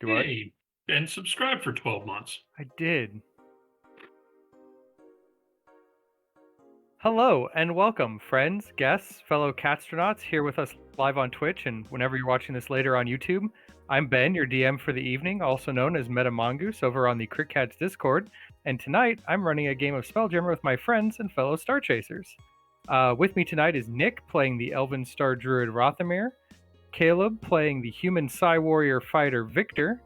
Do what? Hey, and subscribe for 12 months. I did. Hello and welcome, friends, guests, fellow catstronauts here with us live on Twitch and whenever you're watching this later on YouTube. I'm Ben, your DM for the evening, also known as Meta Mongoose over on the CritCats Discord, and tonight I'm running a game of Spelljammer with my friends and fellow Star Chasers. With me tonight is Nick playing the Elven Star Druid Rothamir, Caleb playing the Human Psy Warrior Fighter Victor,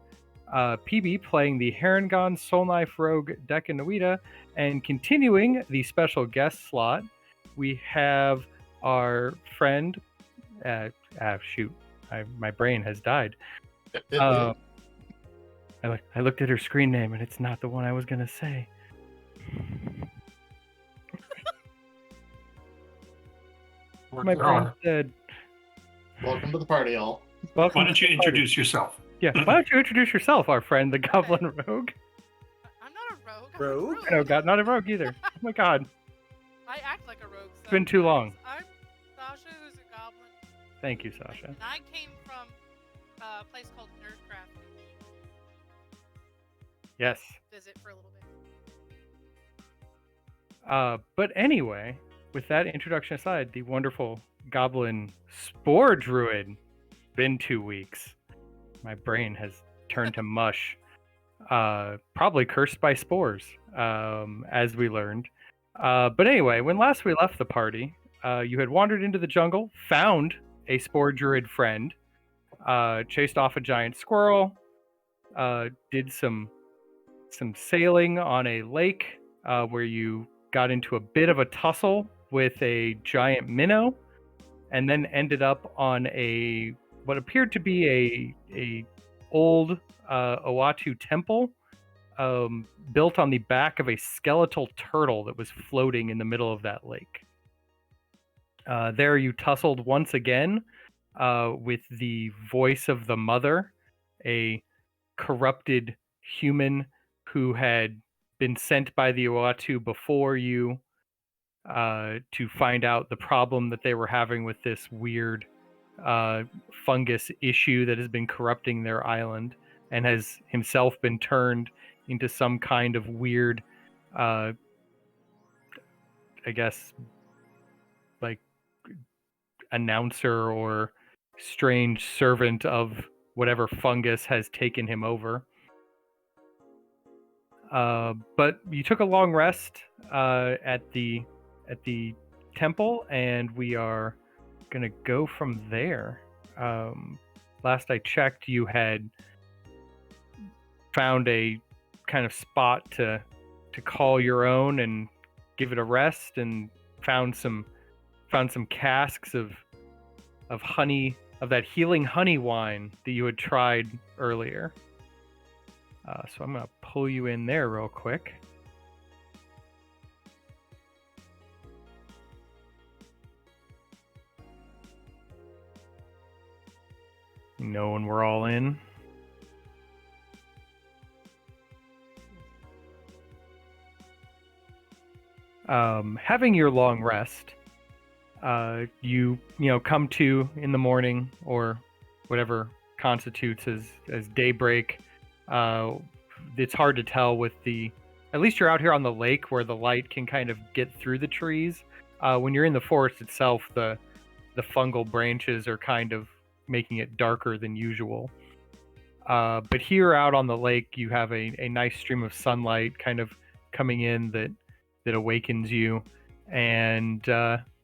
PB playing the Harengon Soul Knife Rogue Decanoida, and continuing the special guest slot, we have our friend. My brain has died. I looked at her screen name and it's not the one I was gonna say. My brain said. Welcome to the party, all. Why don't you introduce yourself? Yeah, why don't you introduce yourself, our friend, the Goblin Rogue? I'm not a rogue. I'm Rogue? A No, God, not a rogue either. Oh my God, I act like a rogue. it's been too long. I'm Sasha, who's a goblin. Thank you, Sasha. And I came from a place called Nerdcraft. Yes. Visit for a little bit. But anyway, with that introduction aside, the wonderful Goblin Spore Druid. Been 2 weeks. My brain has turned to mush. Probably cursed by spores, as we learned. But anyway, when last we left the party, you had wandered into the jungle, found a Spore Druid friend, chased off a giant squirrel, did some sailing on a lake where you got into a bit of a tussle with a giant minnow, and then ended up on what appeared to be a old Owatu temple built on the back of a skeletal turtle that was floating in the middle of that lake. There you tussled once again with the voice of the mother, a corrupted human who had been sent by the Owatu before you to find out the problem that they were having with this weird fungus issue that has been corrupting their island, and has himself been turned into some kind of weird, I guess, like announcer or strange servant of whatever fungus has taken him over. But you took a long rest at the temple, and we are gonna go from there. Last I checked, you had found a kind of spot to call your own and give it a rest, and found some casks of honey, of that healing honey wine that you had tried earlier. So I'm gonna pull you in there real quick. When we're all in. Having your long rest, you come to in the morning, or whatever constitutes as daybreak. It's hard to tell with at least you're out here on the lake where the light can kind of get through the trees. When you're in the forest itself, the fungal branches are kind of making it darker than usual. But here out on the lake, you have a nice stream of sunlight kind of coming in that awakens you, and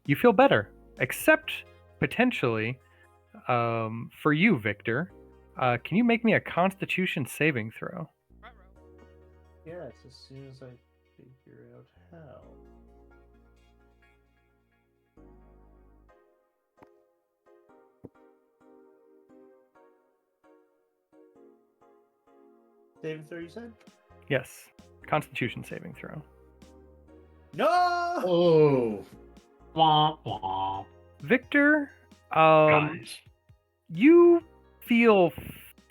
you feel better, except potentially for you, Victor. Can you make me a Constitution saving throw? Yes, as soon as I figure out how. Saving throw, you said? Yes, Constitution saving throw. No! Oh! Wah, wah. Victor, Guys. you feel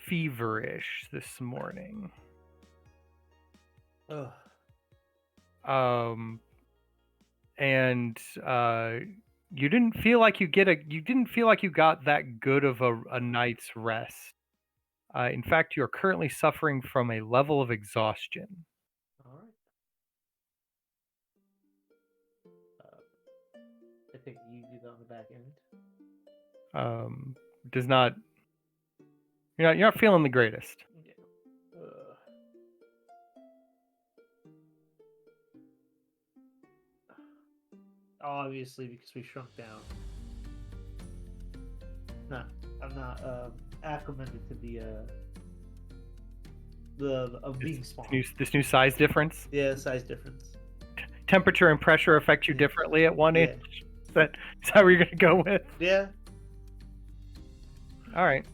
feverish this morning. Ugh. And you didn't feel like you got that good of a night's rest. In fact, you're currently suffering from a level of exhaustion. All right. I think you do that on the back end. Does not. You're not feeling the greatest. Yeah. Obviously, because we shrunk down. No, I'm not acclimated to the being small. This new size difference. Yeah, size difference. Temperature and pressure affect you differently at 1 Yeah. inch. Is that what you're gonna go with? Yeah. All right.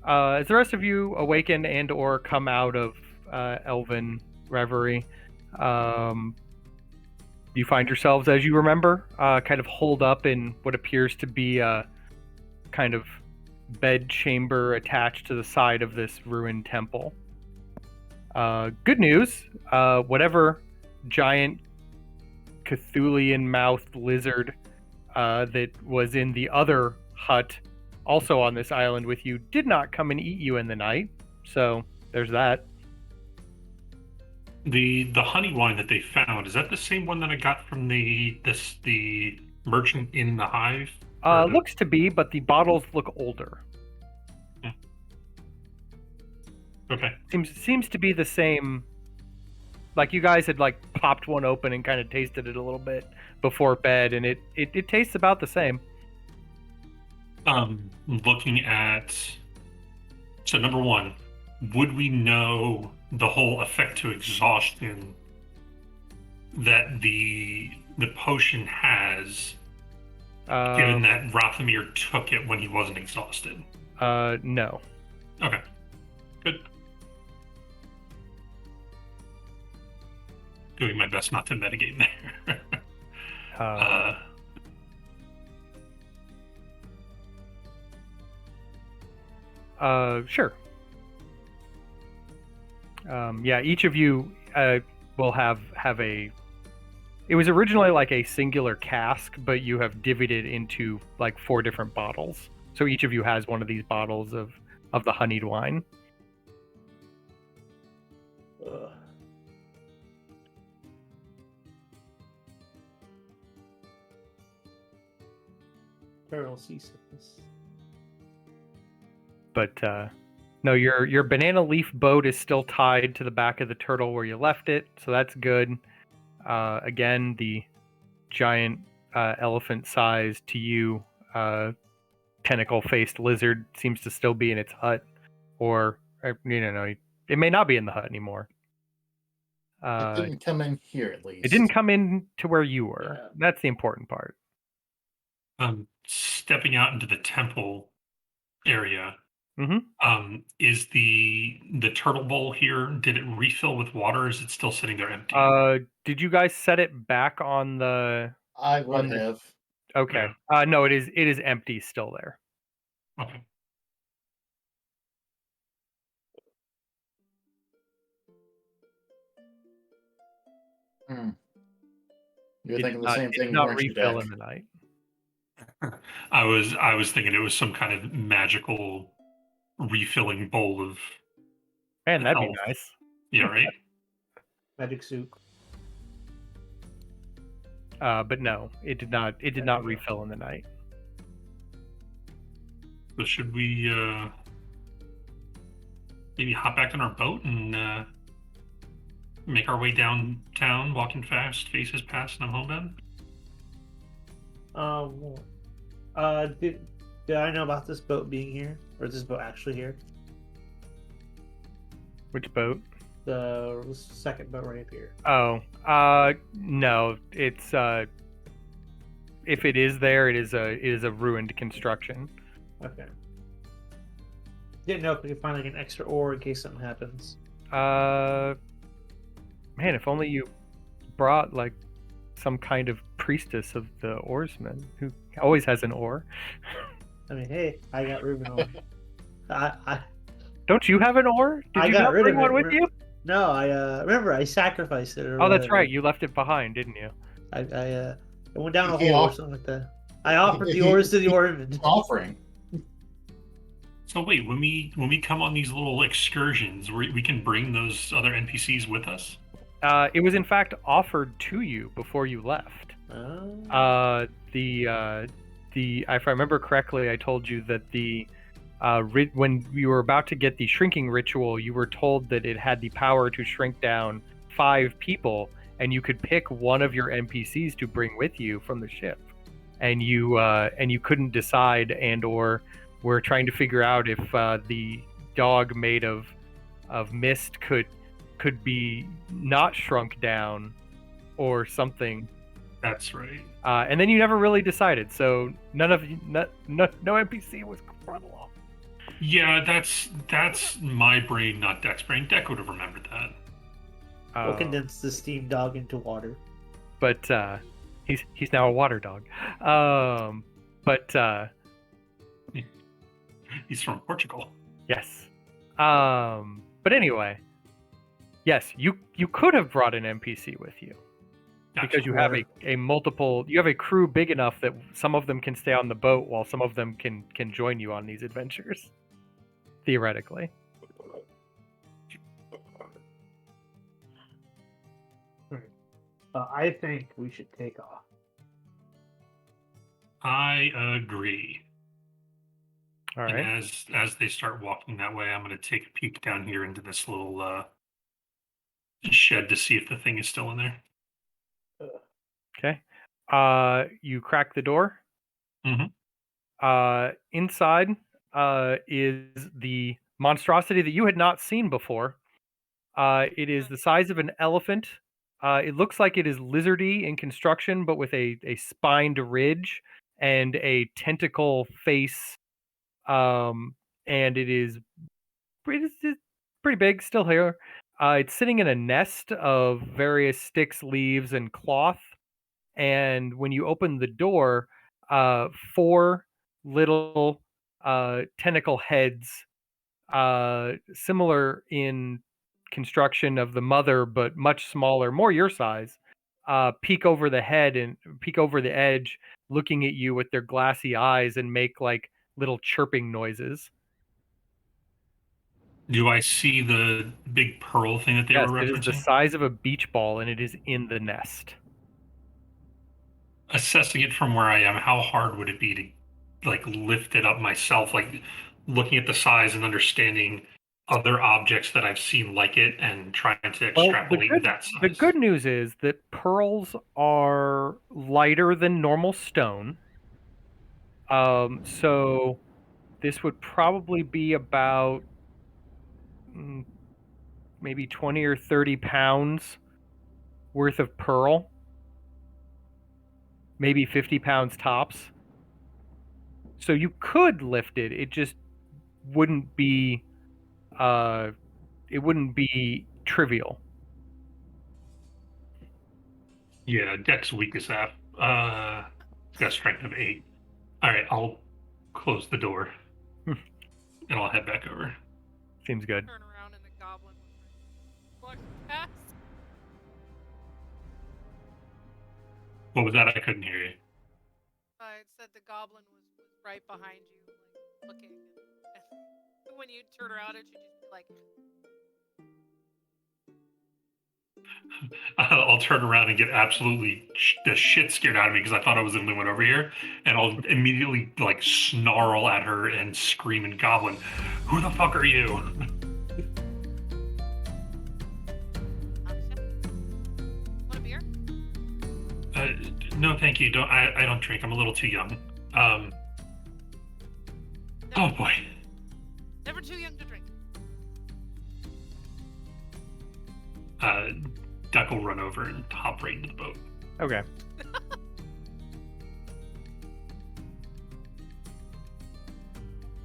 As the rest of you awaken and or come out of elven reverie, you find yourselves, as you remember, kind of holed up in what appears to be a kind of bed chamber attached to the side of this ruined temple. Good news, whatever giant Cthulhian-mouthed lizard that was in the other hut, also on this island with you, did not come and eat you in the night. So there's that. The honey wine that they found, is that the same one that I got from the merchant in the hive? Looks to be, but the bottles look older. Okay. Seems to be the same. Like you guys had like popped one open and kind of tasted it a little bit before bed, and it tastes about the same. Looking at, so number one, would we know the whole effect to exhaustion that the potion has, given that Rothamir took it when he wasn't exhausted? No. Okay. Good. Doing my best not to mitigate there. Sure. Yeah, each of you will have a. It was originally like a singular cask, but you have divvied it into like 4 different bottles. So each of you has one of these bottles of the honeyed wine. Ugh. Terrible seasickness. But no, your banana leaf boat is still tied to the back of the turtle where you left it, so that's good. Again, the giant elephant-sized to you tentacle-faced lizard seems to still be in its hut, or it may not be in the hut anymore. It didn't come in here, at least. It didn't come in to where you were. Yeah. That's the important part. Stepping out into the temple area. Mm-hmm. Is the turtle bowl here? Did it refill with water? Or is it still sitting there empty? Did you guys set it back on the? I would have. Okay. No, it is empty still there. Okay. You're thinking the same thing. Not refill in the night. I was thinking it was some kind of magical refilling bowl of. Man, that'd be health. nice. Yeah, right. Magic soup. But no, it did not. It did not refill in the night. So should we maybe hop back on our boat and make our way downtown, walking fast, faces past, and I'm home then? Did I know about this boat being here, or is this boat actually here? Which boat? The second boat right up here. Oh, no. It's if it is there, it is a ruined construction. Okay. Didn't know if we could find like an extra oar in case something happens. Man, if only you brought like some kind of priestess of the oarsmen who always has an oar. I mean, hey, I got Ruben oar. I Don't you have an oar? Did I you got not rid bring of one it. with you? No, I remember I sacrificed it. Or Oh, that's whatever. right. You left it behind, didn't you? I went down a He hole or off- something like that. I offered the oars to the oarmen. Offering. So wait, when we come on these little excursions, we can bring those other NPCs with us? It was in fact offered to you before you left. Oh. If I remember correctly, I told you that when you were about to get the shrinking ritual, you were told that it had the power to shrink down 5 people, and you could pick one of your NPCs to bring with you from the ship. And you couldn't decide, or were trying to figure out if the dog made of mist could be not shrunk down or something. That's right. And then you never really decided, so no NPC was brought along. Yeah, that's my brain, not Deck's brain. Deck would have remembered that. We'll condense the steam dog into water. But he's now a water dog. He's from Portugal. Yes. But anyway, yes, you could have brought an NPC with you. Because you have you have a crew big enough that some of them can stay on the boat while some of them can join you on these adventures. Theoretically. I think we should take off. I agree. All right. And as they start walking that way, I'm going to take a peek down here into this little shed to see if the thing is still in there. Okay. You crack the door. Mm-hmm. Inside is the monstrosity that you had not seen before. It is the size of an elephant. It looks like it is lizardy in construction, but with a spined ridge and a tentacle face. And it is pretty big, still here. It's sitting in a nest of various sticks, leaves, and cloth. And when you open the door, 4 little tentacle heads, similar in construction of the mother, but much smaller, more your size, peek over the head and peek over the edge, looking at you with their glassy eyes and make like little chirping noises. Do I see the big pearl thing that they were referencing? It is the size of a beach ball, and it is in the nest. Assessing it from where I am, how hard would it be to like lift it up myself? Like looking at the size and understanding other objects that I've seen like it and trying to extrapolate that size. The good news is that pearls are lighter than normal stone. So this would probably be about maybe 20 or 30 pounds worth of pearl. Maybe 50 pounds tops. So you could lift it. It just wouldn't be trivial. Yeah, Deck's weakest app. Got strength of 8. All right, I'll close the door and I'll head back over. Seems good. Turn around and the goblin walks past. What was that? I couldn't hear you. It said the goblin was right behind you, like looking. And when you turn around, it should just be like. I'll turn around and get absolutely the shit scared out of me because I thought I was the only one over here, and I'll immediately like snarl at her and scream in Goblin, "Who the fuck are you?" Want a beer? No, thank you. I don't drink. I'm a little too young. Oh boy. Never too young to drink. Duck will run over and hop right into the boat. Okay.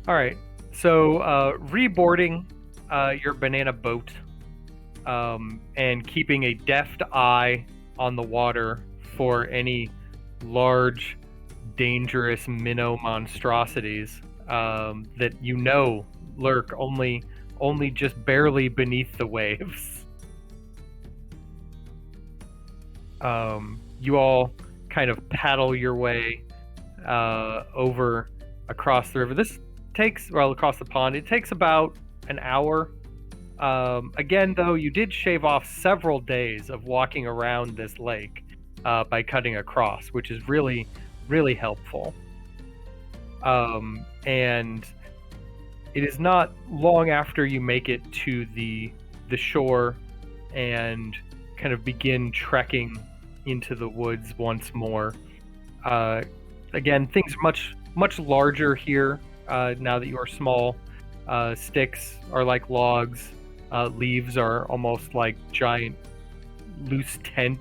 All right. So reboarding your banana boat and keeping a deft eye on the water for any large, dangerous minnow monstrosities that you know lurk only just barely beneath the waves. You all kind of paddle your way over across the river. across the pond, it takes about an hour. Again, though, you did shave off several days of walking around this lake by cutting across, which is really, really helpful. And it is not long after you make it to the shore and kind of begin trekking into the woods once more. Again, things are much larger here now that you are small. Sticks are like logs. Leaves are almost like giant loose tent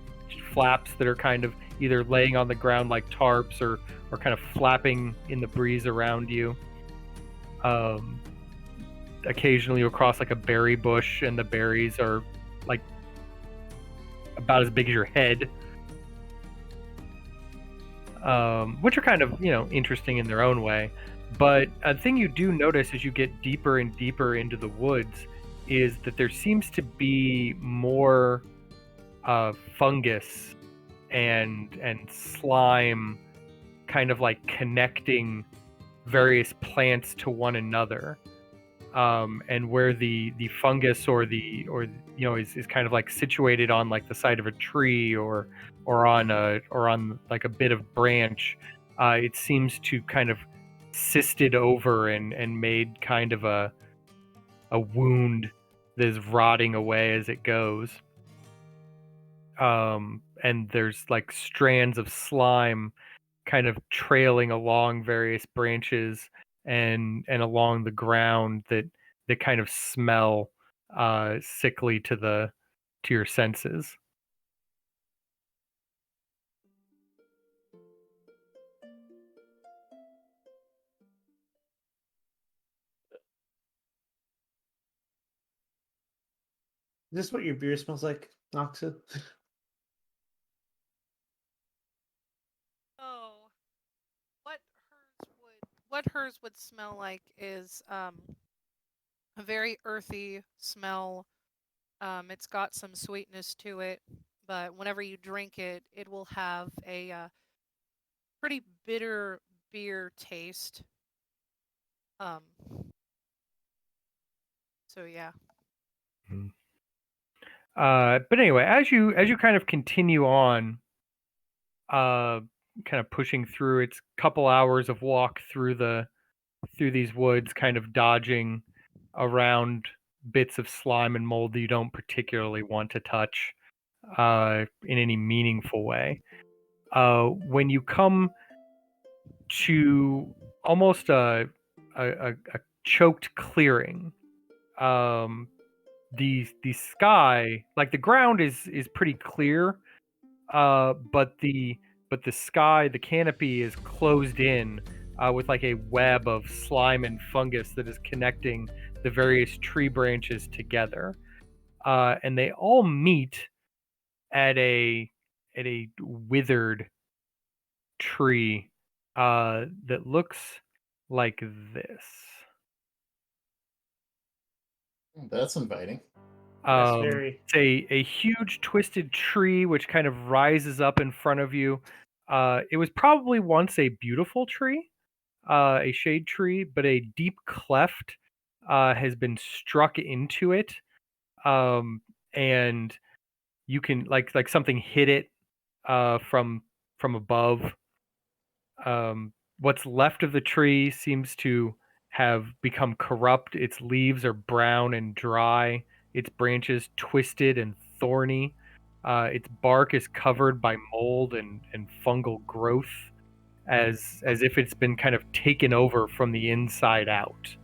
flaps that are kind of either laying on the ground like tarps or kind of flapping in the breeze around you. Occasionally you'll cross like a berry bush, and the berries are like about as big as your head, which are kind of, interesting in their own way. But a thing you do notice as you get deeper and deeper into the woods is that there seems to be more fungus and slime kind of like connecting various plants to one another. And where the fungus is kind of like situated on like the side of a tree or on like a bit of branch, it seems to kind of cysted over and made kind of a wound that is rotting away as it goes. And there's like strands of slime kind of trailing along various branches and along the ground that kind of smell sickly to your senses. Is this what your beer smells like, Noxu? Oh, what hers would smell like is a very earthy smell. It's got some sweetness to it, but whenever you drink it, it will have a pretty bitter beer taste. So yeah. But anyway, as you kind of continue on, kind of pushing through, it's a couple hours of walk through these woods, kind of dodging around bits of slime and mold that you don't particularly want to touch in any meaningful way. When you come to almost a choked clearing, the sky, like the ground is pretty clear, but the sky, the canopy is closed in with like a web of slime and fungus that is connecting the various tree branches together, and they all meet at a withered tree that looks like this. That's inviting. It's a huge twisted tree which kind of rises up in front of you. It was probably once a beautiful tree, a shade tree, but a deep cleft has been struck into it, and you can like something hit it from above. What's left of the tree seems to have become corrupt. Its leaves are brown and dry. Its branches twisted and thorny. Its bark is covered by mold and fungal growth, as if it's been kind of taken over from the inside out.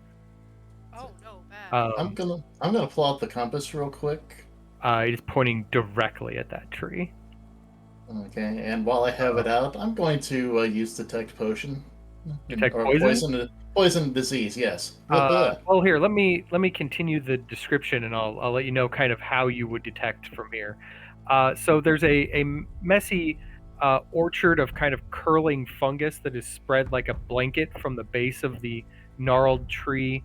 Oh no, bad. I'm gonna pull out the compass real quick. It is pointing directly at that tree. Okay, and while I have it out, I'm going to use detect potion. Detect or poison? Poison disease, yes. Well, here, let me continue the description, and I'll let you know kind of how you would detect from here. So there's a messy orchard of kind of curling fungus that is spread like a blanket from the base of the gnarled tree.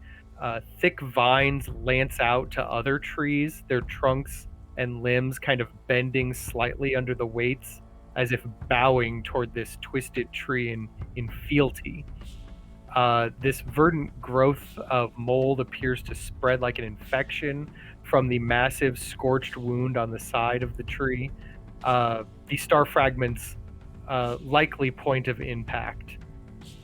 Thick vines lance out to other trees, their trunks and limbs kind of bending slightly under the weights, as if bowing toward this twisted tree in fealty. This verdant growth of mold appears to spread like an infection from the massive scorched wound on the side of the tree. The star fragments likely point of impact.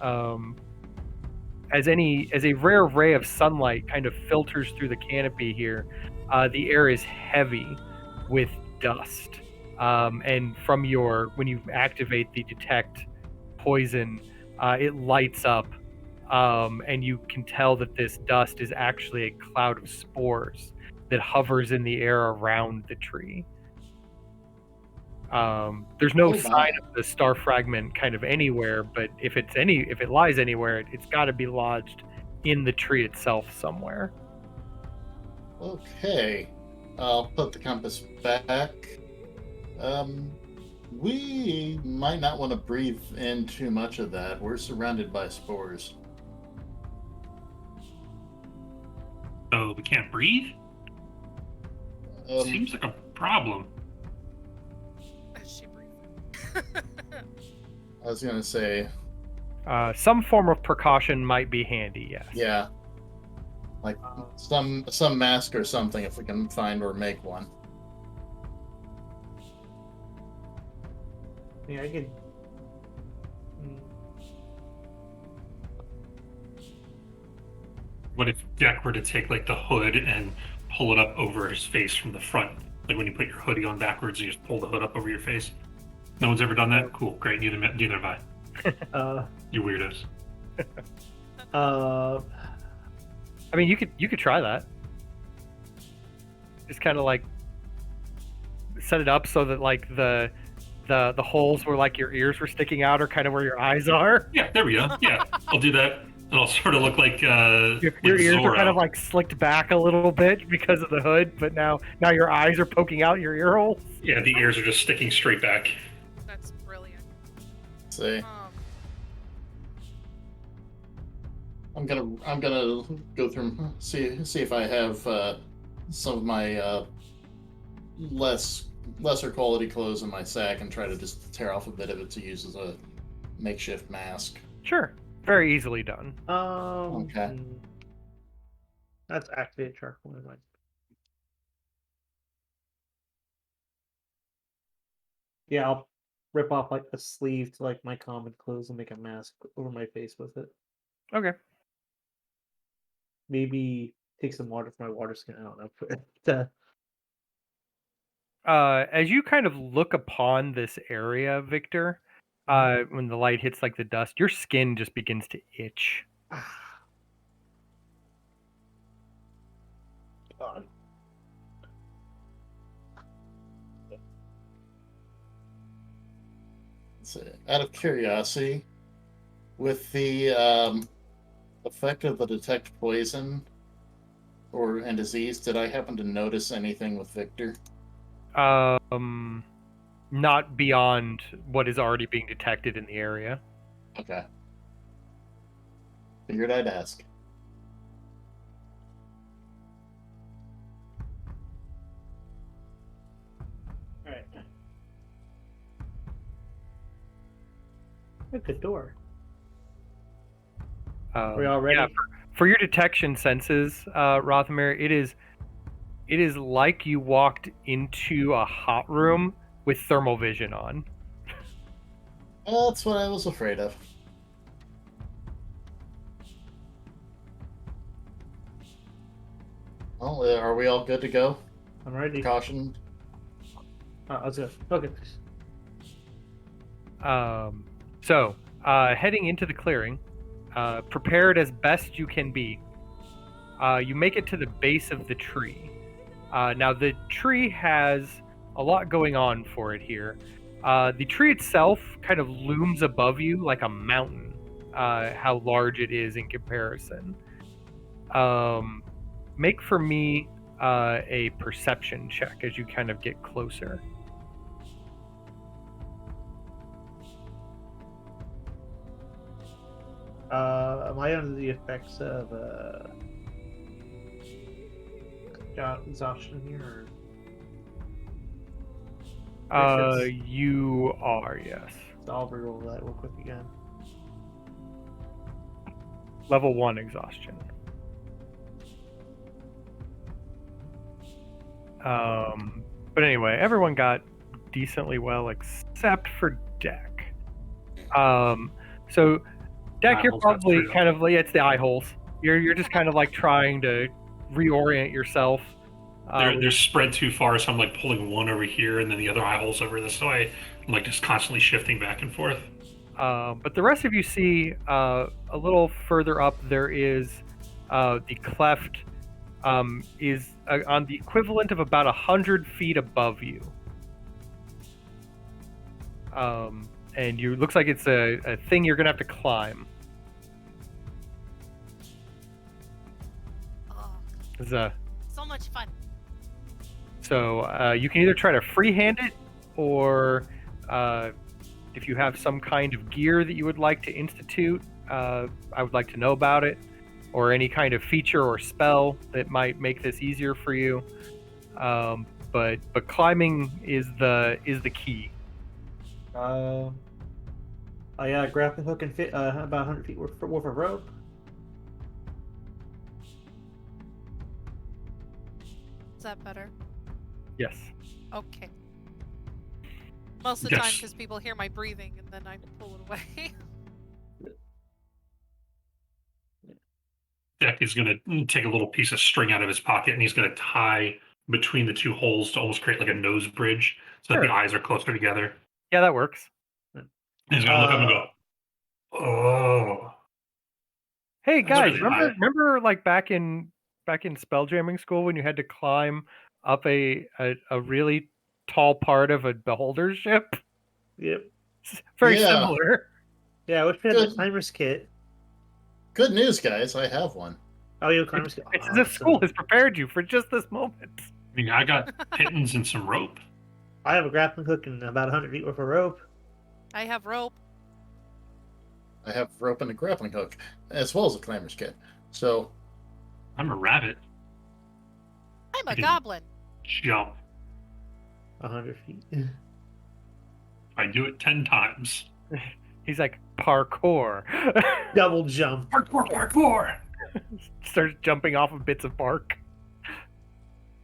As a rare ray of sunlight kind of filters through the canopy here, the air is heavy with dust. And from when you activate the detect poison, it lights up, and you can tell that this dust is actually a cloud of spores that hovers in the air around the tree. There's no sign of the star fragment kind of anywhere, but if it lies anywhere, it's got to be lodged in the tree itself somewhere. Okay. I'll put the compass back. We might not want to breathe in too much of that. We're surrounded by spores. So we can't breathe? Seems like a problem. As she breathes. I was gonna say, Some form of precaution might be handy, yes. yeah, like some mask or something if we can find or make one. Yeah, I could. What if Jack were to take like the hood and pull it up over his face from the front? Like when you put your hoodie on backwards, you just pull the hood up over your face. No one's ever done that? Cool, great. Neither have I. You weirdos. I mean, you could try that. Just kind of like set it up so that like the holes where like your ears were sticking out are kind of where your eyes are. Yeah, there we go. Yeah, I'll do that. It'll sort of look like Your like ears Zorro. are kind of like slicked back a little bit because of the hood, but now your eyes are poking out your ear holes. Yeah, the ears are just sticking straight back. That's brilliant. See, Um, I'm gonna go through see if I have some of my lesser quality clothes in my sack and try to just tear off a bit of it to use as a makeshift mask. Sure, very easily done. Okay. That's activate charcoal. Never mind. Yeah, I'll rip off like a sleeve to like my common clothes and make a mask over my face with it. Okay. Maybe take some water from my water skin. I don't know. As you kind of look upon this area, Victor, when the light hits like the dust, your skin just begins to itch. God. So, out of curiosity, with the effect of the detect poison and disease, did I happen to notice anything with Victor? Not beyond what is already being detected in the area. Okay. Figured I'd ask. Alright. Look, a door. Are we all ready? Yeah, for your detection senses, Rothamir, it is like you walked into a hot room with thermal vision on. Well, that's what I was afraid of. Well, are we all good to go? I'm ready. Caution. Let's go. Okay. So, heading into the clearing, prepared as best you can be. You make it to the base of the tree. Now, the tree has a lot going on for it here. The tree itself kind of looms above you like a mountain, how large it is in comparison. Make for me a perception check as you kind of get closer. Am I under the effects of exhaustion here? Or... You are, yes. So I'll reroll that real quick again. Level 1 exhaustion. But anyway, everyone got decently well except for Deck. So Deck, Eye you're holes, that's probably true. kind of like, it's the eye holes. You're just kind of like trying to reorient yourself. They're spread too far, so I'm like pulling one over here and then the other eye holes over this way. I'm like just constantly shifting back and forth. But the rest of you see a little further up there is the cleft is on the equivalent of about 100 feet above you. And you looks like it's a thing you're gonna have to climb. Oh, It's so much fun. So you can either try to freehand it, or if you have some kind of gear that you would like to institute, I would like to know about it, or any kind of feature or spell that might make this easier for you. But climbing is the key. Yeah, grappling hook and fit about 100 feet worth of rope. Is that better? Yes. Okay. Most of the time, Yes. because people hear my breathing and then I pull it away. Deck is going to take a little piece of string out of his pocket and he's going to tie between the two holes to almost create like a nose bridge so that Sure. the eyes are closer together. Yeah, that works. And he's going to look up and go, "Oh, Hey That's guys, really remember like back in spelljamming school when you had to climb up a really tall part of a beholder's ship? Yep. Very Yeah. similar. Yeah, I wish we had the Good. climber's kit. Good news, guys. I have one. Oh, you have climber's kit. It's as if school has prepared you for just this moment. I mean, I got pittons and some rope." I have a grappling hook and about 100 feet worth of rope. I have rope. I have rope and a grappling hook, as well as a climber's kit. So, I'm a rabbit. I'm a Okay. goblin. Jump. 100 feet. I do it 10 times. He's like parkour. Double jump. Parkour, parkour. Starts jumping off of bits of bark.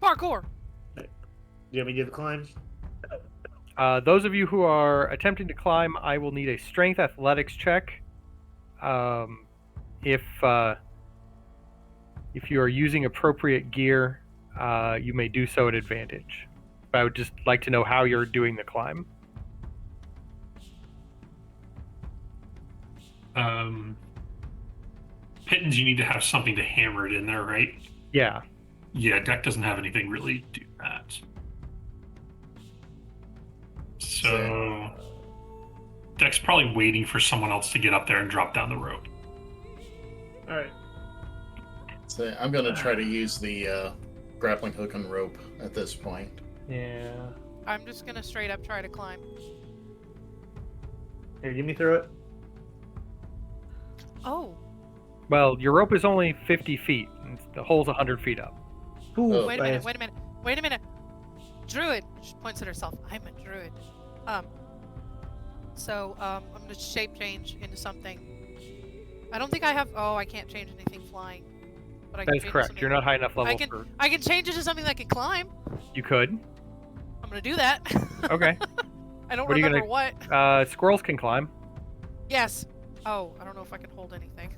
Parkour. Do you want me to do the climb? Those of you who are attempting to climb, I will need a strength athletics check. If you are using appropriate gear, you may do so at advantage. But I would just like to know how you're doing the climb. Pittons, you need to have something to hammer it in there, right? Yeah. Yeah, Deck doesn't have anything really to do that. So Deck's probably waiting for someone else to get up there and drop down the rope. Alright. so I'm going to try to use the grappling hook and rope at this point. Yeah. I'm just gonna straight up try to climb. Here, get me through it. Oh, Well, your rope is only 50 feet. And the hole's 100 feet up. Ooh, Oh. wait a minute, wait a minute, wait a minute. Druid. She points at herself. I'm a druid. So I'm gonna shape change into something. I don't think I have. Oh, I can't change anything flying. But I That can is change it to correct. something- You're not high enough level can- for. I can change it to something that can climb. You could. I'm gonna do that. Okay. I don't What are you remember what. Squirrels can climb. Yes. Oh, I don't know if I can hold anything.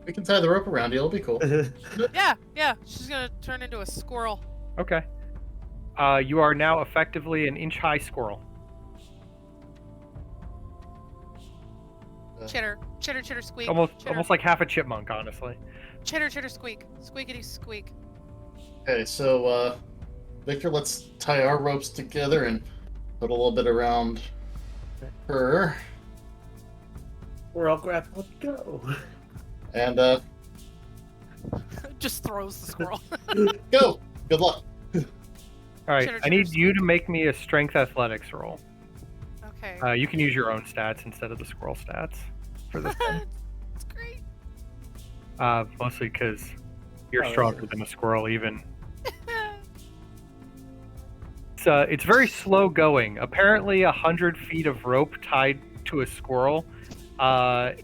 We can tie the rope around you. It'll be cool. Yeah. She's gonna turn into a squirrel. Okay. You are now effectively an inch-high squirrel. Chitter, chitter, chitter, squeak. Almost chitter, like half a chipmunk, honestly. chitter, chitter, squeak. Squeakity squeak. Okay, so, Victor, let's tie our ropes together and put a little bit around her. We're all grappling. Let's go. And, Just throws the squirrel. go! Good luck. All right. Chitter, I need chitter, you to make me a strength athletics roll. Okay. You can use your own stats instead of the squirrel stats for this one. It's great. Mostly because you're Oh, stronger than a squirrel, even. It's very slow going. Apparently, 100 feet of rope tied to a squirrel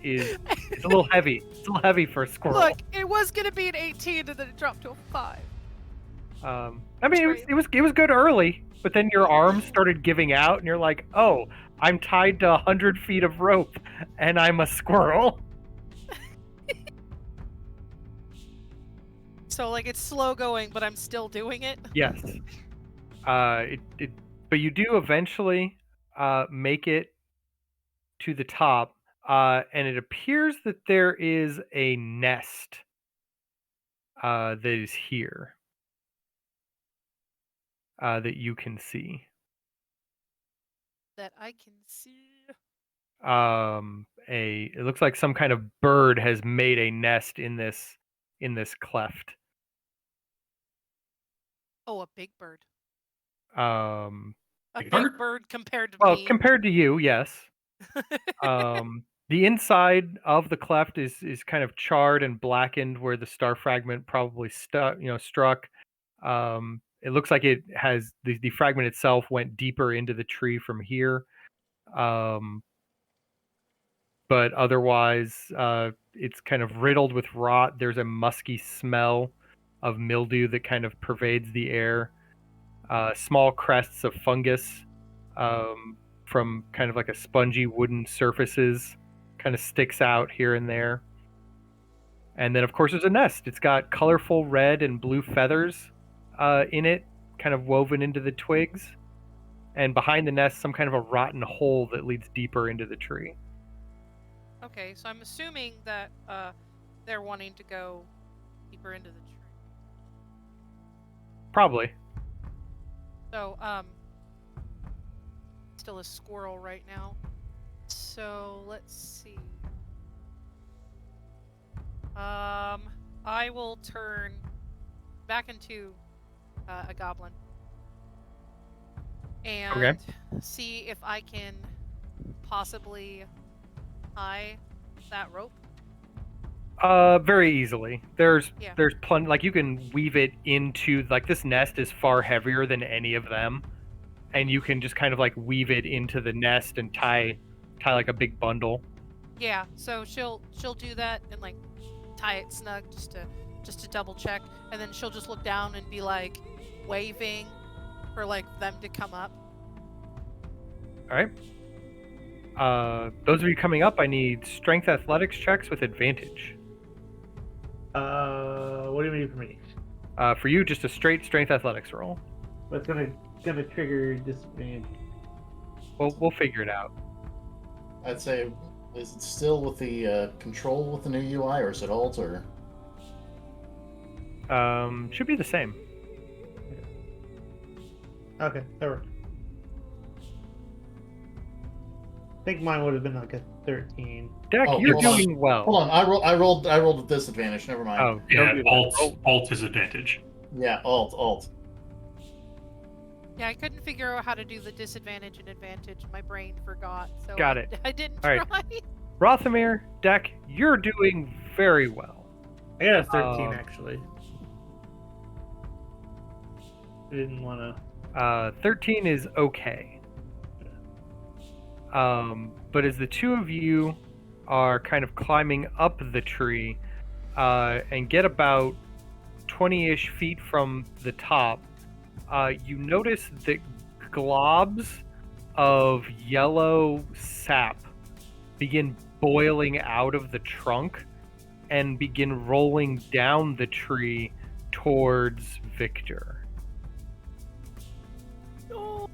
is It's a little heavy. It's a little heavy for a squirrel. Look, it was gonna be an 18 and then it dropped to a 5. I mean, it was good early, but then your arms started giving out, and you're like, oh, I'm tied to 100 feet of rope, and I'm a squirrel. So like it's slow going, but I'm still doing it. Yes. But you do eventually make it to the top, and it appears that there is a nest that is here that you can see. That I can see. It looks like some kind of bird has made a nest in this cleft. Oh, a big bird. A big big bird? bird compared to well, me. compared to you, yes. The inside of the cleft is kind of charred and blackened where the star fragment probably struck. It looks like it has the fragment itself went deeper into the tree from here. But otherwise, it's kind of riddled with rot. There's a musky smell of mildew that kind of pervades the air. Small crests of fungus from kind of like a spongy wooden surfaces kind of sticks out here and there. And then, of course, there's a nest. It's got colorful red and blue feathers in it, kind of woven into the twigs. And behind the nest, some kind of a rotten hole that leads deeper into the tree. Okay, so I'm assuming that they're wanting to go deeper into the tree. Probably. So, still a squirrel right now. So, let's see. I will turn back into a goblin. And see if I can possibly tie that rope. Very easily. There's Yeah. plenty, like you can weave it into, like, this nest is far heavier than any of them, and you can just kind of like weave it into the nest and tie like a big bundle. Yeah, so she'll do that and like tie it snug just to double check, and then she'll just look down and be like waving for like them to come up. All right. Those of you coming up, I need strength athletics checks with advantage. What do you need from me? For you, just a straight strength athletics roll. What's gonna trigger disadvantage? We'll figure it out. I'd say, is it still with the control with the new UI, or is it alt, or? Should be the same. Okay, that worked. I think mine would have been like a 13. Dak, Oh, you're hold on. doing well. Hold on, I rolled with disadvantage. Never mind. Oh, Yeah, don't do that. alt is advantage. Yeah, alt. Yeah, I couldn't figure out how to do the disadvantage and advantage. My brain forgot, so Got it. I didn't All try. right. Rothamir, Dak, you're doing very well. I got a 13 Um, actually. I didn't want to. 13 is okay. But as the two of you are kind of climbing up the tree and get about 20-ish feet from the top, you notice that globs of yellow sap begin boiling out of the trunk and begin rolling down the tree towards Victor. No.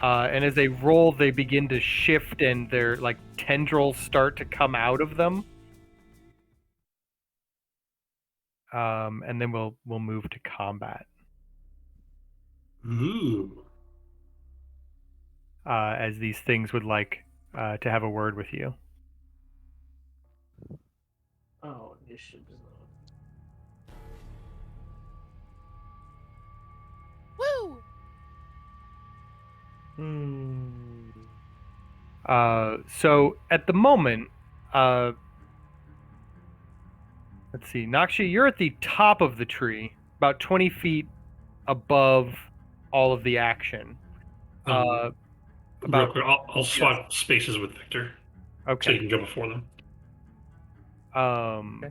And as they roll, they begin to shift, and their like tendrils start to come out of them. And then we'll move to combat. Ooh. As these things would like to have a word with you. Oh, initiative. Woo! So at the moment, let's see, Nakshi, you're at the top of the tree, about 20 feet above all of the action. Real About quick, I'll swap spaces with Victor. So you Okay. can go before them. Okay.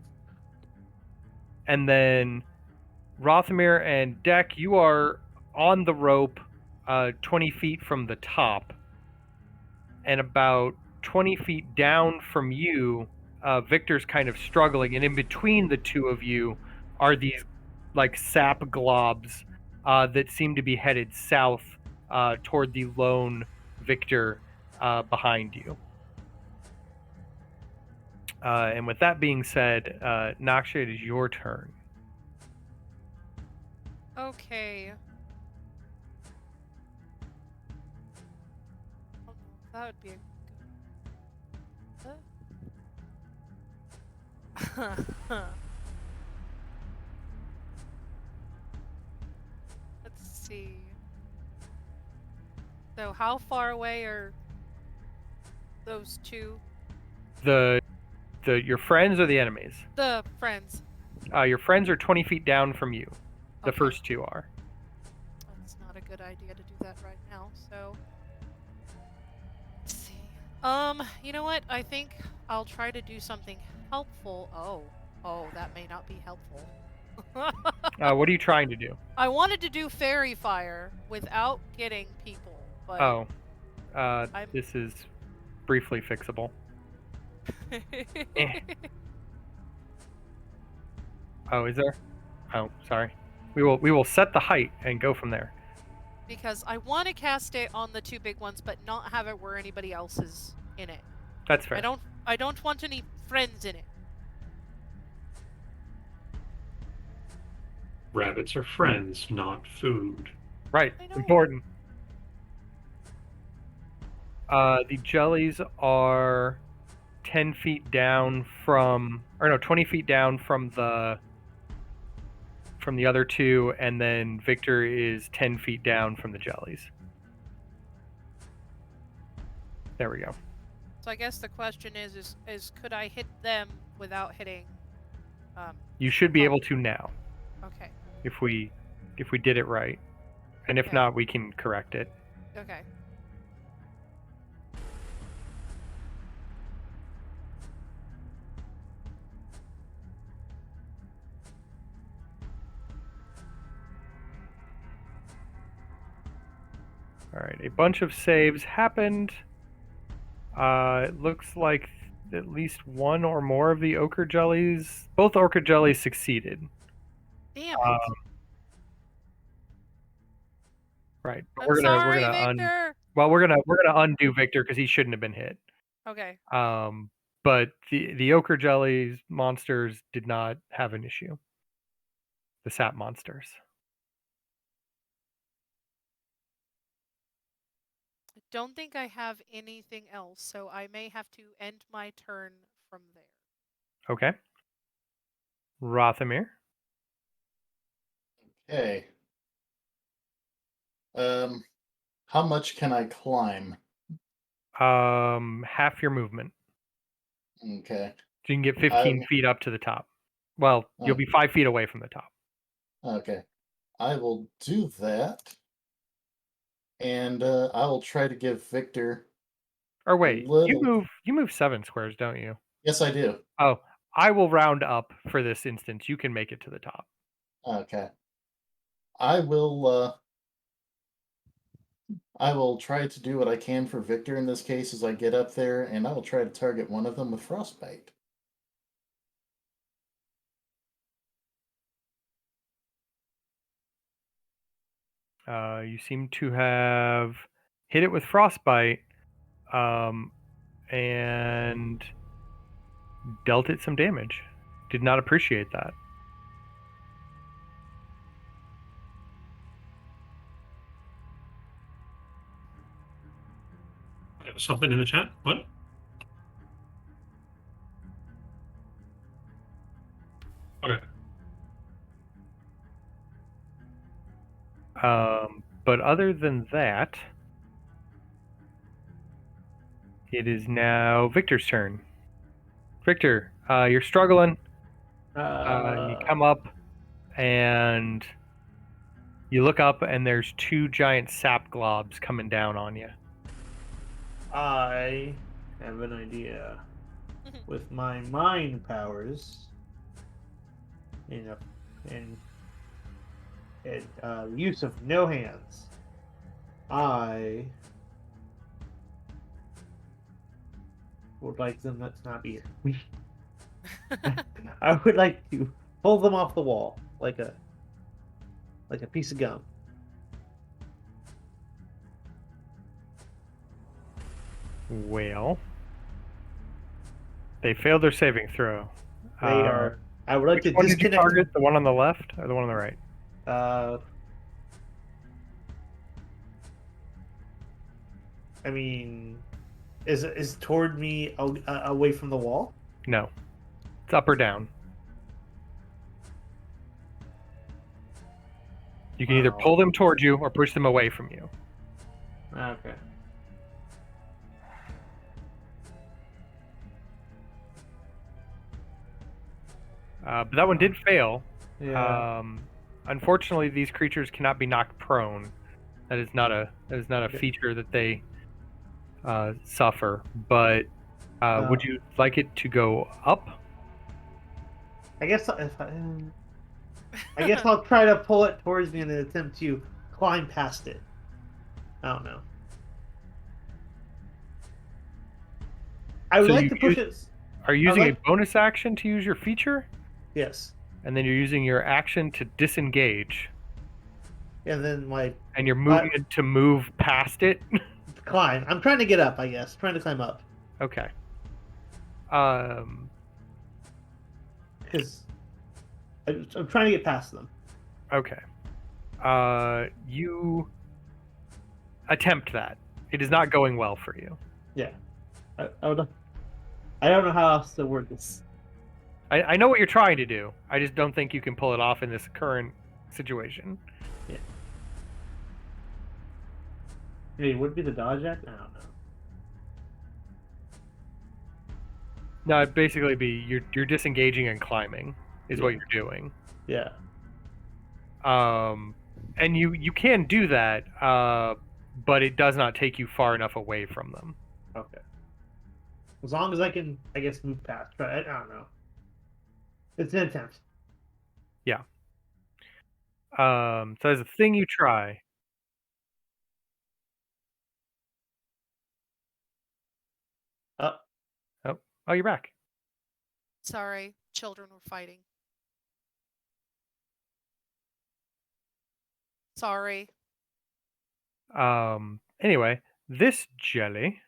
And then Rothamir and Deck, you are on the rope 20 feet from the top. And about 20 feet down from you, Victor's kind of struggling. And in between the two of you are these like sap globs that seem to be headed south toward the lone Victor behind you. And with that being said, Noxia, it is your turn. Okay. Oh, that would be a good. Let's see. So how far away are those two? Your friends or the enemies? The friends. Your friends are 20 feet down from you. The Okay. first two are. That's not a good idea to do that right now, so let's see. You know what? I think I'll try to do something helpful. Oh, that may not be helpful. What are you trying to do? I wanted to do fairy fire without getting people, but Oh, I'm- this is briefly fixable. Oh, is there? Oh, sorry. We will set the height and go from there. because I want to cast it on the two big ones, but not have it where anybody else is in it. That's fair. I don't want any friends in it. Rabbits are friends, not food. Right. I know. Important. The jellies are 10 feet down from, or no, 20 feet down from the other two, and then Victor is 10 feet down from the jellies. There we go. So I guess the question is could I hit them without hitting? You should be Oh. able to now Okay. if we did it right, and if Okay. not, we can correct it. Okay. All right, a bunch of saves happened. It looks like at least one or more of the ochre jellies, both ochre jellies succeeded. Damn it. Right, but I'm we're sorry, gonna Victor. we're gonna undo Victor because he shouldn't have been hit. Okay. But the ochre jellies monsters did not have an issue. The sap monsters. I don't think I have anything else, so I may have to end my turn from there. Okay. Rothamir. Okay. How much can I climb? Half your movement. Okay. So you can get 15 feet up to the top. Well, you'll be 5 feet away from the top. Okay. I will do that. And I will try to give Victor. Or wait, little- you move 7 squares, don't you? Yes, I do. Oh, I will round up for this instance. You can make it to the top. Okay. I will try to do what I can for Victor in this case as I get up there, and I will try to target one of them with frostbite. You seem to have hit it with frostbite, and dealt it some damage. Did not appreciate that. Something in the chat? What? Okay. But other than that, it is now Victor's turn. Victor, you're struggling. You come up and you look up, and there's 2 giant sap globs coming down on you. I have an idea. With my mind powers, and use of no hands, I would like them to not be here. I would like to pull them off the wall like a piece of gum. Well, they failed their saving throw. They are. I would like Which to one did you disconnect target? The one on the left or the one on the right? I mean, is toward me away from the wall? No. It's up or down. You can either Wow. pull them towards you or push them away from you. Okay. But that one did fail. Yeah. Unfortunately, these creatures cannot be knocked prone. That is not a feature that they suffer. But would you like it to go up? I guess I guess I'll try to pull it towards me in an attempt to climb past it. I don't know. I would So like you to push it. Are you using like- a bonus action to use your feature? Yes. And then you're using your action to disengage. And then my And you're moving it to move past it? climb. I'm trying to get up, I guess. Trying to climb up. Okay. Because I'm trying to get past them. Okay. You attempt that. It is not going well for you. Yeah. I don't know how else to word this. I know what you're trying to do. I just don't think you can pull it off in this current situation. Yeah. Hey, would it be the dodge act? I don't know. No, it'd basically be you're disengaging and climbing is what you're doing. Yeah. And you can do that, but it does not take you far enough away from them. Okay. As long as I can, I guess, move past. But I don't know. It's an attempt. So as a thing you try. Oh, you're back. Sorry, children were fighting. Sorry. Anyway, this jelly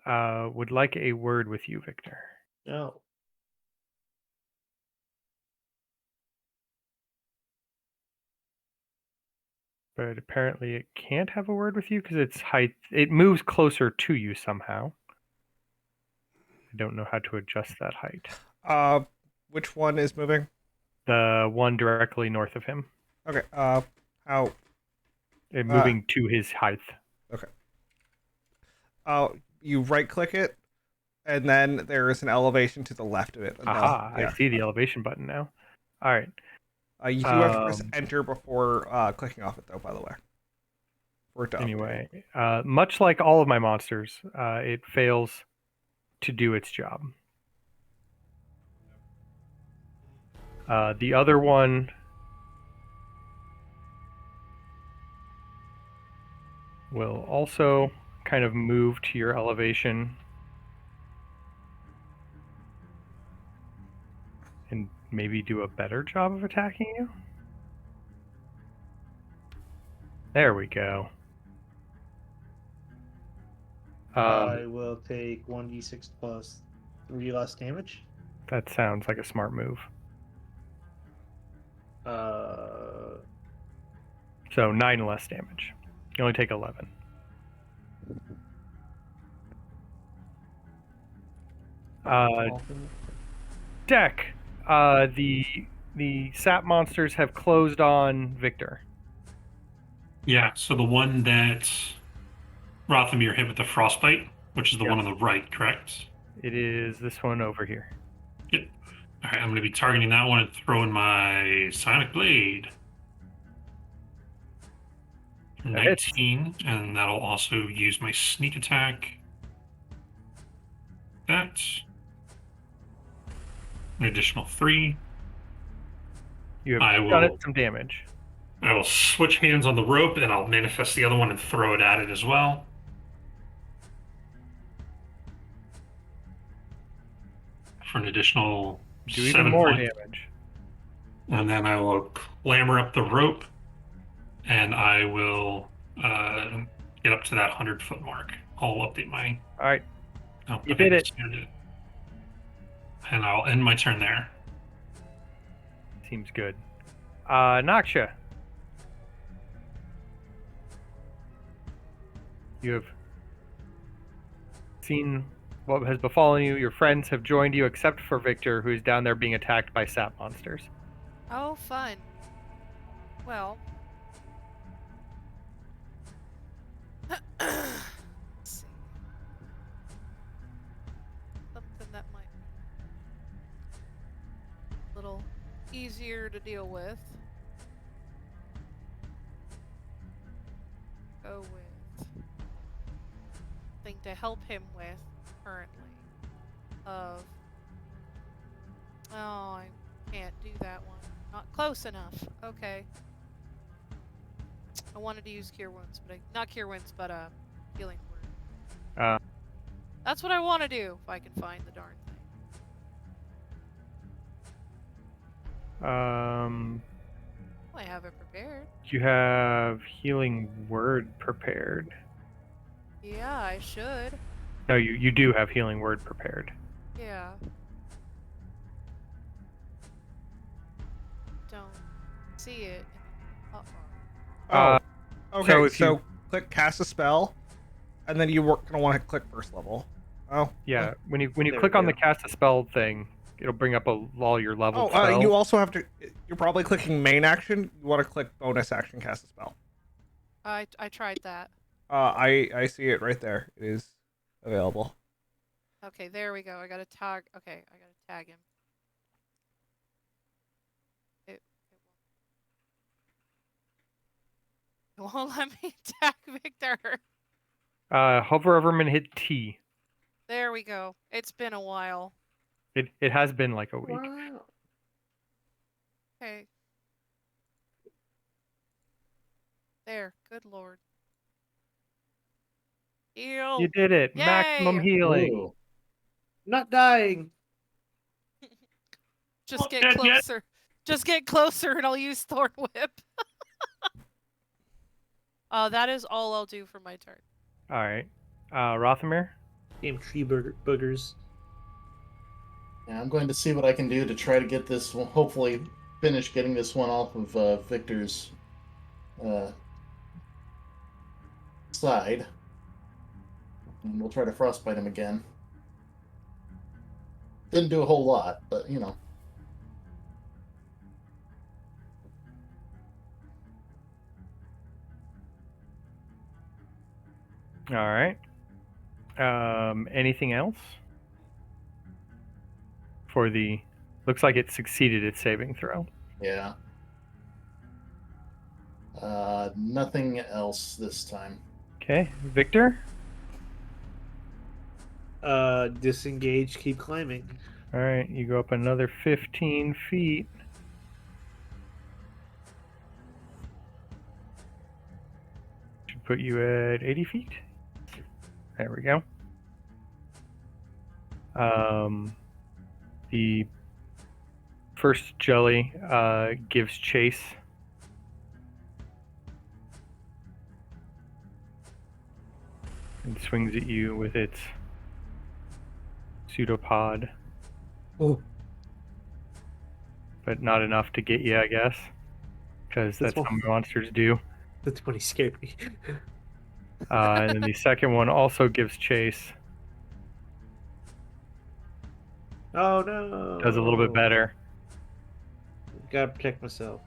would like a word with you, Victor. No. But apparently it can't have a word with you because its height, it moves closer to you somehow. I don't know how to adjust that height. Which one is moving? The one directly north of him. Okay. How? Moving to his height. You right click it, and then there is an elevation to the left of it. Aha! Yeah. I see the elevation button now. All right. You do have to press enter before clicking off it, though. By the way. For it to update. Anyway, much like all of my monsters, it fails to do its job. The other one will also kind of move to your elevation and maybe do a better job of attacking you. There we go. I will take 1d6 plus 3 less damage. That sounds like a smart move. So 9 less damage. You only take 11. Deck. The sap monsters have closed on Victor. Yeah, so the one that Rothamir hit with the frostbite, which is the Yeah. one on the right, correct? It is this one over here. Yep. All right, I'm going to be targeting that one and throwing my Psionic Blade. That hits. 19, and that'll also use my sneak attack. that. An additional 3. You have I done it will- some damage. I will switch hands on the rope, and I'll manifest the other one and throw it at it as well. For an additional Do even 7 more points. damage. And then I will clamber up the rope, and I will get up to that 100-foot mark. I'll update my. All right. Oh, You okay, did it. And I'll end my turn there. Seems good. Noxia. You have seen what has befallen you. Your friends have joined you, except for Victor, who's down there being attacked by sap monsters. Oh, fun. Well. Let's see. Something that might be a little easier to deal with. Go with thing to help him with currently. Oh, I can't do that one. Not close enough. Okay. I wanted to use Cure Wounds, but not Cure Wounds, but Healing Word. That's what I want to do if I can find the darn thing. I have it prepared. You have Healing Word prepared. Yeah, I should. No, you do have Healing Word prepared. Yeah. Don't see it. Oh. Okay, so if you- click cast a spell, and then you're gonna want to click first level. Oh. Yeah, when you There click we on the go. cast a spell thing, it'll bring up all your level Oh, spells. you also have to. You're probably clicking main action. You want to click bonus action, cast a spell. I tried that. I see it right there. It is available. Okay, there we go. I gotta tag. Okay, I gotta tag him. It won't let me tag Victor. Hover over him and hit T. There we go. It's been a while. It has been like a week. Wow. Okay. There. Good lord. Heal. You did it. Maximum Yay! healing. Ooh. Not dying. Just Not get dead yet. closer. Just get closer and I'll use Thorn Whip. That is all I'll do for my turn. All right. Rothamir? Damn tree boogers. Yeah, I'm going to see what I can do to try to get this one, hopefully finish getting this one off of Victor's side. And we'll try to frostbite him again. Didn't do a whole lot, but you know. All right. Anything else? Looks like it succeeded its saving throw. Yeah. Nothing else this time. Okay. Victor? Disengage, keep climbing. All right. You go up another 15 feet. Should put you at 80 feet. There we go. The first jelly gives chase. And swings at you with its pseudopod, Oh, but not enough to get you, I guess. Because This that's one- how monsters do. that's when he scared me. And then the second one also gives chase. Oh no. Does a little bit better. Gotta protect myself.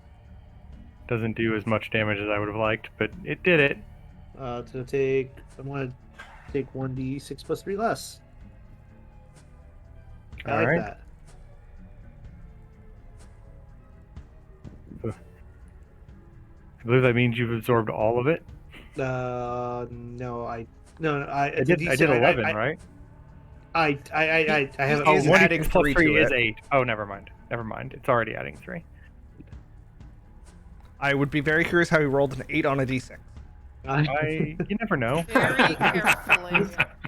Doesn't do as much damage as I would have liked, but it did it. It's gonna take. I'm gonna take 1d6 plus 3 less. I All like right. that. I believe that means you've absorbed all of it. No, I I did 11, right? I have. Is one adding plus 3 3 to is it. 8. Oh, never mind. Never mind. It's already adding 3. I would be very curious how he rolled an 8 on a d6. You never know. Very carefully.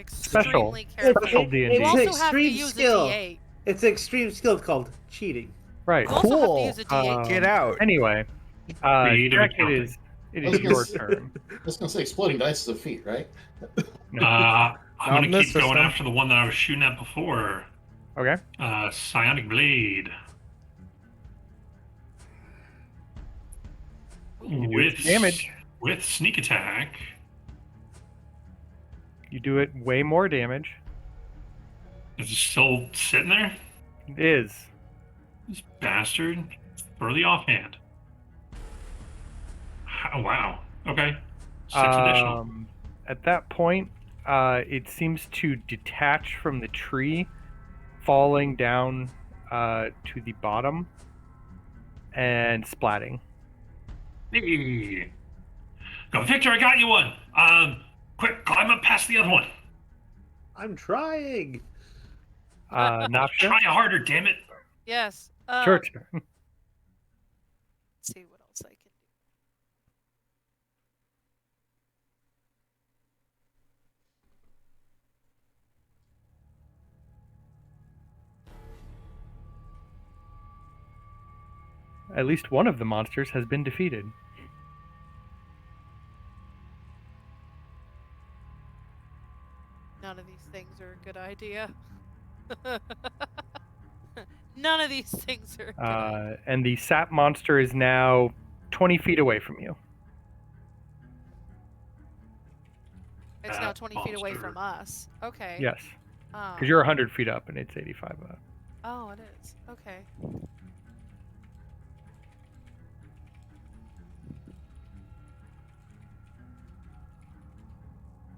Special. Extremely carefully. Special D&D. You It's also an have to extreme use skill. a D8. It's an extreme skill called cheating. Right. You also have to Cool. use a D8. Get out. Anyway, Creative Jack, accounting. it I was is your gonna turn. I was gonna say exploding dice is a feat, right? I'm Not gonna in this keep going system. after the one that I was shooting at before. Okay. Psionic Blade. You do With damage. With sneak attack. You do it way more damage. Is it still sitting there? It is. This bastard. Throw the offhand. Oh, wow. Okay. 6 additional. At that point, it seems to detach from the tree, falling down to the bottom and splatting. Hey. Go, Victor, I got you one. Quick, climb up past the other one. I'm trying. Not sure. Try harder, damn it. Yes. Sure. Turn. Let's see what else I can do. At least one of the monsters has been defeated. None of these things are a good idea. None of these things are a good idea. And the sap monster is now 20 feet away from you. It's now 20 feet away monster. from us. Okay. Yes. Oh. Because you're 100 feet up and it's 85 up. Oh, it is. Okay.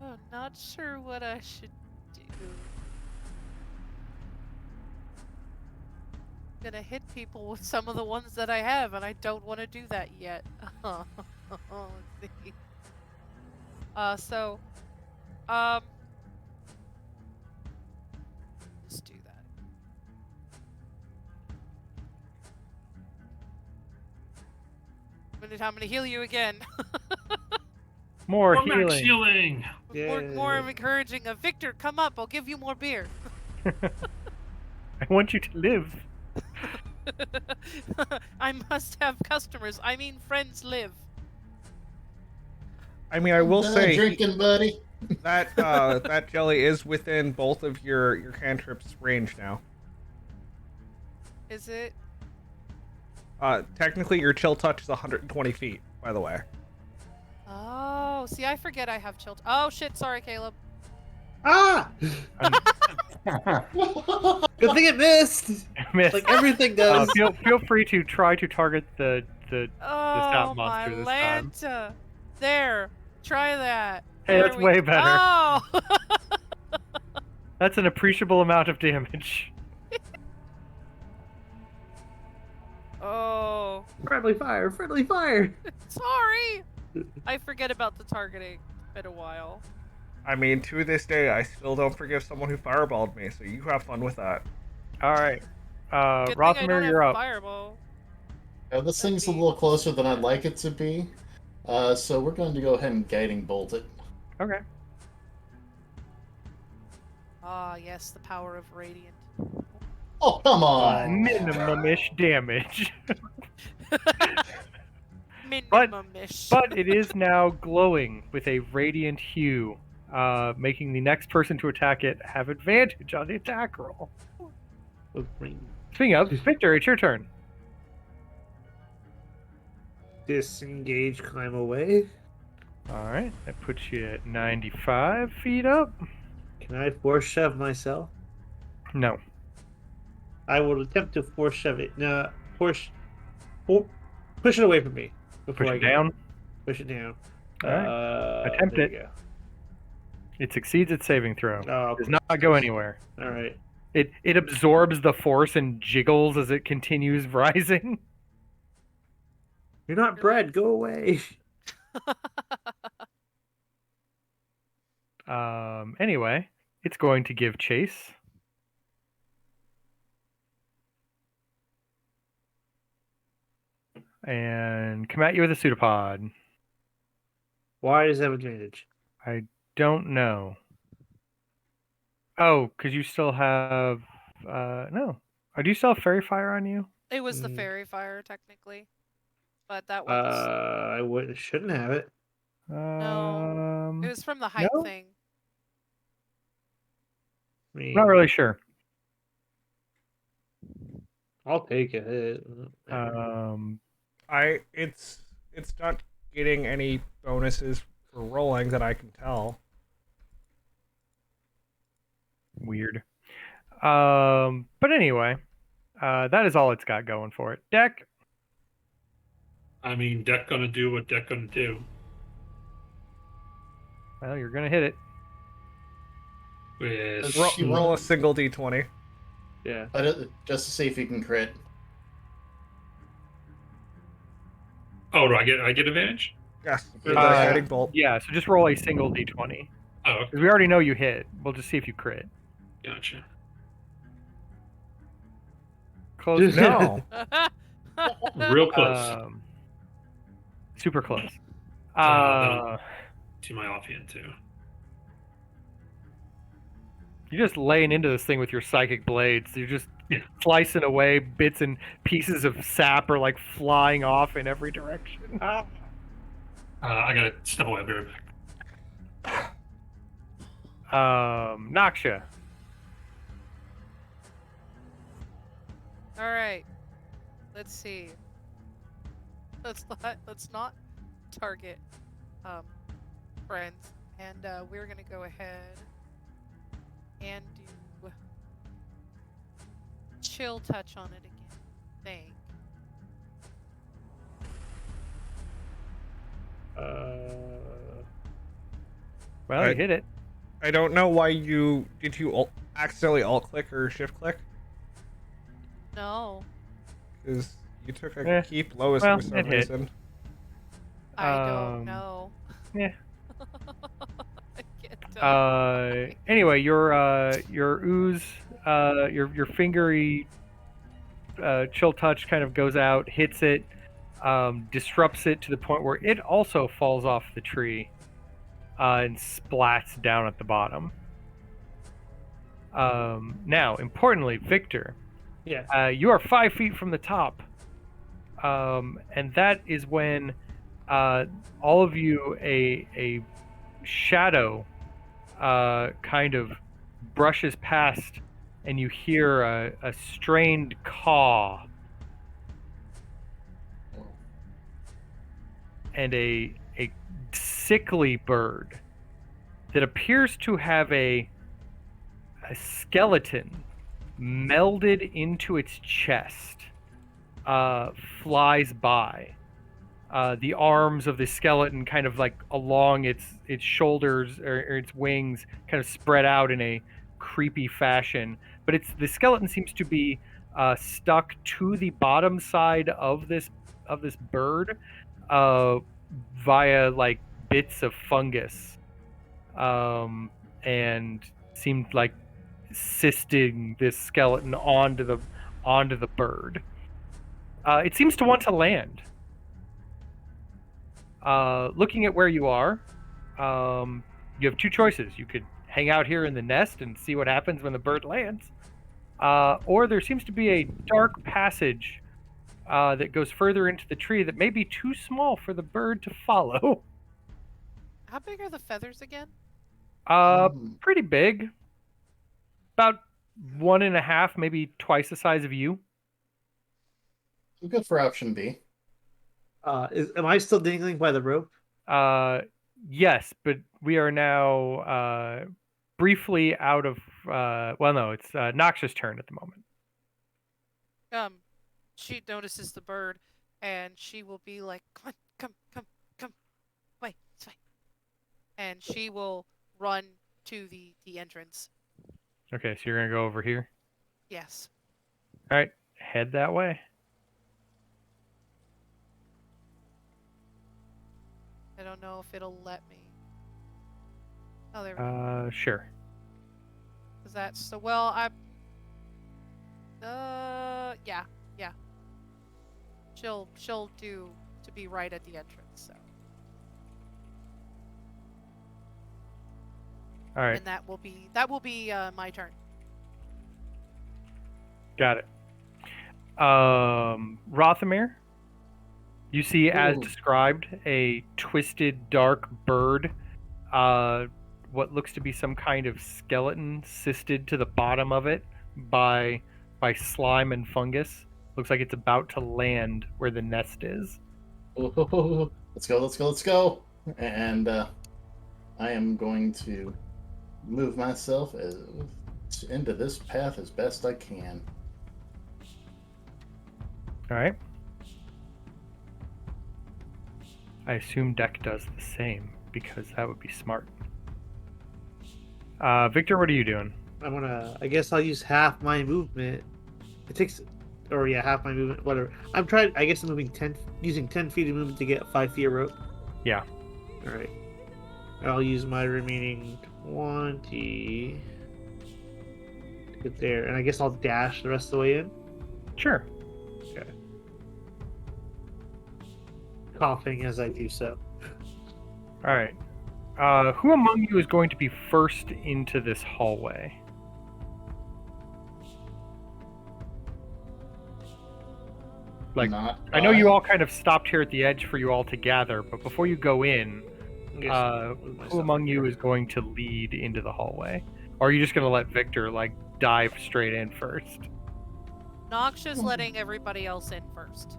Oh, not sure what I should do. I'm gonna hit people with some of the ones that I have, and I don't want to do that yet. Let's see. Just do that. I'm gonna heal you again. More Or max healing. healing. more encouraging. Victor, come up. I'll give you more beer. I want you to live. I must have customers. I mean, friends live. I mean, I will say drinking, buddy. that that jelly is within both of your cantrips range now. Is it? Technically, your chill touch is 120 feet, by the way. Oh, see, I forget I have children. Oh shit! Sorry, Caleb. Ah! Good thing it missed. Miss. Like everything does. Feel free to try to target the Oh, monster my this time. Lanta. There. Try that. Hey, There that's we- way better. Oh! That's an appreciable amount of damage. Oh. Friendly fire, friendly fire. Sorry. I forget about the targeting. It's been a while. I mean, to this day, I still don't forgive someone who fireballed me, so you have fun with that. All right. Good thing I don't Rothamir, have you're up. Fireball. This thing's a little closer than I'd like it to be. So we're going to go ahead and guiding bolt it. Okay. Ah, yes, the power of Radiant. Oh, come on! Minimum-ish damage. Minimum-ish. But it is now glowing with a radiant hue, making the next person to attack it have advantage on the attack roll. Speaking of, Victor, it's your turn. Disengage, climb away. All right, that puts you at 95 feet up. Can I force shove myself? No. I will attempt to force shove it. No, push it away from me. Before Push I it go. down. Push it down. All right. Attempt there it. you It succeeds its saving throw. go. It does not go anywhere. All right. It absorbs the force and jiggles as it continues rising. You're not bread. Go away. Anyway, it's going to give chase and come at you with a pseudopod. Why does that have advantage? I don't know. Oh, because you still have no. Do you still have fairy fire on you? It was the Mm. fairy fire technically, but that one's I shouldn't have it. it Um, was from the height no? thing. I mean, Not really sure. I'll take it. It's not getting any bonuses for rolling that I can tell. Weird. But anyway, that is all it's got going for it. Deck. I mean, deck gonna do what deck gonna do. Well, you're gonna hit it. With Roll a single d20. Yeah. Just to see if you can crit. Oh, do I get advantage? Yes, for the Uh, guiding bolt. Yeah, so just roll a single d20. Oh, okay. Because we already know you hit. We'll just see if you crit. Gotcha. Close. No. Real close Super close. that'll- to my offhand too. You're just laying into this thing with your psychic blades. You're just Yeah. slicing away. Bits and pieces of sap are like flying off in every direction. I gotta step away. I'll be right back. Noxia. All right. Let's see. Let's not target friends, and we're gonna go ahead and do chill touch on it again. Think. Well, you hit it. I don't know why did you accidentally alt click or shift click? No, Because you took a Eh, keep lowest well, for some it hit. reason. I don't Um, know. yeah. I can't tell. Anyway, your ooze, your fingery chill touch kind of goes out, hits it, disrupts it to the point where it also falls off the tree and splats down at the bottom. Now, importantly, Victor, Yeah. you are 5 feet from the top, and that is when all of you a shadow kind of brushes past, and you hear a strained caw and a sickly bird that appears to have a skeleton melded into its chest flies by. The arms of the skeleton kind of like along its shoulders or its wings kind of spread out in a creepy fashion, but the skeleton seems to be stuck to the bottom side of this bird via like bits of fungus, and seemed like cysting this skeleton onto the bird. It seems to want to land. Looking at where you are, you have two choices. You could hang out here in the nest and see what happens when the bird lands, or there seems to be a dark passage that goes further into the tree that may be too small for the bird to follow. How big are the feathers again? Pretty big. About 1.5, maybe twice the size of you. Good for option B. Am I still dangling by the rope? Yes, but we are now briefly out of. Well, no, it's Noxia's turn at the moment. She notices the bird, and she will be like, "Come on, come, wait, this way," and she will run to the entrance. Okay, so you're gonna go over here. Yes. All right, head that way. I don't know if it'll let me. Oh, there we go. Sure. Cause that's so well. Yeah. she'll do to be right at the entrance. So, All right, and that will be my turn. got it. Rothamir, you see, as Ooh. described, a twisted, dark bird. What looks to be some kind of skeleton cysted to the bottom of it by slime and fungus. Looks like it's about to land where the nest is. Ooh, let's go, let's go, let's go. And I am going to move myself into this path as best I can. All right. I assume Deck does the same because that would be smart. Victor, what are you doing? I guess I'll use half my movement. It takes, or yeah, half my movement, whatever. I guess I'm using 10 feet of movement to get 5 feet of rope. Yeah. All right. I'll use my remaining 20 to get there, and I guess I'll dash the rest of the way in. Sure. Okay. Coughing as I do so. All right. Who among you is going to be first into this hallway? Like, Not I know you all kind of stopped here at the edge for you all to gather, but before you go in, I guess I'll move who myself among you here. is going to lead into the hallway? Or are you just going to let Victor, like, dive straight in first? Noxia's letting everybody else in first.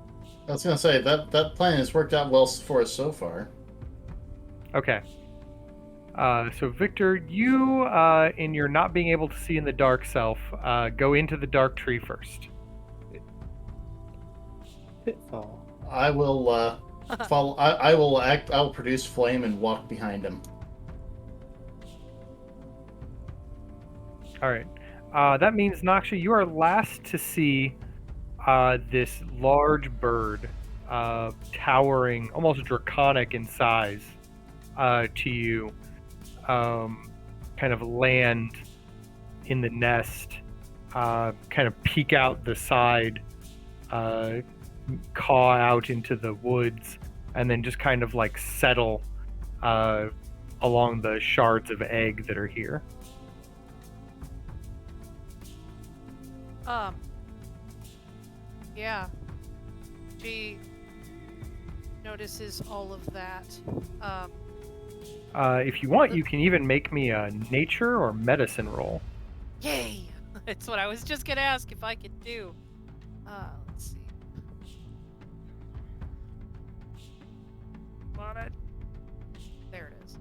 I was gonna say that plan has worked out well for us so far. Okay. So Victor, you, in your not being able to see in the dark self, go into the dark tree first. Pitfall. I will follow. I will act. I will produce flame and walk behind him. All right. That means, Noxia, you are last to see this large bird, towering, almost draconic in size, to you, kind of land in the nest, kind of peek out the side, caw out into the woods, and then just kind of like settle along the shards of egg that are here. Yeah. She notices all of that. If you want, you can even make me a nature or medicine roll. Yay! That's what I was just gonna ask if I could do. Let's see. Want it? There it is.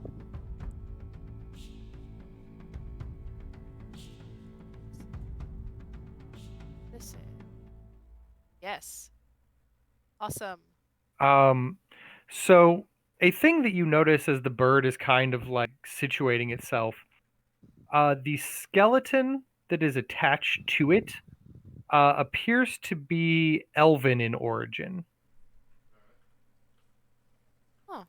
Listen. Yes. Awesome. So a thing that you notice as the bird is kind of like situating itself, the skeleton that is attached to it appears to be elven in origin. Huh.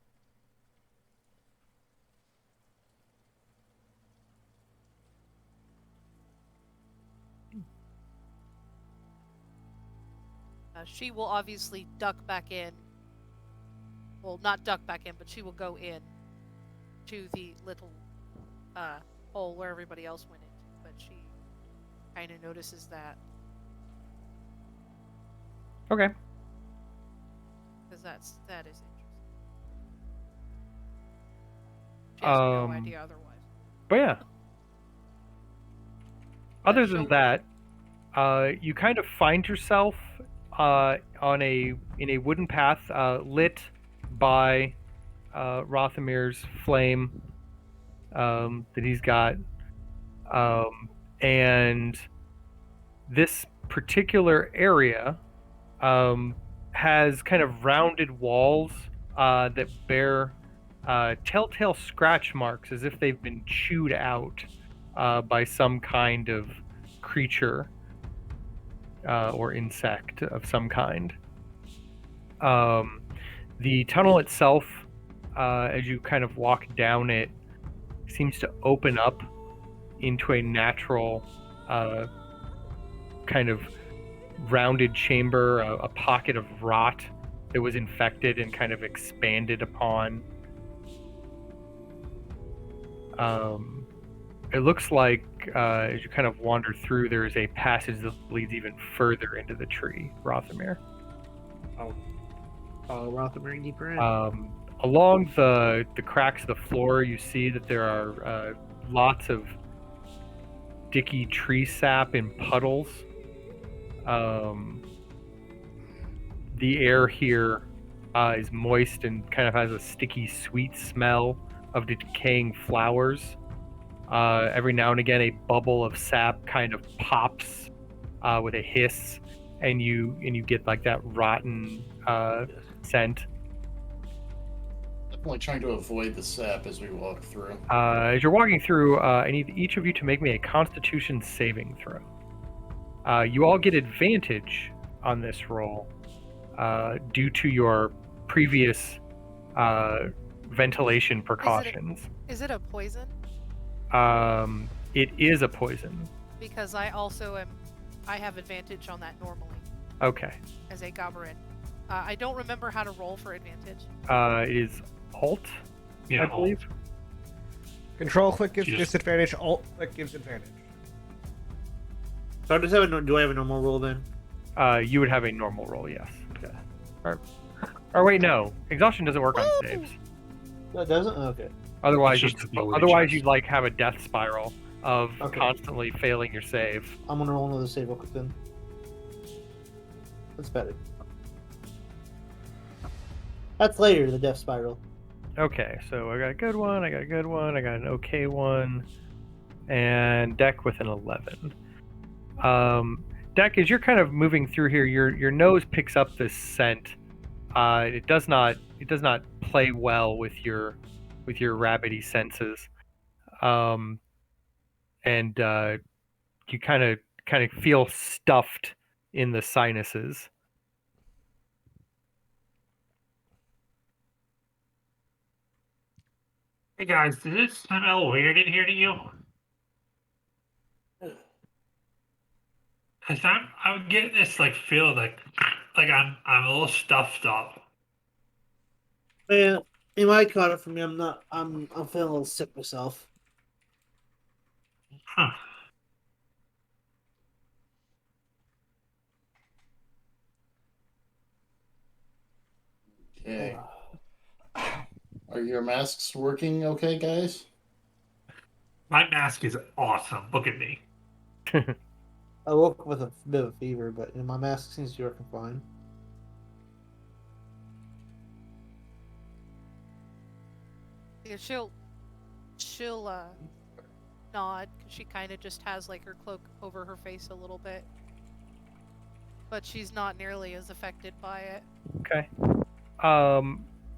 She will obviously duck back in. Well, not duck back in, but she will go in to the little hole where everybody else went into. But she kind of notices that. Okay. Because that is interesting. She has no Um, idea otherwise. But yeah. Other than she'll- that, you kind of find yourself in a wooden path lit by Rothamir's flame that he's got, and this particular area has kind of rounded walls that bear telltale scratch marks as if they've been chewed out by some kind of creature or insect of some kind. The tunnel itself, as you kind of walk down it, seems to open up into a natural kind of rounded chamber, a pocket of rot that was infected and kind of expanded upon. It looks like as you kind of wander through, there is a passage that leads even further into the tree, Rothamir. Follow Rothamir deeper in. Along the cracks of the floor, you see that there are lots of sticky tree sap in puddles. The air here is moist and kind of has a sticky, sweet smell of decaying flowers. Every now and again, a bubble of sap kind of pops with a hiss, and you get like that rotten scent. Definitely trying to avoid the sap as we walk through. As you're walking through, I need each of you to make me a Constitution saving throw. You all get advantage on this roll due to your previous ventilation precautions. Is it a poison? It is a poison. Because I have advantage on that normally Okay. as a Gabarin. I don't remember how to roll for advantage. It is Alt, Yeah, I believe. Control click gives Yes. disadvantage. Alt click gives advantage. So do I have a normal roll then? You would have a normal roll, yes. Okay. Or wait, no. Exhaustion doesn't work on saves. No, it doesn't? Okay. Otherwise, It's just you'd, ability otherwise checks. you'd like have a death spiral of Okay. constantly failing your save. I'm gonna roll another save real quick then. That's better. That's later, the death spiral. Okay, so I got a good one, I got a good one, I got an okay one, and Deck with an 11. Deck, as you're kind of moving through here, your nose picks up this scent. It does not play well with your rabbity senses, and you kind of feel stuffed in the sinuses. Hey guys, does it smell weird in here to you? Cause I'm getting this like feel like I'm a little stuffed up. Yeah, it might cut it for me. I'm feeling a little sick myself. Huh. Okay. Are your masks working okay, guys? My mask is awesome. Look at me. I woke up with a bit of a fever, but my mask seems to be working fine. Yeah, she'll nod because she kind of just has like her cloak over her face a little bit, but she's not nearly as affected by it. Okay.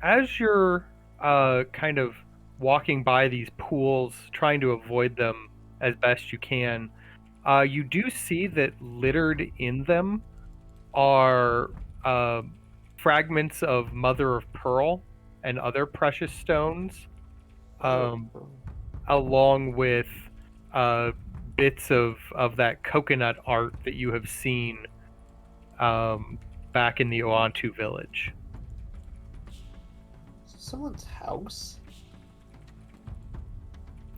As you're kind of walking by these pools, trying to avoid them as best you can, you do see that littered in them are fragments of mother of pearl and other precious stones, along with bits of that coconut art that you have seen back in the Oantu village. Someone's house?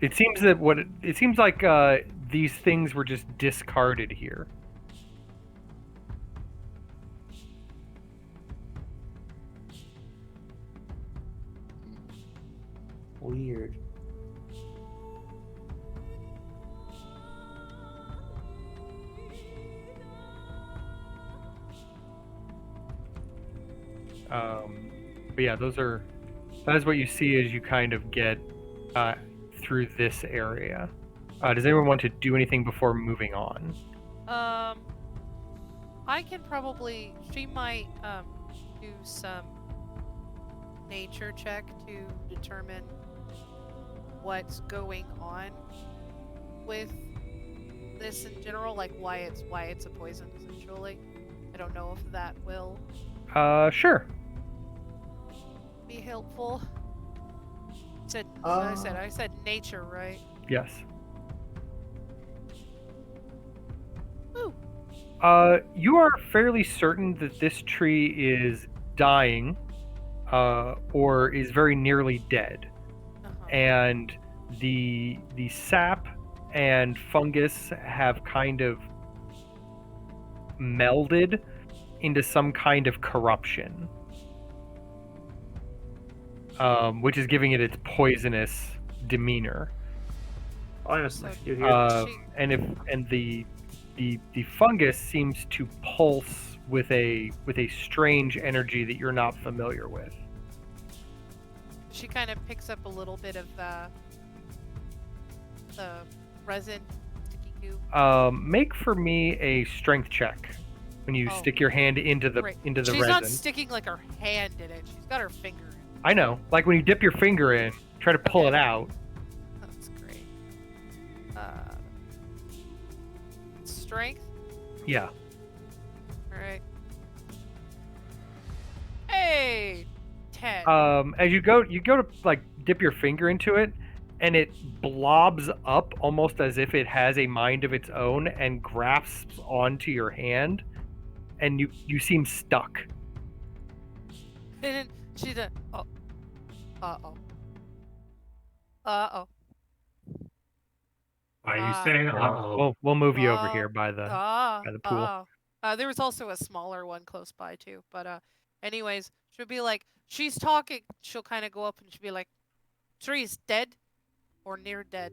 It seems that it seems like these things were just discarded here. Weird. But yeah, that is what you see as you kind of get through this area. Does anyone want to do anything before moving on? I can probably. She might do some nature check to determine what's going on with this in general, like why it's a poison essentially. I don't know if that will Sure. be helpful. Uh, I said nature, right? Yes. Ooh. You are fairly certain that this tree is dying, or is very nearly dead, and the sap and fungus have kind of melded into some kind of corruption, which is giving it its poisonous demeanor. Honestly, So, you hear And the fungus seems to pulse with a strange energy that you're not familiar with. She kind of picks up a little bit of the resin sticky goo. Make for me a strength check when you Oh, stick your hand into the Right. into the She's resin. not sticking like her hand in it. She's got her finger in it. I know, like when you dip your finger in, try to pull it out. That's great. Strength. Yeah. All right. Hey, 10. As you go to like dip your finger into it, and it blobs up almost as if it has a mind of its own and grasps onto your hand, and you seem stuck. And she's a. Oh. Uh-oh. Uh-oh. Why are you saying uh-oh? We'll move you over Oh. here by the by the pool. There was also a smaller one close by too. But anyways, she'll be like, she's talking. She'll kind of go up and she'll be like, tree's dead or near dead.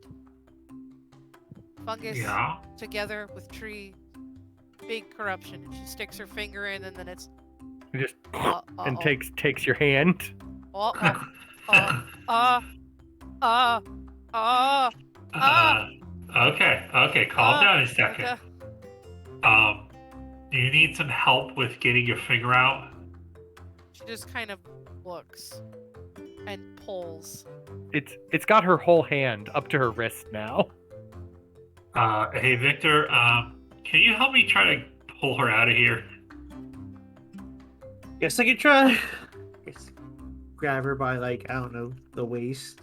Fungus Yeah. together with tree, big corruption. And she sticks her finger in, and then it's You just uh, and uh-oh. takes your hand. Okay, calm down a second. Okay. Do you need some help with getting your finger out? She just kind of looks and pulls. It's got her whole hand up to her wrist now. Hey Victor, can you help me try to pull her out of here? Yes, I can try. Just grab her by, like, I don't know, the waist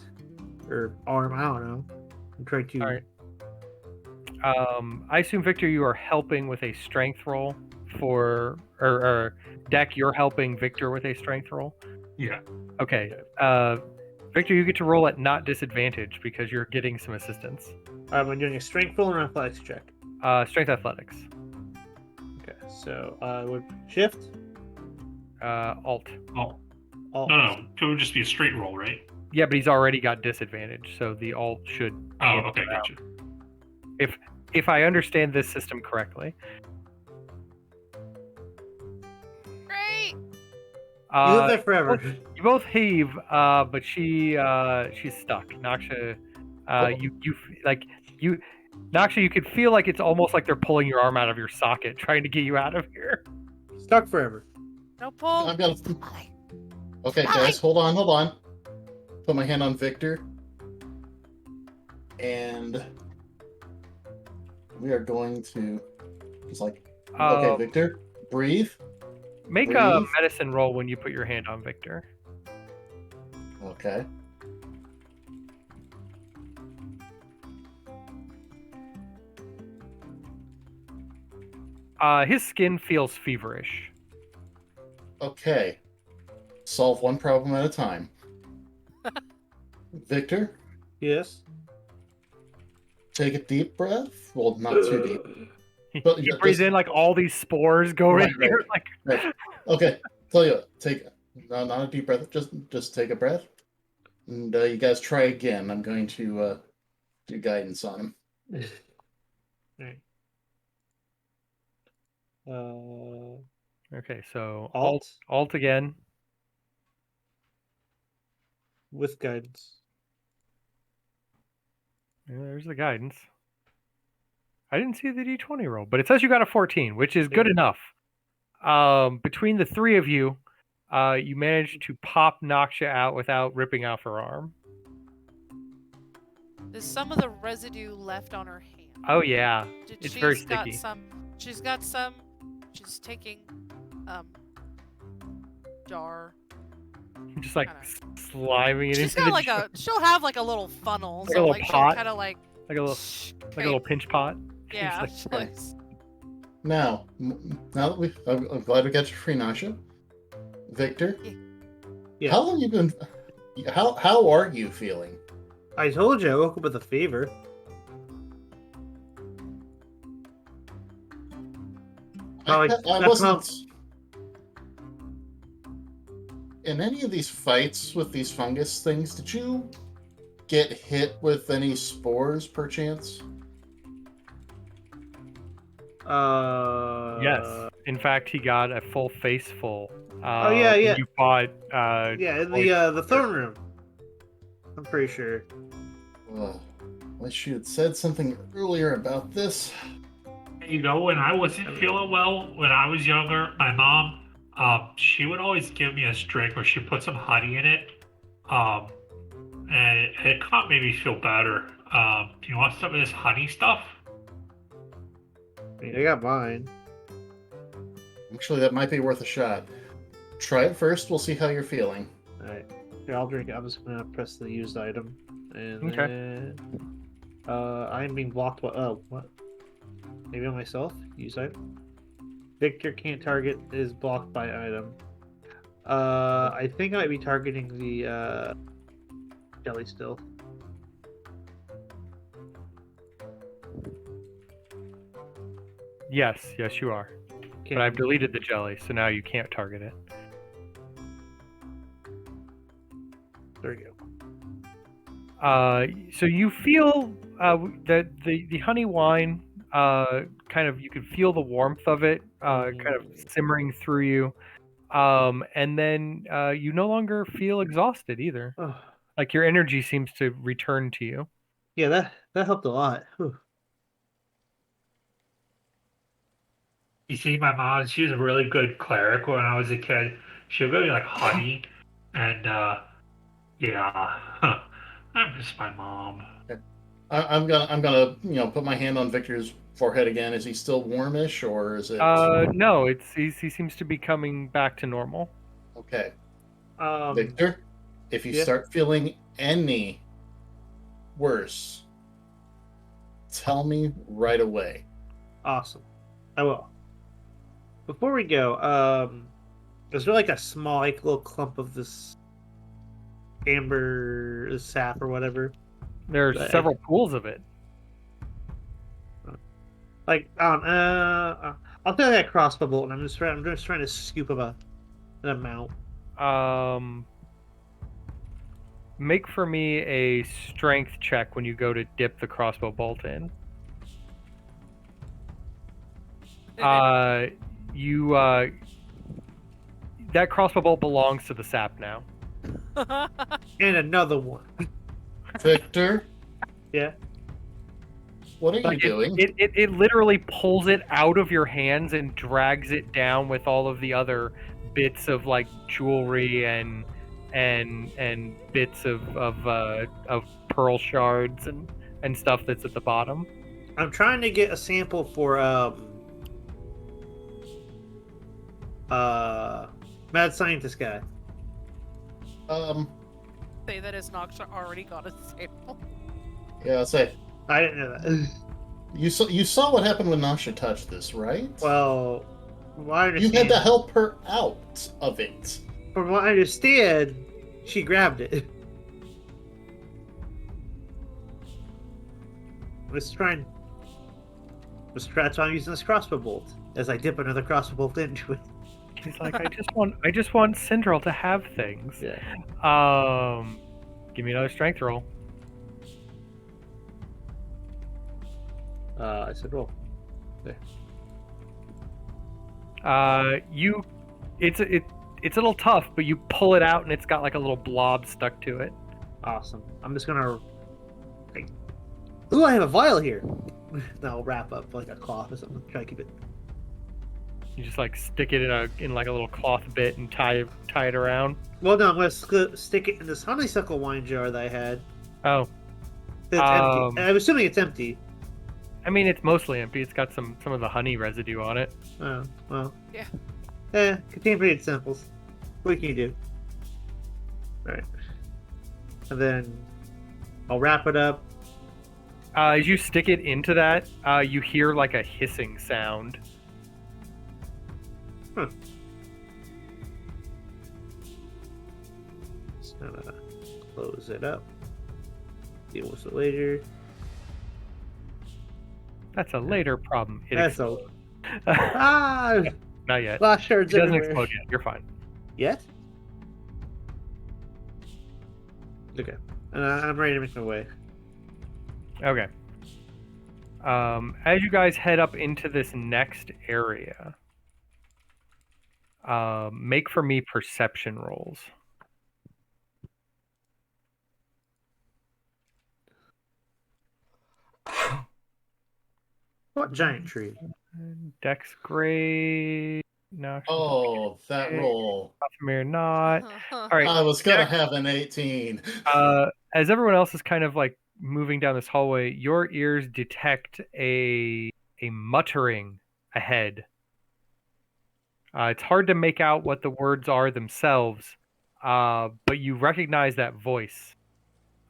or arm, I don't know, and try to. All right. I assume, Victor, you are helping with a strength roll or Deck, you're helping Victor with a strength roll? Yeah. Okay. Victor, you get to roll at not disadvantage because you're getting some assistance. I'm doing a strength roll and an athletics check. Strength athletics. Okay, so would shift? Alt. Oh, Alt. no. It would just be a straight roll, right? Yeah, but he's already got disadvantage, so the alt should. Oh, cancel okay, it out. gotcha. If I understand this system correctly. Great. You live there forever. You both heave, but she's stuck. Naksha, Naksha, you could feel like it's almost like they're pulling your arm out of your socket, trying to get you out of here. Stuck forever. No pull. I'm gonna. Okay, guys, hold on. Put my hand on Victor, and we are going to just like. Okay, Victor, breathe. Make a Breathe. medicine roll when you put your hand on Victor. Okay. His skin feels feverish. Okay. Solve one problem at a time. Victor, Yes. take a deep breath. Well, not too deep. But You just- breathe in like all these spores go Right, in here. right. Like, Right. Okay. Tell you what, not a deep breath. Just take a breath, and you guys try again. I'm going to do guidance on him. Right. okay, so Alt alt again. with guidance. Yeah, there's the guidance. I didn't see the d20 roll, but it says you got a 14, which is good enough. Between the three of you, you managed to pop Naksha out without ripping off her arm. There's some of the residue left on her hand. Oh yeah, She's it's very got sticky. She's got some. She's taking jar. Just like kinda- sliming it She's into got the like jar, she'll have like a little funnel. Like a so little like pot? she'll kind of like like a little pinch pot. yeah. She's like, she'll, like, Now that I'm glad we got you free, Nasha. Victor, Yeah. how long you been? How are you feeling? I told you I woke up with a fever. Probably I that's wasn't in any of these fights with these fungus things. Did you get hit with any spores, perchance? Yes. In fact, he got a full face full. Oh, yeah, when yeah. You fought. Yeah, in Voice- the throne room. I'm pretty sure. Wish you had said something earlier about this. You know, when I wasn't feeling well, when I was younger, my mom, she would always give me a drink where she put some honey in it, and it kind of made me feel better. Do you want some of this honey stuff? I mean, I got mine. Actually, that might be worth a shot. Try it first. We'll see how you're feeling. Alright. Here, I'll drink it. I'm just gonna press the used item. And Okay. then I'm being blocked by what? Maybe on myself? Use item. Victor can't target is blocked by item. I think I might be targeting the jelly still. Yes, you are. But I've deleted the jelly, so now you can't target it. There we go. So you feel that the honey wine, kind of, you can feel the warmth of it, kind of simmering through you, and then you no longer feel exhausted either. Oh, Like your energy seems to return to you. yeah, that helped a lot. Whew. You see, my mom, she was a really good cleric when I was a kid. She would give me like honey, and yeah, I miss my mom. I'm gonna put my hand on Victor's forehead again. Is he still warmish, or is it? No, he seems to be coming back to normal. Okay, Um, Victor, if you yeah. start feeling any worse, tell me right away. Awesome. I will. Before we go, is there like a small, like little clump of this amber sap or whatever? There are But- several pools of it. Like, I'll take that crossbow bolt, and I'm just trying to scoop up an amount. Make for me a strength check when you go to dip the crossbow bolt in. That crossbow bolt belongs to the sap now. And another one. Victor, Yeah. what are you Like doing? it literally pulls it out of your hands and drags it down with all of the other bits of like jewelry and bits of pearl shards and stuff that's at the bottom. I'm trying to get a sample for mad scientist guy. Say that as Noxia already got a sample. Yeah, I'll say I didn't know that. you saw what happened when Nasha touched this, right? Well, from what I You understand, had to help her out of it. From what I understand, she grabbed it. That's why I'm using this crossbow bolt as I dip another crossbow bolt into it. He's like, I just want Syndril to have things. Yeah. Give me another strength roll. I said roll. It's a little tough, but you pull it out and it's got like a little blob stuck to it. Awesome. I'm just gonna. Ooh, I have a vial here. Then I'll wrap up like a cloth or something. Try to keep it. You just like stick it in like a little cloth bit and tie it around. Well, no, I'm gonna stick it in this honeysuckle wine jar that I had. Oh, It's empty. I'm assuming it's empty. I mean, it's mostly empty. It's got some of the honey residue on it. Oh, well. Yeah. Contaminated samples. What can you do? Alright. And then I'll wrap it up. As you stick it into that, you hear like a hissing sound Just gonna close it up. Deal with it later. That's a later problem. It That's a explodes. ah Not yet. glass shards It doesn't everywhere. explode yet. You're fine. Yet? Okay. I'm ready to make my way. Okay. As you guys head up into this next area, make for me perception rolls. What giant tree? Dex grade. No. Oh, that roll. Mir not. All right. I was gonna have an 18. As everyone else is kind of like moving down this hallway, your ears detect a muttering ahead. It's hard to make out what the words are themselves, but you recognize that voice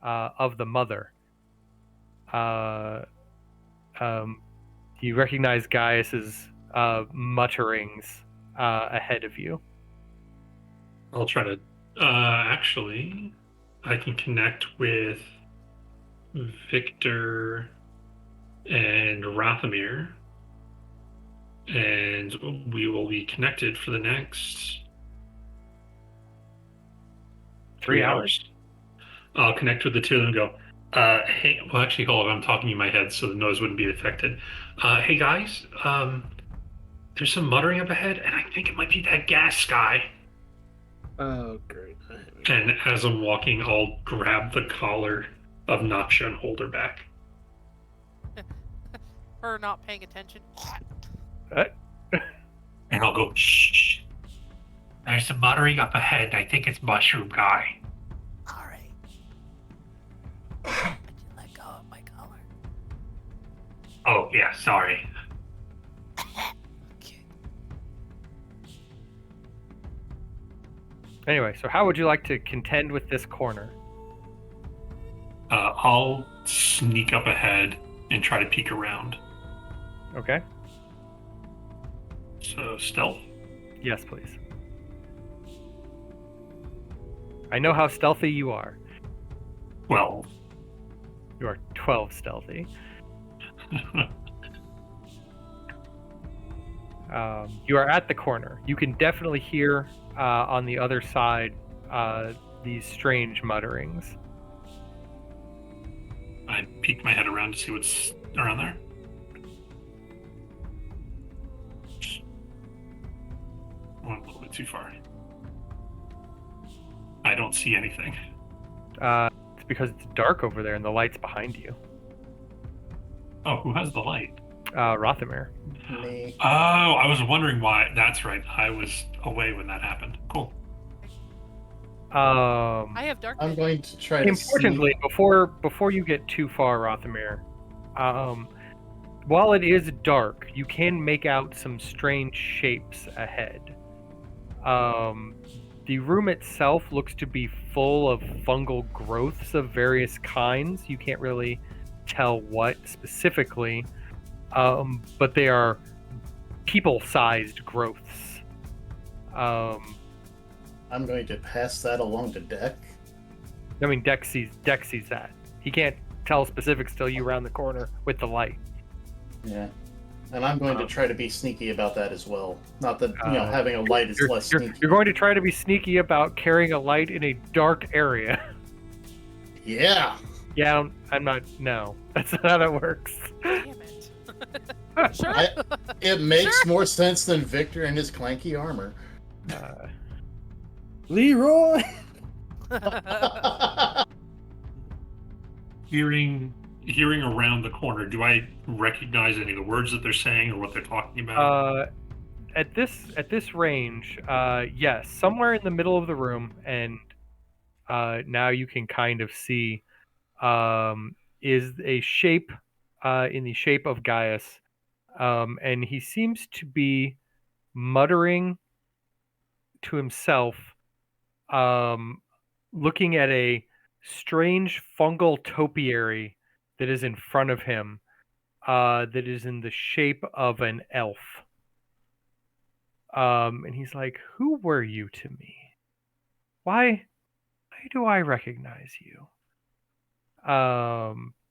of the mother. You recognize Gaius's mutterings ahead of you. I'll try to. Actually, I can connect with Victor and Rothamir, and we will be connected for the next 3 hours. I'll connect with the two of them and go, hey, well, actually, hold on, I'm talking in my head, so the noise wouldn't be affected. Hey, guys, there's some muttering up ahead, and I think it might be that gas guy. Oh, great. And as I'm walking, I'll grab the collar of Naksha and hold her back. Her not paying attention. And I'll go, shh. There's some muttering up ahead. I think it's Mushroom Guy. Alright. I did let go of my collar. Oh, yeah, sorry. Okay. Anyway, so how would you like to contend with this corner? I'll sneak up ahead and try to peek around. Okay. So, stealth? Yes, please. I know how stealthy you are. Well, You are 12 stealthy. You are at the corner. You can definitely hear on the other side these strange mutterings. I peek my head around to see what's around there. Went a little bit too far. I don't see anything. It's because it's dark over there and the light's behind you. Oh, who has the light? Rothamir. Me. Oh, I was wondering why. That's right. I was away when that happened. Cool. I have dark I'm vision. going to try to Importantly, before you get too far, Rothamir, while it is dark, you can make out some strange shapes ahead. The room itself looks to be full of fungal growths of various kinds. You can't really tell what specifically, but they are people-sized growths. I'm going to pass that along to Deck. I mean, Dex sees that. He can't tell specifics till you round the corner with the light. Yeah. And I'm going to try to be sneaky about that as well. Not that, having a light is less sneaky. You're going to try to be sneaky about carrying a light in a dark area. Yeah. Yeah, I'm not. No, that's not how that works. Damn it. Sure. It makes more sense than Victor and his clanky armor. Leroy! Hearing around the corner, do I recognize any of the words that they're saying or what they're talking about? At this range, yes, somewhere in the middle of the room, and now you can kind of see is a shape in the shape of Gaius, and he seems to be muttering to himself, looking at a strange fungal topiary that is in front of him, that is in the shape of an elf. And he's like, "Who were you to me? Why do I recognize you?"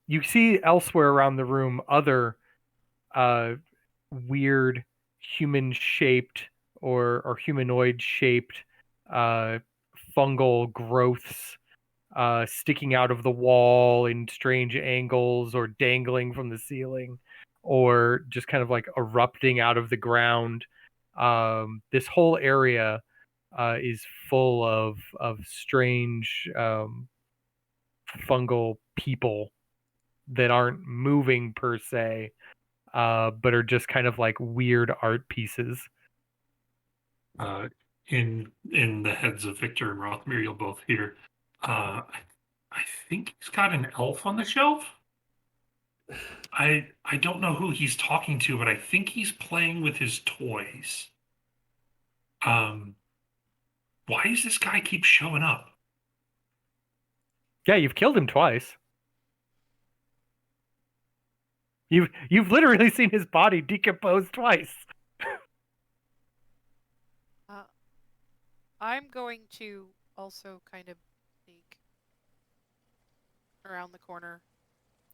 You see elsewhere around the room other weird human-shaped or humanoid-shaped fungal growths sticking out of the wall in strange angles or dangling from the ceiling or just kind of like erupting out of the ground. This whole area is full of strange fungal people that aren't moving per se, but are just kind of like weird art pieces. In the heads of Victor and Rothmere, you'll both hear. I think he's got an elf on the shelf. I don't know who he's talking to, but I think he's playing with his toys. Why does this guy keep showing up? Yeah, you've killed him twice. You've literally seen his body decompose twice. I'm going to also kind of sneak around the corner.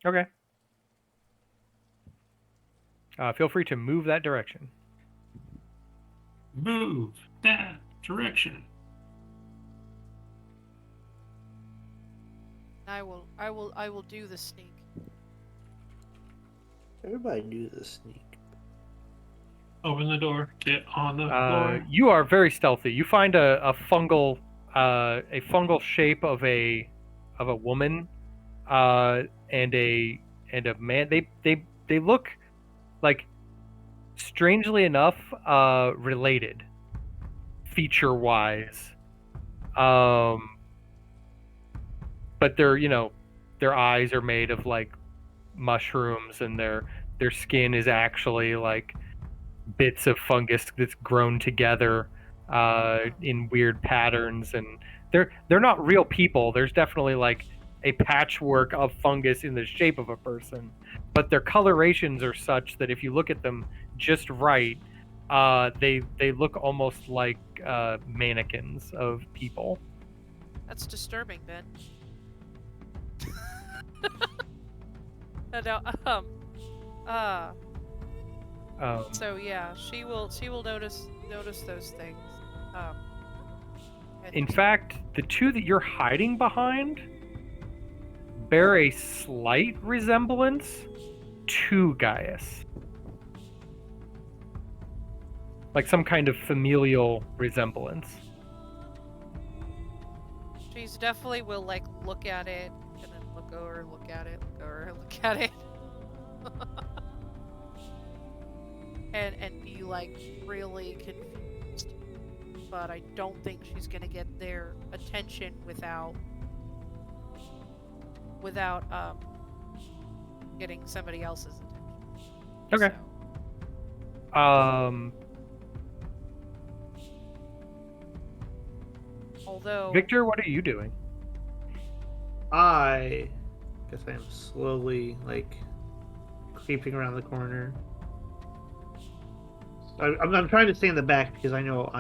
Okay. Feel free to move that direction. Move that direction. I will do the sneak. Everybody do the sneak. Open the door. Get on the floor. You are very stealthy. You find a fungal shape of a woman and a man. They look like, strangely enough, related feature wise. But their eyes are made of like mushrooms, and their skin is actually like bits of fungus that's grown together in weird patterns, and they're not real people. There's definitely like a patchwork of fungus in the shape of a person, but their colorations are such that if you look at them just right, they look almost like mannequins of people. That's disturbing, Ben. So yeah, she will notice those things. In fact, the two that you're hiding behind bear a slight resemblance to Gaius. Like some kind of familial resemblance. She's definitely will like look at it and then look over, look at it, look over, look at it. and be like really confused. But I don't think she's gonna get their attention without getting somebody else's attention. Okay. So, although Victor, what are you doing? I guess I am slowly like creeping around the corner. I'm trying to stay in the back because I know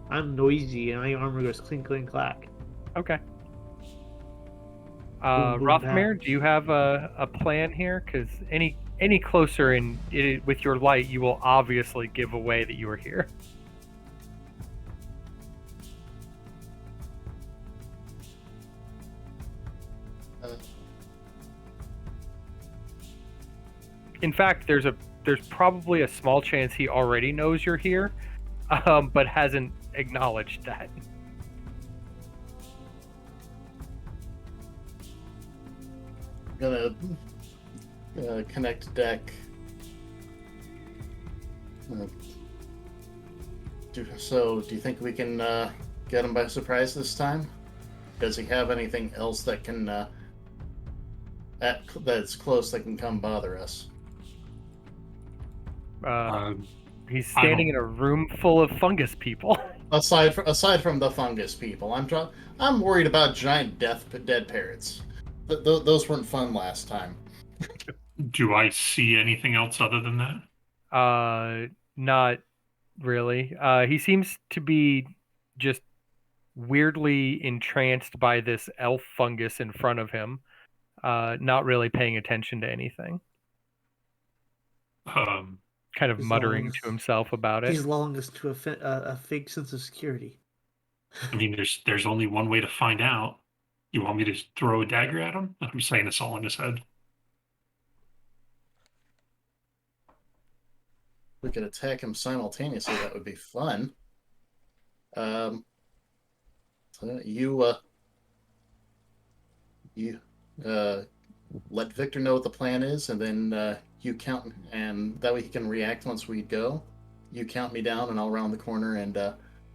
I'm noisy and my armor goes clink clink clack. Okay. boom, Rothmere, back. do you have a plan here? Because any closer with your light, you will obviously give away that you are here. In fact, there's probably a small chance he already knows you're here, but hasn't acknowledged that. Gonna connect deck. Do you think we can get him by surprise this time? Does he have anything else that can that's close that can come bother us? He's standing in a room full of fungus people. Aside from the fungus people, I'm worried about giant dead parrots. Those weren't fun last time. Do I see anything else other than that? Not really. He seems to be just weirdly entranced by this elf fungus in front of him, not really paying attention to anything. Um, Kind of He's muttering lost. to himself about it. He's lulling us to a fake sense of security. I mean, there's only one way to find out. You want me to throw a dagger at him? I'm saying this all in his head. We could attack him simultaneously. That would be fun. So you let Victor know what the plan is, and then you count, and that way he can react once we go. You count me down, and I'll round the corner and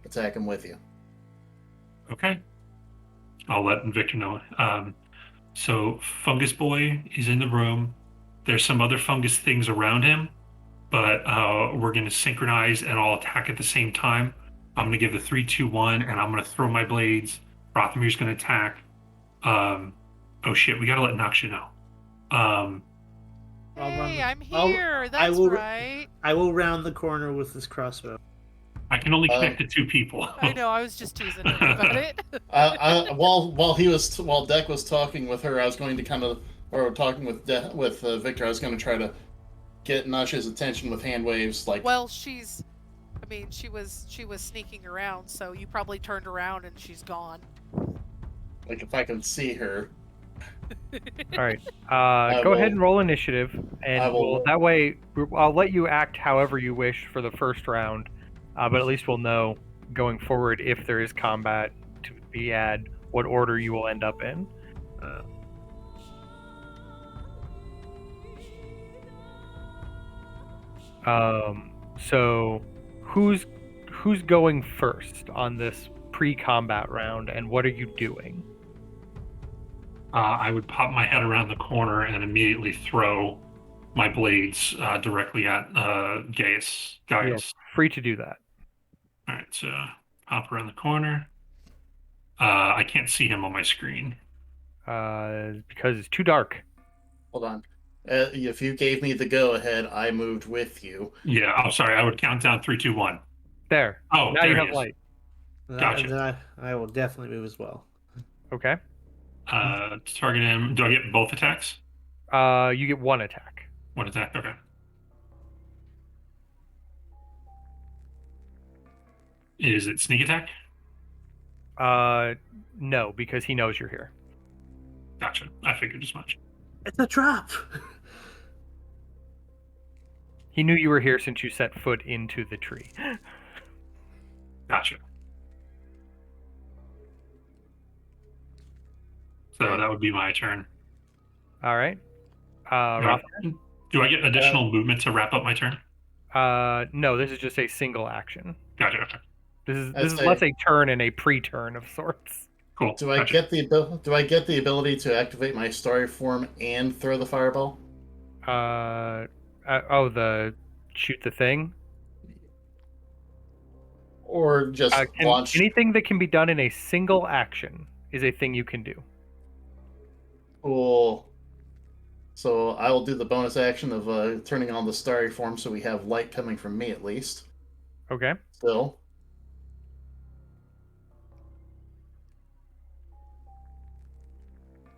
attack him with you. Okay. I'll let Victor know. So Fungus Boy is in the room. There's some other fungus things around him, but we're going to synchronize and all attack at the same time. I'm going to give the 3, 2, 1, and I'm going to throw my blades. Rothamir's going to attack. Oh shit, we got to let Naksha know. Hey, I'm I'll- here. That's right. I will round the corner with this crossbow. I can only connect to 2 people. I know. I was just teasing him about it. While Deck was talking with her, I was going to talking with Victor. I was going to try to get Nasha's attention with hand waves, like. Well, she was sneaking around, so you probably turned around and she's gone. Like if I can see her. All right. Go ahead and roll initiative, and that way I'll let you act however you wish for the first round. But at least we'll know going forward if there is combat to be had, what order you will end up in. So who's going first on this pre-combat round, and what are you doing? I would pop my head around the corner and immediately throw my blades directly at Gaius. You're free to do that. All right, so hop around the corner. I can't see him on my screen. Because it's too dark. Hold on. If you gave me the go-ahead, I moved with you. Yeah, I'm sorry. I would count down 3, 2, 1. There. Oh, now there you he have is. light. Gotcha. Then I will definitely move as well. Okay. Target him. Do I get both attacks? You get one attack. One attack. Okay. Is it sneak attack? No, because he knows you're here. Gotcha. I figured as much. It's a trap. He knew you were here since you set foot into the tree. Gotcha. So that would be my turn. All right. Do I get additional movement to wrap up my turn? No, this is just a single action. Gotcha. Okay. This is less a turn and a pre-turn of sorts. Cool. Do I get the ability to activate my starry form and throw the fireball? The shoot the thing? Or just launch? Anything that can be done in a single action is a thing you can do. Cool. So I will do the bonus action of turning on the starry form so we have light coming from me at least. Okay. Still.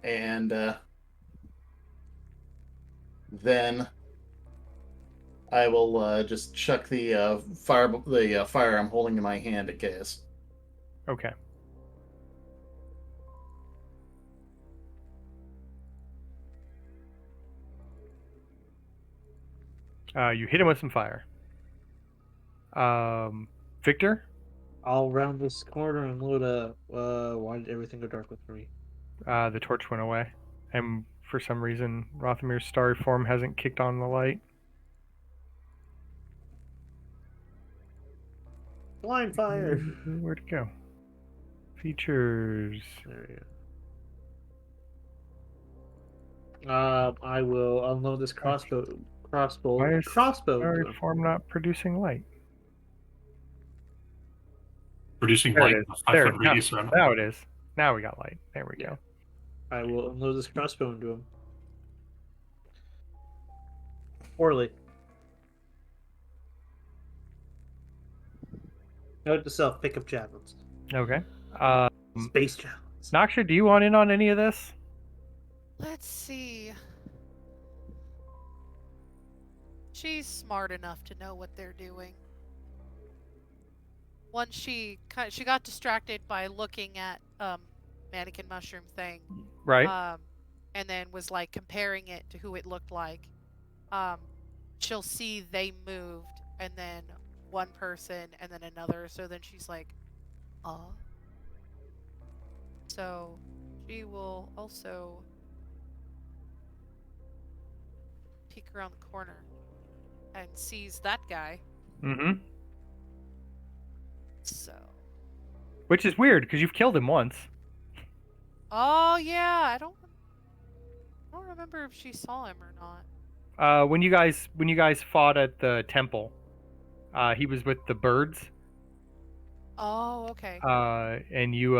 And then I will just chuck the fire I'm holding in my hand at Gaius. Okay. You hit him with some fire. Victor? I'll round this corner and load a. Why did everything go dark with me? The torch went away, and for some reason, Rothamir's starry form hasn't kicked on the light. Blind fire. Where'd it go? Features. There we go. I will unload this crossbow. Why is Crossbow. starry form not producing light? Producing There light it in is. a 5-foot radius around. Now it is. Now we got light. There we go. I will unload this crossbow into him. Poorly. Note to self: pick up javelins. Okay. Space javelins. Noxia, do you want in on any of this? Let's see. She's smart enough to know what they're doing. Once she got distracted by looking at mannequin mushroom thing, Right. and then was like comparing it to who it looked like. She'll see they moved, and then one person, and then another. So then she's like, "Oh." So she will also peek around the corner and sees that guy. Mm-hmm. So. Which is weird because you've killed him once. Oh yeah, I don't remember if she saw him or not. When you guys fought at the temple, he was with the birds. Oh, okay. And you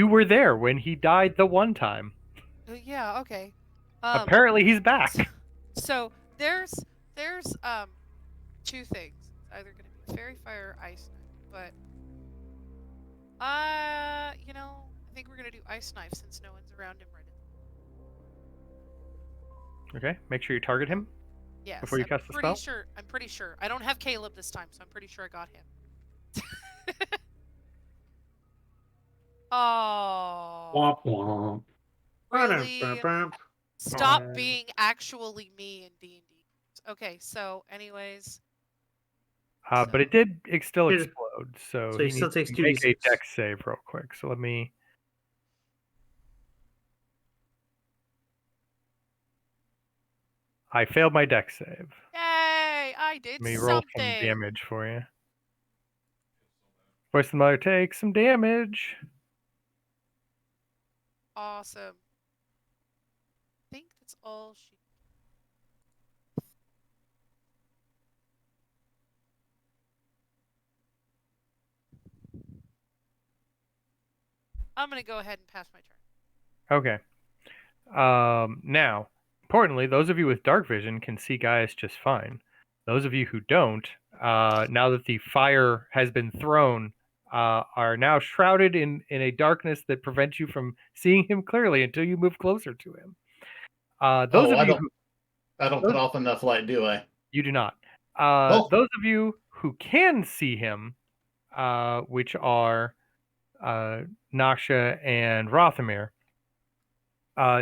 were there when he died the one time. Yeah, okay. Apparently he's back. So there's two things. It's either gonna be fairy fire or ice knife, but I think we're gonna do ice knife since no one's around him right now. Okay, make sure you target him. Yes. Before you cast the spell? I'm pretty sure. I don't have Caleb this time, so I'm pretty sure I got him. Oh. Womp womp. Really? Stop being actually me in D&D. Okay, so anyways. But it did still Here's- explode, so so he still takes to make a 2d6. dex save real quick. So let me. I failed my dex save. Yay! I did Let me roll some something. damage for you. Voice of the Mother takes some damage. Awesome. I think that's all she. I'm gonna go ahead and pass my turn. Okay. Now, importantly, those of you with dark vision can see Gaius just fine. Those of you who don't, now that the fire has been thrown, are now shrouded in a darkness that prevents you from seeing him clearly until you move closer to him. Those of you I don't put off enough light, do I? You do not. Oh. Those of you who can see him, which are Noxia and Rothamir,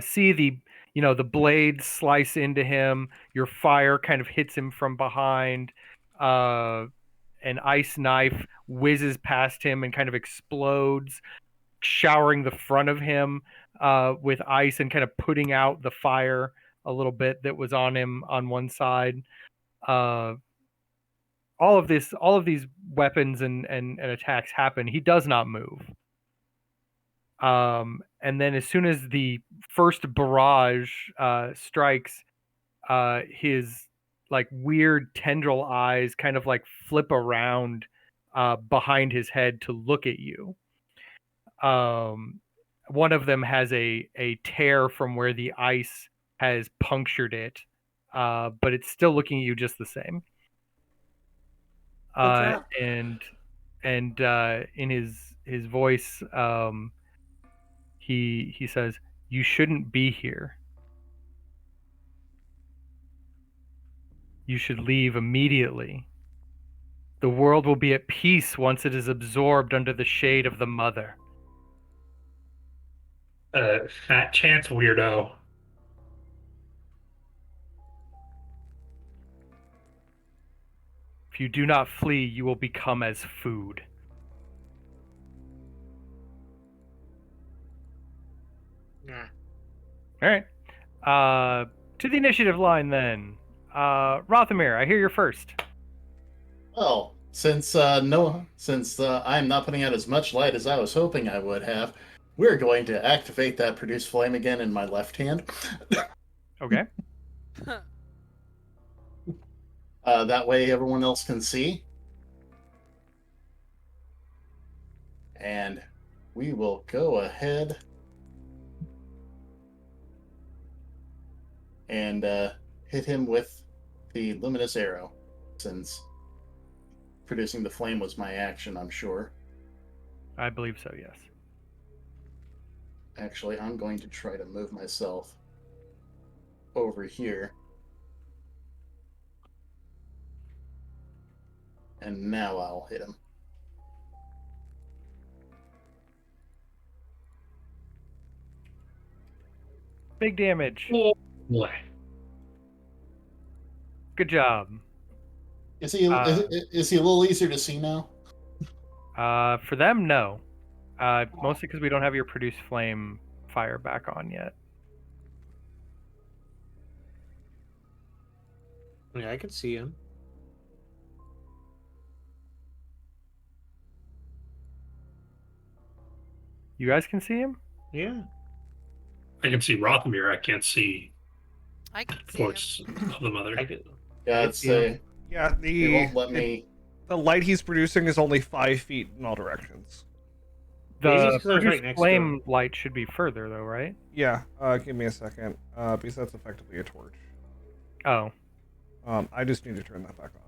see the blades slice into him. Your fire kind of hits him from behind. An ice knife whizzes past him and kind of explodes, showering the front of him with ice and kind of putting out the fire a little bit that was on him on one side. All of these weapons and attacks happen. He does not move. And then as soon as the first barrage strikes, his like weird tendril eyes kind of like flip around behind his head to look at you. One of them has a tear from where the ice has punctured it, but it's still looking at you just the same. And in his voice, he says, "You shouldn't be here. You should leave immediately. The world will be at peace once it is absorbed under the shade of the Mother." Fat chance weirdo. If you do not flee, you will become as food. Nah. All right. To the initiative line then. Rothamir, I hear you're first. Well, since I'm not putting out as much light as I was hoping I would have, we're going to activate that produce flame again in my left hand. Okay. That way everyone else can see. And we will go ahead and hit him with the luminous arrow, since producing the flame was my action, I'm sure. I believe so, yes. Actually, I'm going to try to move myself over here. And now I'll hit him. Big damage. Oh, boy. Good job. Is he is he a little easier to see now? For them, no. Mostly because we don't have your produce flame fire back on yet. Yeah, I can see him. You guys can see him? Yeah. I can see Rothamir. I can't see I can see him. Voice of the Mother. I could. Yeah, I it's see him. Yeah, they won't let me. the light he's producing is only 5 feet in all directions. Maybe The it's 'cause I was produce right next to flame him. light should be further, though, right? Yeah, give me a second. Because that's effectively a torch. Oh, I just need to turn that back on.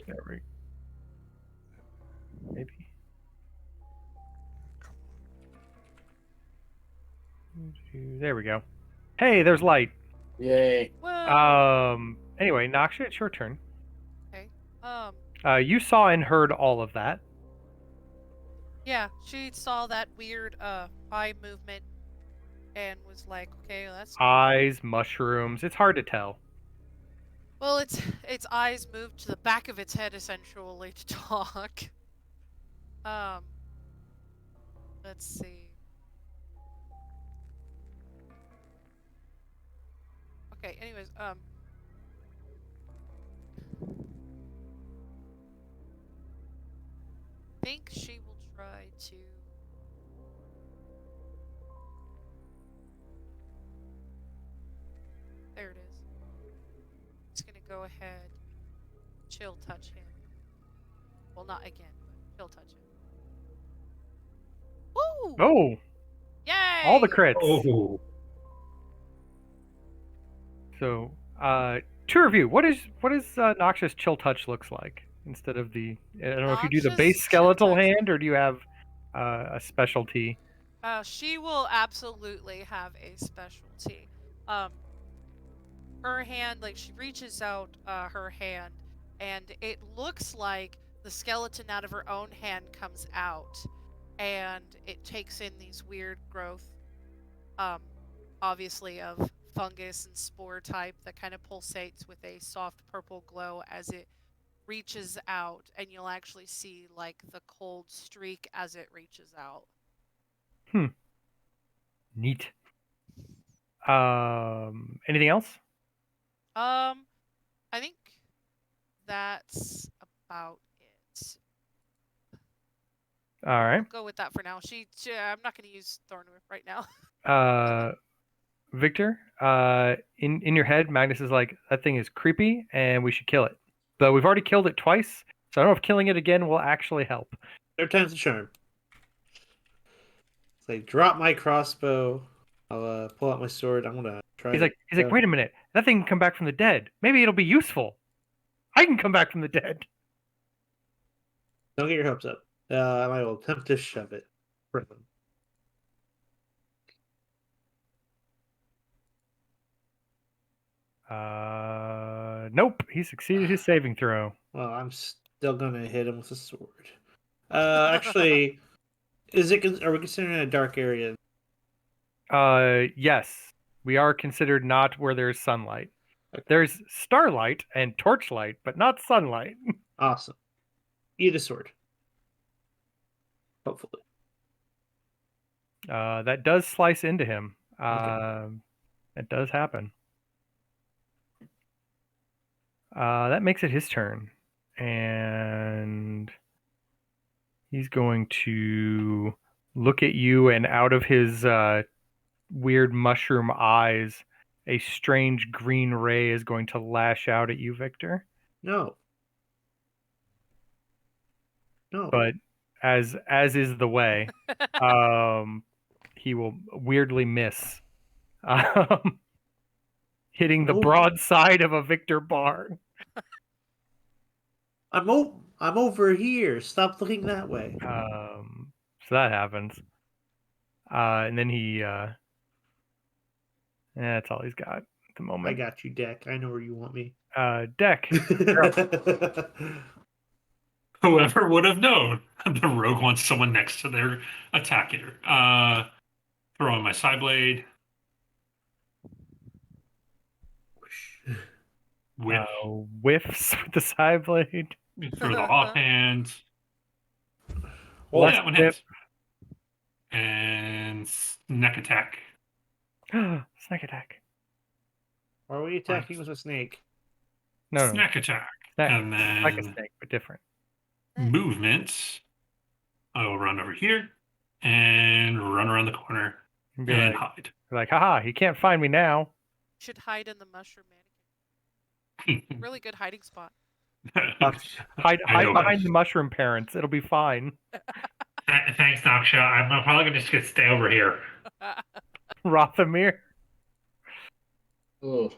there we maybe. There we go. Hey, there's light. Yay! Whoa. Anyway, Noxia, it's your turn. Um. You saw and heard all of that. Yeah, she saw that weird eye movement and was like, "Okay, well, that's Eyes, mushrooms. It's hard to tell. well, its eyes moved to the back of its head essentially to talk." Let's see. Okay, anyways, think she will try to there it is. It's gonna go ahead, chill touch him. Well, not again, but chill touch him. Woo! Oh, Yay! all the crits. Oh, So, to review, what is Noxious Chill Touch looks like instead of the? I don't know if you do the Noxious base Chill skeletal Touch. hand or do you have a specialty? She will absolutely have a specialty. Her hand, like she reaches out her hand, and it looks like the skeleton out of her own hand comes out, and it takes in these weird growth, obviously of fungus and spore type that kind of pulsates with a soft purple glow as it reaches out, and you'll actually see like the cold streak as it reaches out. Neat. Anything else? I think that's about it. All right. I'll go with that for now. I'm not going to use Thornwhip right now. Victor, in your head, Magnus is like, that thing is creepy and we should kill it. But we've already killed it twice, so I don't know if killing it again will actually help. Third time's a charm. So I drop my crossbow. I'll pull out my sword. I'm gonna try. He's like, wait a minute, that thing can come back from the dead. Maybe it'll be useful. I can come back from the dead. Don't get your hopes up. I will attempt to shove it from him. Nope. He succeeded his saving throw. Well, I'm still gonna hit him with a sword. Actually, are we considering a dark area? Yes. We are considered not where there's sunlight. Okay. There's starlight and torchlight, but not sunlight. Awesome. Eat a sword. Hopefully. That does slice into him. Okay. It does happen. That makes it his turn. And he's going to look at you, and out of his weird mushroom eyes, a strange green ray is going to lash out at you, Victor. No. No. But as is the way, he will weirdly miss. hitting the Oh. broadside of a Victor bar. I'm over here. Stop looking that way. So that happens. And then he that's all he's got at the I moment. got you, Deck. I know where you want me. Deck. Whoever would have known? The rogue wants someone next to their attacker. Throw in my Psyblade. Whip. Whiffs with the side blade. Throw the offhand. Left that one whip. hits. And neck attack. Snack attack. Why are we attacking with a snake? No. Snack attack. Snack. And then Like a snake, but different. movement. I will run over here and run around the corner And be and like, hide. haha, he can't find me now. Should hide in the mushroom mannequin. Really good hiding spot. Hide I know. behind the mushroom parents. It'll be fine. Thanks, Naksha. I'm probably going to stay over here. Rothamir. Oh.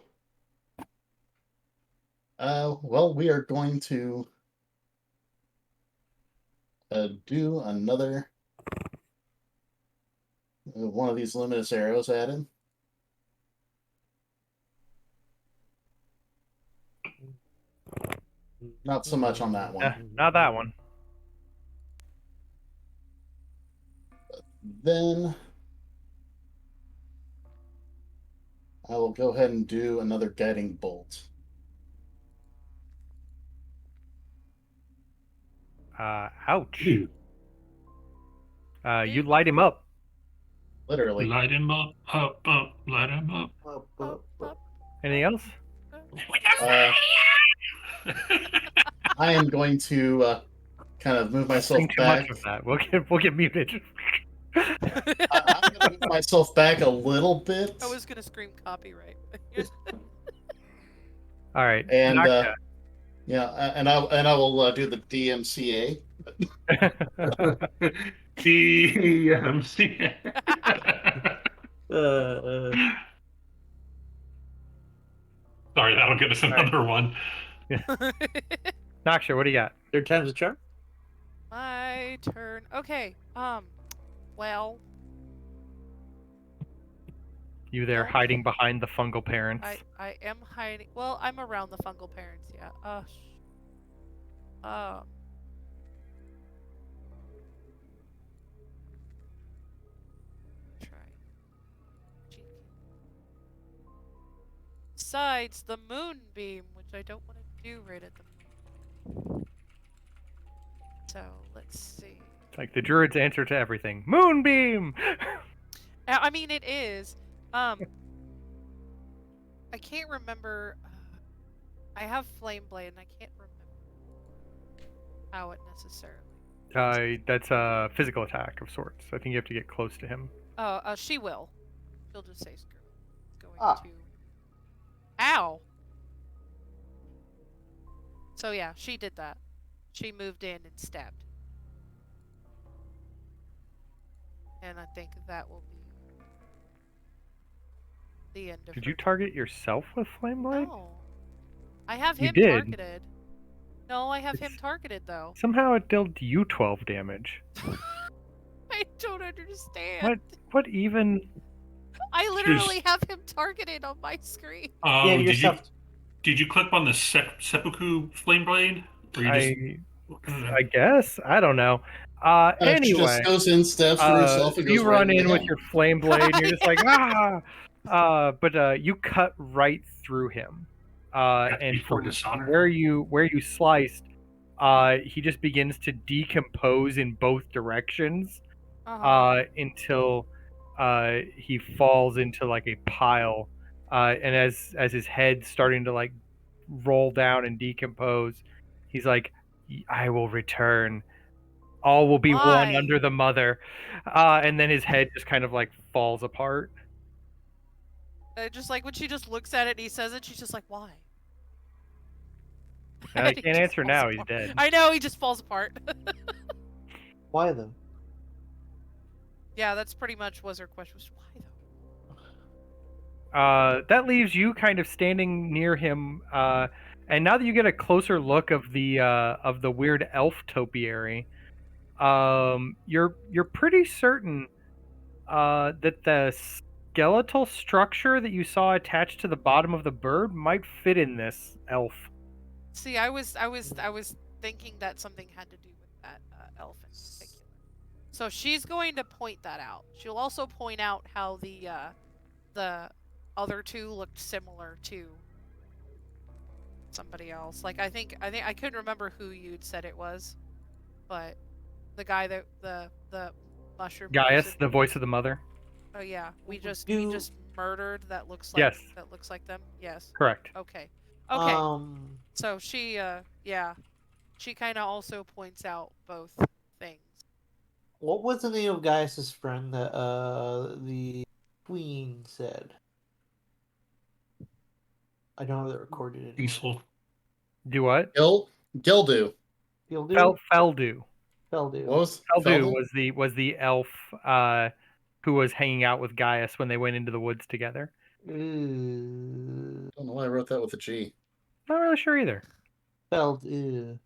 Well, we are going to do another one of these luminous arrows added. Not so much on that one. Not that one. Then I will go ahead and do another guiding bolt. Ouch. You light him up. Literally. Light him up, light him up. Anything else? I am going to kind of move myself Think too back. much of that. We'll get muted. I'm going to move myself back a little bit. I was gonna scream copyright. All right. And Naksha. yeah, and I will do the DMCA. DMC. Sorry, that'll give us another one. Naksha, what do you got? Third time's a charm. My turn. Okay. Well, You there Well, hiding behind the fungal parents. I am hiding. Well, I'm around the fungal parents. Yeah. Try. Besides the moonbeam, which I don't want to do right at the moment. So let's see. It's like the druid's answer to everything. Moonbeam! I mean, it is. I can't remember. I have Flame Blade, and I can't remember how it necessarily. That's a physical attack of sorts. I think you have to get close to him. She will. She'll just say screw it. It's going Ah. to. Ow! So yeah, she did that. She moved in and stabbed. And I think that will be the end of Did her you target yourself with Flame Blade? No. I have You him did. targeted. No, I have him It's- targeted though. Somehow it dealt you 12 damage. I don't understand. What even? I literally have him targeted on my screen. Yeah, yourself. Did you click on the seppuku flame blade? Or you I guess. I don't know. She Anyway. just goes in, stabs for herself, and goes you run right in with down. your flame blade, and you're just like, ah! But you cut right through him. And before from dishonor. where you sliced, he just begins to decompose in both directions until he falls into like a pile. And as his head's starting to like roll down and decompose, he's like, I will return. All will be Why? one under the mother. And then his head just kind of like falls apart. Just like when she just looks at it and he says it, she's just like, why? And I He can't just answer falls now, he's apart. dead. I know, he just falls apart. Why though? Yeah, that's pretty much was her question. Was why though? That leaves you kind of standing near him. And now that you get a closer look of the weird elf topiary, you're pretty certain that the skeletal structure that you saw attached to the bottom of the bird might fit in this elf. See, I was thinking that something had to do with that elf in particular. So she's going to point that out. She'll also point out how the other two looked similar to somebody else. Like I think I couldn't remember who you'd said it was, but the guy that the mushroom Gaius, person- the voice of the mother. Oh yeah, we just Do- murdered that looks like Yes. that looks like them. Yes. Correct. Okay. Um, So she she kind of also points out both things. what was the name of Gaius's friend that the queen said? I don't have that recorded anymore. Peaceful. Do what? Gildu. Feldu? Feldu. Feldu. What was Feldu Feldu? was the elf who was hanging out with Gaius when they went into the woods together. Ooh, I don't know why I wrote that with a G. Not really sure either. Feldu.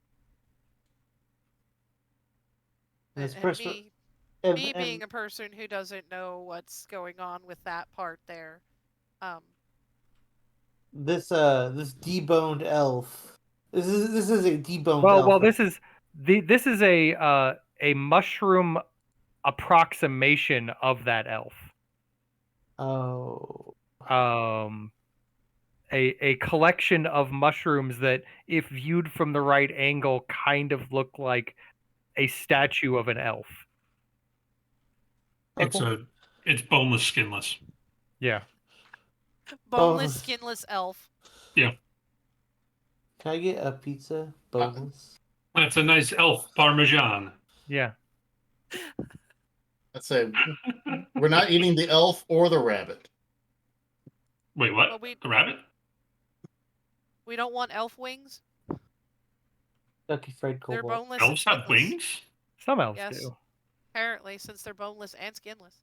This And person. me being a person who doesn't know what's going on with that part there, this deboned elf. This is a deboned elf. Well, this is a mushroom approximation of that elf. Oh. A collection of mushrooms that, if viewed from the right angle, kind of look like a statue of an elf. It's boneless, skinless. Yeah. boneless, Oh. skinless elf. Can I get a pizza? Boneless. That's a nice elf parmesan. Yeah. Let's say we're not eating the elf or the rabbit. Wait, what? Well, we The rabbit? don't want elf wings. Kentucky Fried They're Cobalt. boneless. and Elves have skinless. wings? Some elves Yes. do. Apparently, since they're boneless and skinless.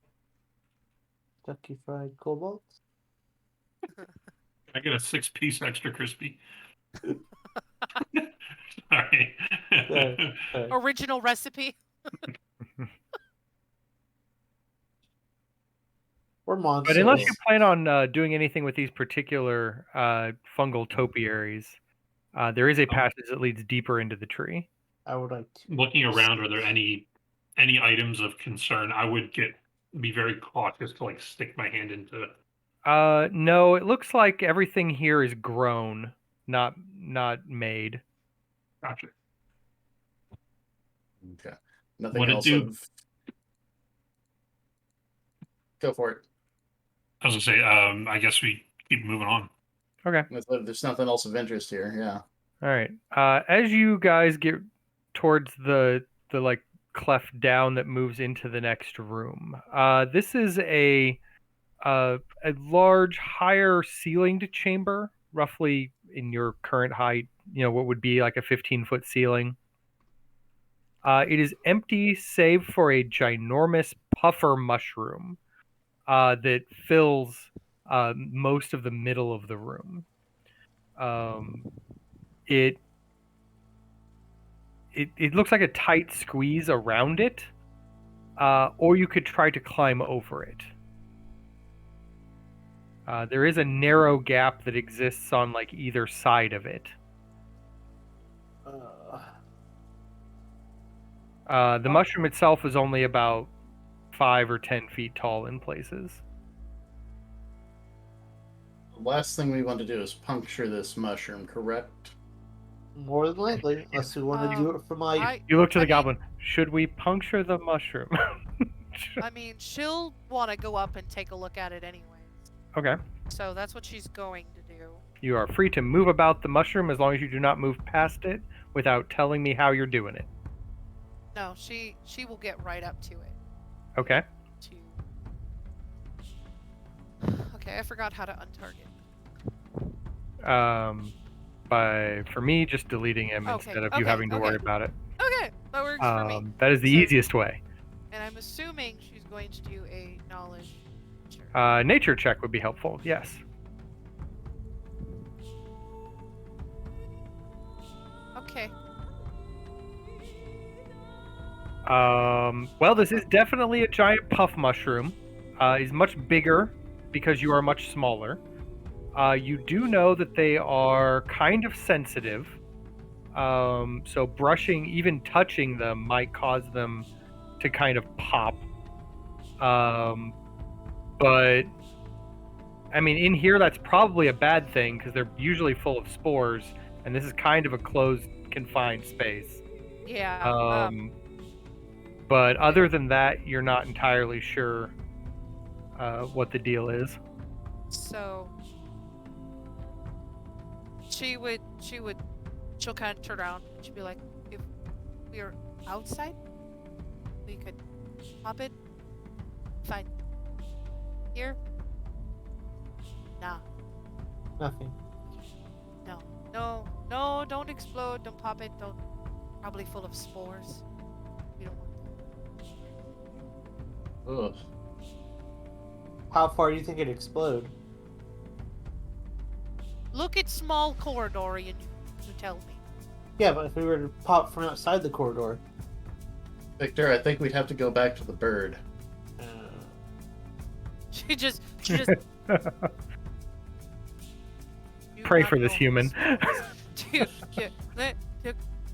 Kentucky Fried Cobalt. Can I get a 6-piece extra crispy? Sorry. Original recipe. Or monsters. But unless you plan on doing anything with these particular fungal topiaries, there is a passage that leads deeper into the tree. I would like to. Looking around, are there any items of concern? I would be very cautious to stick my hand into. No, it looks like everything here is grown, not made. Gotcha. Okay. Nothing What it else. do? Go for it. I was gonna say, I guess we keep moving on. Okay. There's nothing else of interest here. Yeah. All right. As you guys get towards the cleft down that moves into the next room, this is a large, higher ceilinged chamber, roughly in your current height. What would be like a 15-foot ceiling. It is empty, save for a ginormous puffer mushroom that fills most of the middle of the room. It looks like a tight squeeze around it, or you could try to climb over it. There is a narrow gap that exists on either side of it. The mushroom itself is only about 5 or 10 feet tall in places. The last thing we want to do is puncture this mushroom, correct? More than likely, unless we want to do it for my. You look to I the mean- goblin. Should we puncture the mushroom? I mean, she'll want to go up and take a look at it anyways. Okay. So that's what she's going to do. You are free to move about the mushroom as long as you do not move past it without telling me how you're doing it. No, she will get right up to it. Okay. Okay, I forgot how to untarget. For me, just deleting him Okay, instead of you okay, having to worry okay. about it. Okay, that works for me. That is the So- easiest way. And I'm assuming she's going to do a knowledge check. Nature check would be helpful. Yes. Okay. Well, this is definitely a giant puff mushroom. He's much bigger because you are much smaller. You do know that they are kind of sensitive. So brushing, even touching them, might cause them to kind of pop. But I mean, in here, that's probably a bad thing because they're usually full of spores, and this is kind of a closed, confined space. Yeah. But other than that, you're not entirely sure what the deal is. So she'll kind of turn around. She'll be like, if we were outside, we could pop it. Fine. Here? Nah. Nothing. No, don't explode, don't pop it, don't. Probably full of spores. We don't want that. Ugh. How far do you think it'd explode? Look at small corridor and you tell me. Yeah, but if we were to pop from outside the corridor. Victor, I think we'd have to go back to the bird. She just Pray for this human. Dude, the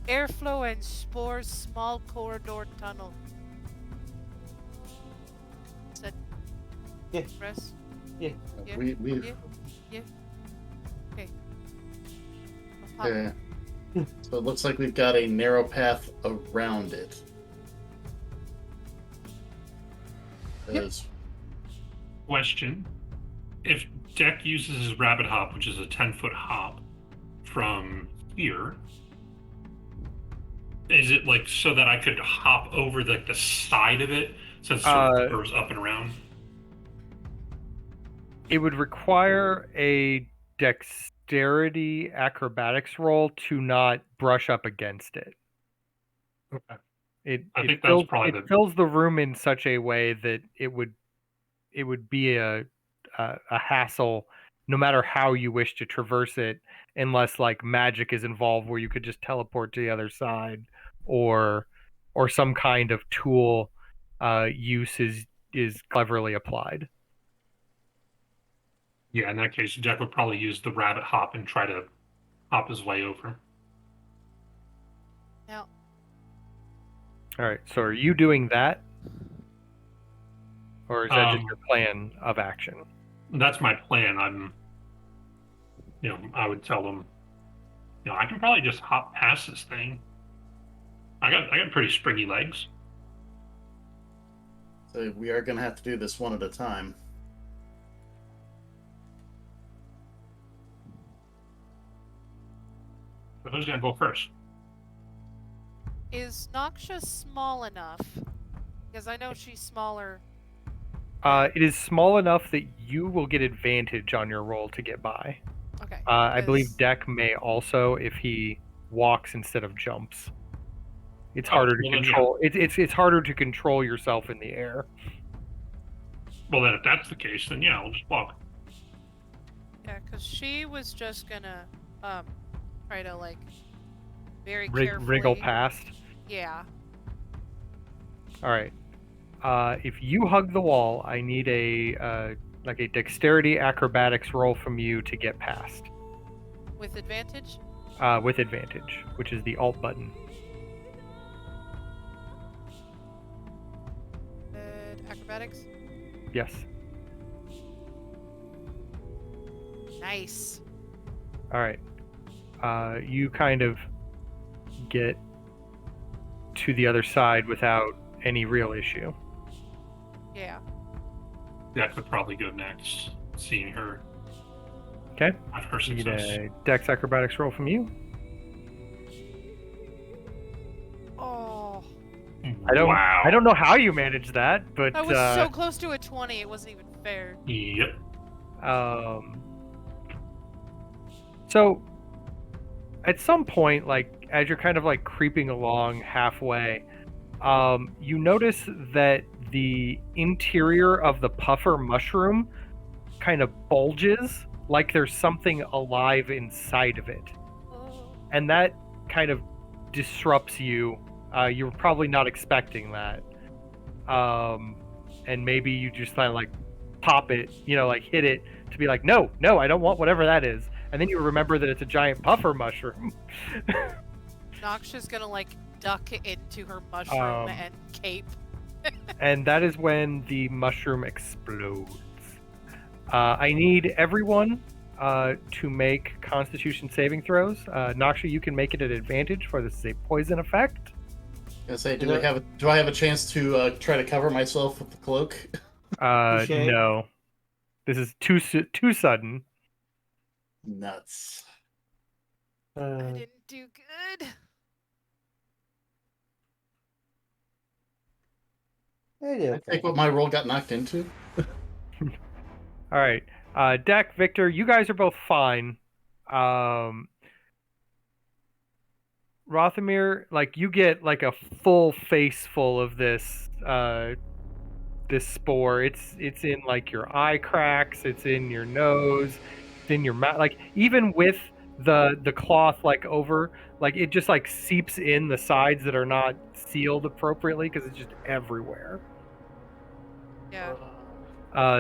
airflow and spores, small corridor tunnel. Is that Yeah. press? Yeah. Yeah. We Yeah. Okay. I'll pop it. So it looks like we've got a narrow path around it. As Question: if Deck uses his rabbit hop, which is a 10-foot hop from here, is it like so that I could hop over the side of it since it sort of goes up and around? It would require a dexterity acrobatics roll to not brush up against it. Okay. It fills the room in such a way that it would be a hassle no matter how you wish to traverse it, unless like magic is involved where you could just teleport to the other side, or some kind of tool use is cleverly applied. Yeah, in that case, Jack would probably use the rabbit hop and try to hop his way over. Now, All right. So are you doing that, or is that just your plan of action? That's my plan. I would tell them, I can probably just hop past this thing. I got pretty springy legs. so we are going to have to do this one at a time. So who's gonna go first? is Noxia small enough? Because I know she's smaller. It is small enough that you will get advantage on your roll to get by. Okay. I believe because- Deck may also if he walks instead of jumps. It's harder to well then, yeah. control. It's harder to control yourself in the air. Well, then if that's the case, then yeah, I'll just walk. Yeah, because she was just gonna try to like very Wriggle carefully. past. Yeah. All right. If you hug the wall, I need a dexterity acrobatics roll from you to get past. With advantage? With advantage, which is the Alt button. Acrobatics? Yes. Nice. All right. You kind of get to the other side without any real issue. Yeah. That would probably go next, seeing her. Okay. Have her Need success. a dex acrobatics roll from you. Oh, Wow. I don't know how you managed that, but I was so close to a 20. It wasn't even fair. Yep. So at some point, like as you're kind of like creeping along halfway, you notice that the interior of the puffer mushroom kind of bulges like there's something alive inside of it. And that kind of disrupts you. You're probably not expecting that. And maybe you just kind of like pop it, like hit it to be like, no, I don't want whatever that is. And then you remember that it's a giant puffer mushroom. Noxia's gonna like duck into her mushroom and cape. And that is when the mushroom explodes. I need everyone to make Constitution saving throws. Noxia, you can make it an advantage, for this is a poison effect. I say, do I have a chance to try to cover myself with the cloak? No. This is too sudden. Nuts. I didn't do good. I think what my roll got knocked into. All right. Deck, Victor, you guys are both fine. Rothamir, like, you get like a full face full of this this spore. It's in like your eye cracks, it's in your nose, it's in your mouth. Like, even with the cloth like over, like, it just like seeps in the sides that are not sealed appropriately because it's just everywhere. Yeah.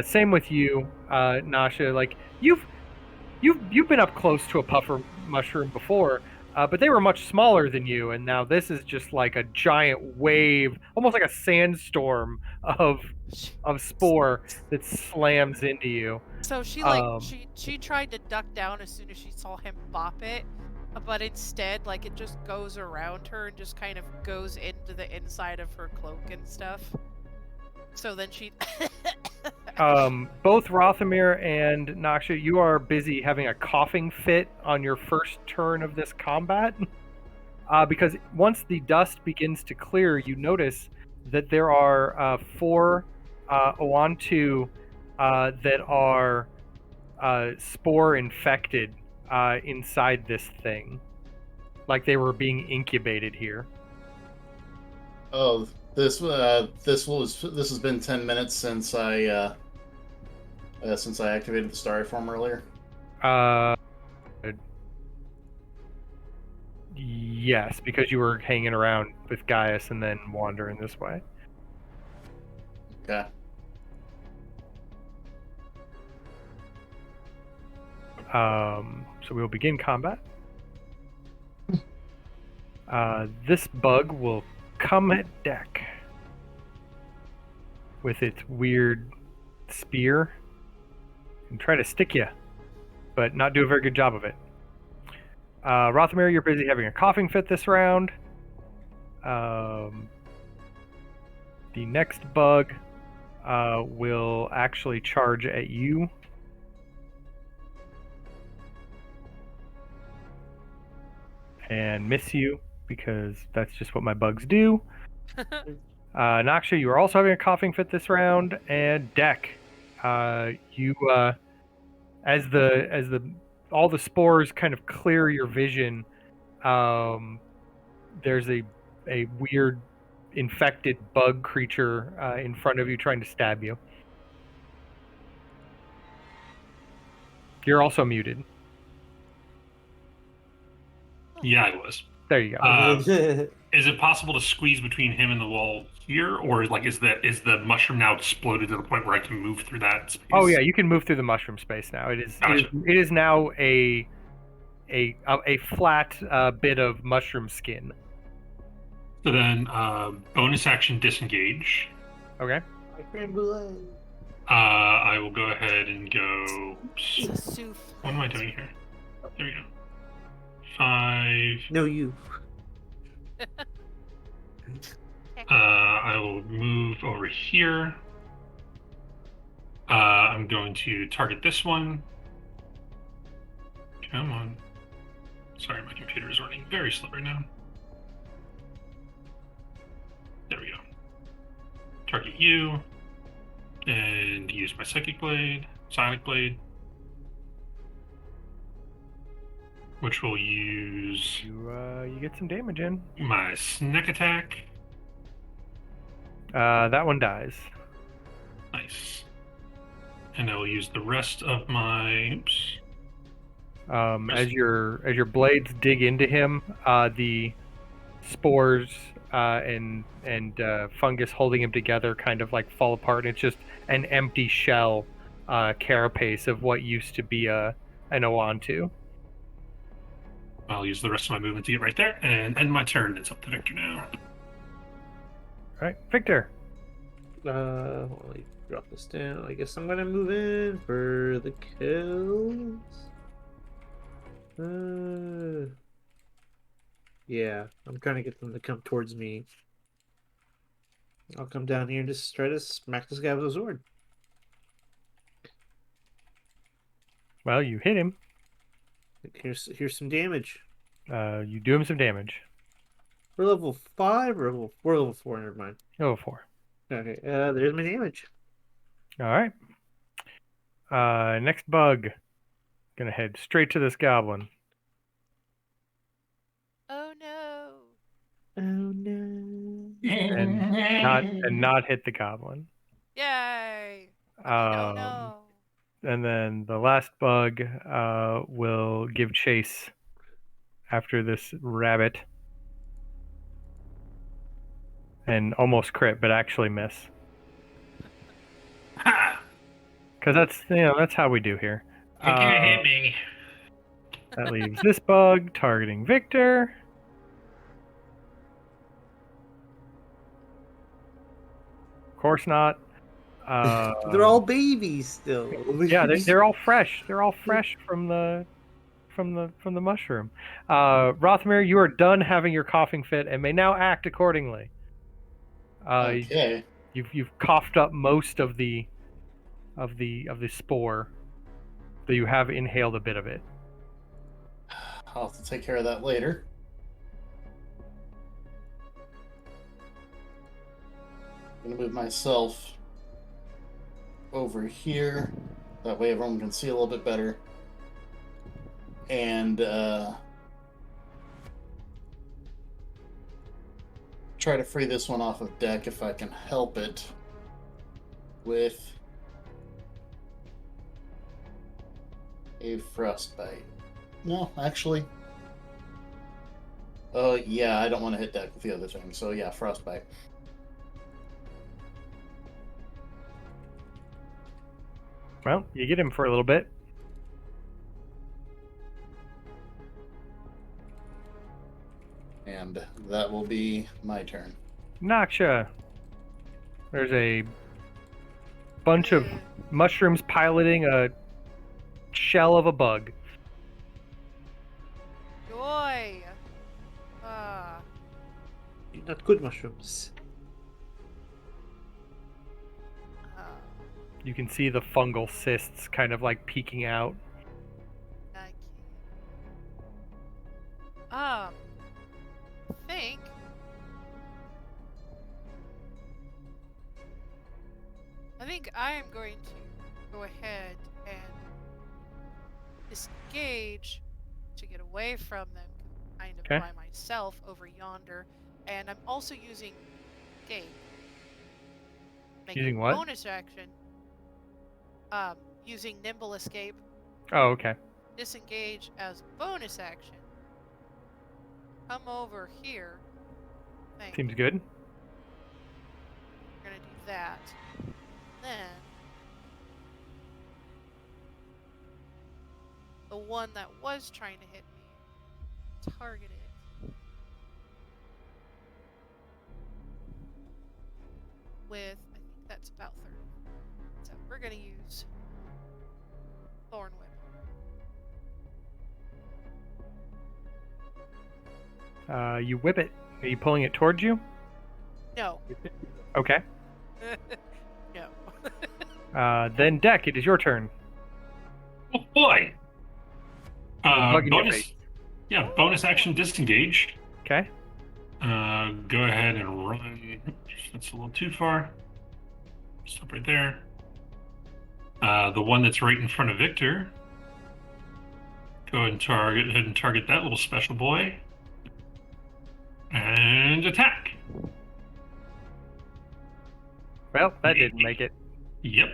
Same with you, Nasha. Like, you've been up close to a puffer mushroom before, but they were much smaller than you, and now this is just like a giant wave, almost like a sandstorm of spore that slams into you. So she she tried to duck down as soon as she saw him bop it, but instead, like, it just goes around her and just kind of goes into the inside of her cloak and stuff. So then she both Rothamir and Noxia, you are busy having a coughing fit on your first turn of this combat. Because once the dust begins to clear, you notice that there are 4 Oantu that are spore infected inside this thing. Like they were being incubated here. Oh, this has been 10 minutes since I activated the Styroform earlier. Yes, because you were hanging around with Gaius and then wandering this way. Okay. So we'll begin combat. This bug will come at Deck with its weird spear and try to stick you, but not do a very good job of it. Rothamir, you're busy having a coughing fit this round. The next bug will actually charge at you. And miss you, because that's just what my bugs do. Noxia, you are also having a coughing fit this round, and Deck, you as all the spores kind of clear your vision, there's a weird infected bug creature in front of you trying to stab you. You're also muted. Yeah, I was. There you go. Is it possible to squeeze between him and the wall here, or like is the mushroom now exploded to the point where I can move through that space? Oh yeah, you can move through the mushroom space now. It is now a flat bit of mushroom skin. So then, bonus action disengage. Okay. I will go ahead and go. What am I doing here? There we go. 5. No, you. I will move over here. I'm going to target this one. Come on. Sorry, my computer is running very slow right now. There we go. Target you. And use my Psychic Blade, Sonic Blade. Which will use You get some damage in. my Sneak Attack. That one dies. Nice. And I will use the rest of my. Oops. As your blades dig into him, the spores and fungus holding him together kind of like fall apart, and it's just an empty shell carapace of what used to be an Oantu. I'll use the rest of my movement to get right there and end my turn. It's up to Victor now. All right, Victor. Let me drop this down. I guess I'm gonna move in for the kills. Yeah, I'm trying to get them to come towards me. I'll come down here and just try to smack this guy with a sword. Well, you hit him. Here's some damage. You do him some damage. We're level 5 or we're level 4, never mind. Level 4. Okay, there's my damage. All right. Next bug. Gonna head straight to this goblin. Oh no. Oh no. And not hit the goblin. Yay. Oh no. And then the last bug will give chase after this rabbit. And almost crit, but actually miss. Ha! Because that's how we do here. You can't hit me. That leaves this bug targeting Victor. Of course not. They're all babies still. Yeah, they're all fresh. They're all fresh from the mushroom. Rothamir, you are done having your coughing fit and may now act accordingly. Okay. You've coughed up most of the spore, though you have inhaled a bit of it. I'll have to take care of that later. I'm gonna move myself over here. That way everyone can see a little bit better. And try to free this one off of deck if I can help it with a frostbite. No, actually. Oh, yeah, I don't want to hit deck with the other thing. So, yeah, frostbite. Well, you get him for a little bit. And that will be my turn. Noxia. There's a bunch of mushrooms piloting a shell of a bug. Joy. Not good mushrooms. You can see the fungal cysts kind of like peeking out. I think I am going to go ahead and disengage to get away from them, kind of Okay. by myself over yonder, and I'm also using escape. Make Using a what? bonus action. Using nimble escape. Oh, okay. Disengage as a bonus action. Come over here. Seems good. We're gonna do that. Then the one that was trying to hit me, target it with, I think that's about 30. So we're gonna use Thorn Whip. You whip it. Are you pulling it towards you? No. Okay. No. Then Deck, it is your turn. Oh boy. Bug in your Bonus. face. Yeah, bonus action disengage. Okay. Go ahead and run. That's a little too far. Stop right there. The one that's right in front of Victor. Go ahead and target that little special boy. And attack. Well, that didn't make it. Yep.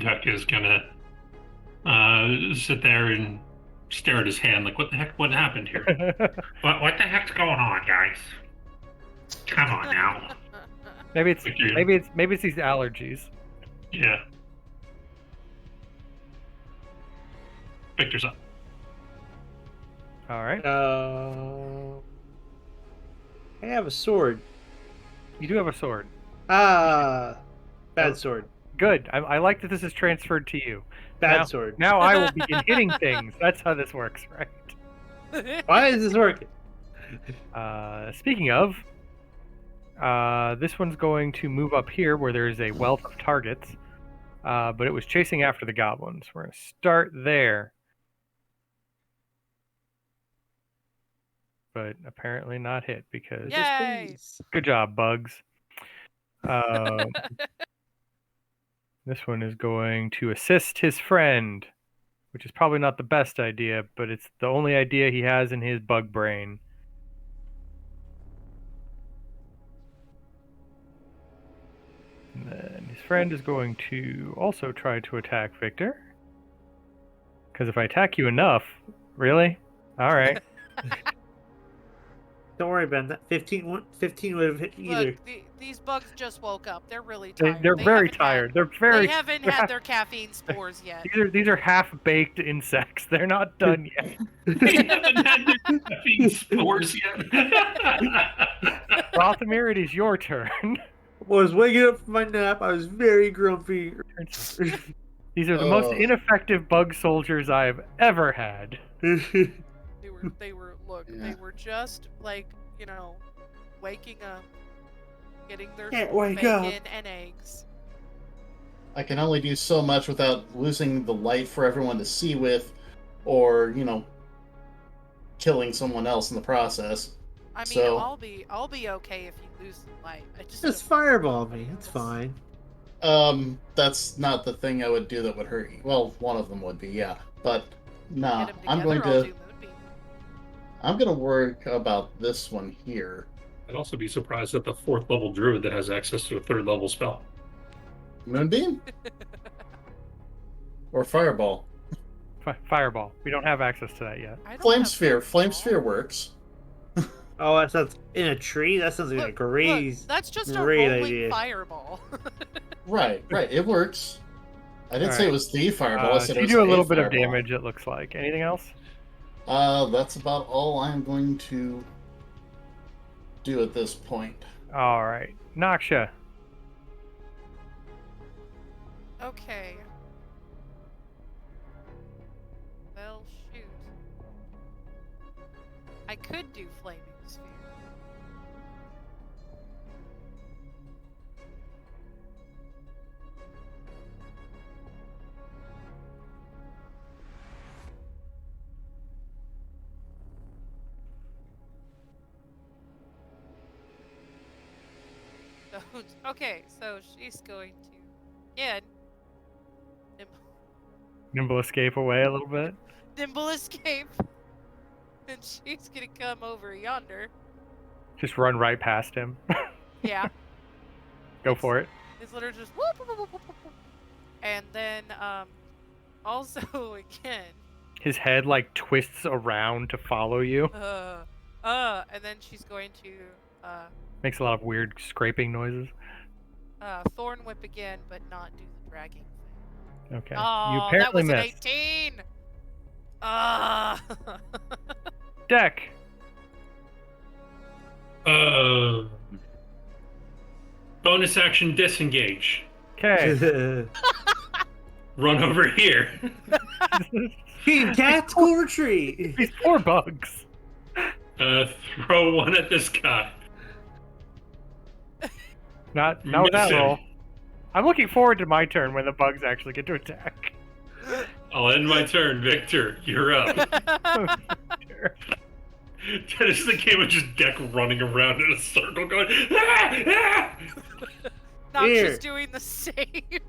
Duck is gonna sit there and stare at his hand like, what the heck? What happened here? What the heck's going on, guys? Come on now. maybe it's Victor. maybe it's these allergies. Yeah. Victor's up. All right. I have a sword. You do have a sword. Bad sword. Good. I like that this is transferred to you. Bad sword. Now I will begin hitting things. That's how this works, right? Why is this working? Speaking of, this one's going to move up here where there's a wealth of targets, but it was chasing after the goblins. We're going to start there. But apparently not hit because... Yay! Good job, bugs. This one is going to assist his friend, which is probably not the best idea, but it's the only idea he has in his bug brain. And then his friend is going to also try to attack Victor. Because if I attack you enough... Really? Alright. Don't worry, Ben. That 15 would have hit either. Look, these bugs just woke up. They're really tired. They're very haven't tired. Had, They're very... They haven't had their caffeine spores yet. These are half-baked insects. They're not done yet. They haven't had their caffeine spores yet. Rothamir, it is your turn. I was waking up from my nap. I was very grumpy. These are the most ineffective bug soldiers I've ever had. They were look, they were just like, waking up, getting their bacon and eggs. I can only do so much without losing the light for everyone to see with, or killing someone else in the process. I mean, So- I'll be okay if you lose the light. I just Just fireball me. It's fine. That's not the thing I would do that would hurt you. Well, one of them would be, yeah. But nah, get 'em I'm going together, I'll to do Moonbeam. I'm going to work about this one here. I'd also be surprised at the 4th level druid that has access to a 3rd level spell. Moonbeam or fireball. Fireball. We don't have access to that yet. I don't Flame have sphere. Flame fireball. sphere works. Oh, that sounds in a tree. That sounds like a Look, great. that's just a great rolling idea. fireball. Right. It works. I didn't say Alright. it was the fireball. I said So it you was do a little bit of fireball. damage, it looks like. Anything else? That's about all I'm going to do at this point. All right. Noxia. Okay. Well, shoot. I could do flaming sphere. So, okay, so she's going to, yeah, Nimble escape away a little bit. nimble escape, and she's gonna come over yonder. Just run right past him. Yeah, Go for it. it's literally just whoop, whoop, whoop, whoop, whoop, whoop. And then also again, His head like twists around to follow you. and then she's going to Makes a lot of weird scraping noises. thorn whip again, but not do the dragging thing. Okay. Oh, You that apparently was an missed. 18. Ah. Deck. Bonus action disengage. Okay. Run over here. Team tactical retreat. These poor bugs. Throw one at this guy. Not with that Miss him. roll. I'm looking forward to my turn when the bugs actually get to attack. I'll end my turn, Victor. You're up. That is the game of just Deck running around in a circle going, ah! Ah! Not Here. just doing the same.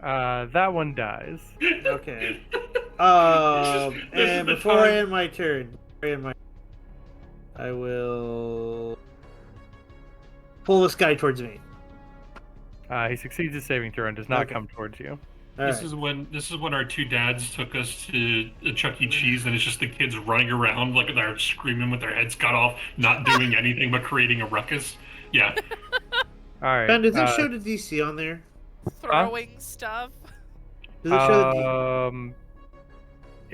That one dies. Okay. This is And the before I time- end my turn, I will pull this guy towards me. He succeeds his saving throw and does not Okay. come towards you. All This right. is when our two dads took us to a Chuck E. Cheese, and it's just the kids running around like they're screaming with their heads cut off, not doing anything but creating a ruckus. Yeah, All right. Ben, does it show the DC on there? Throwing stuff. Does it show the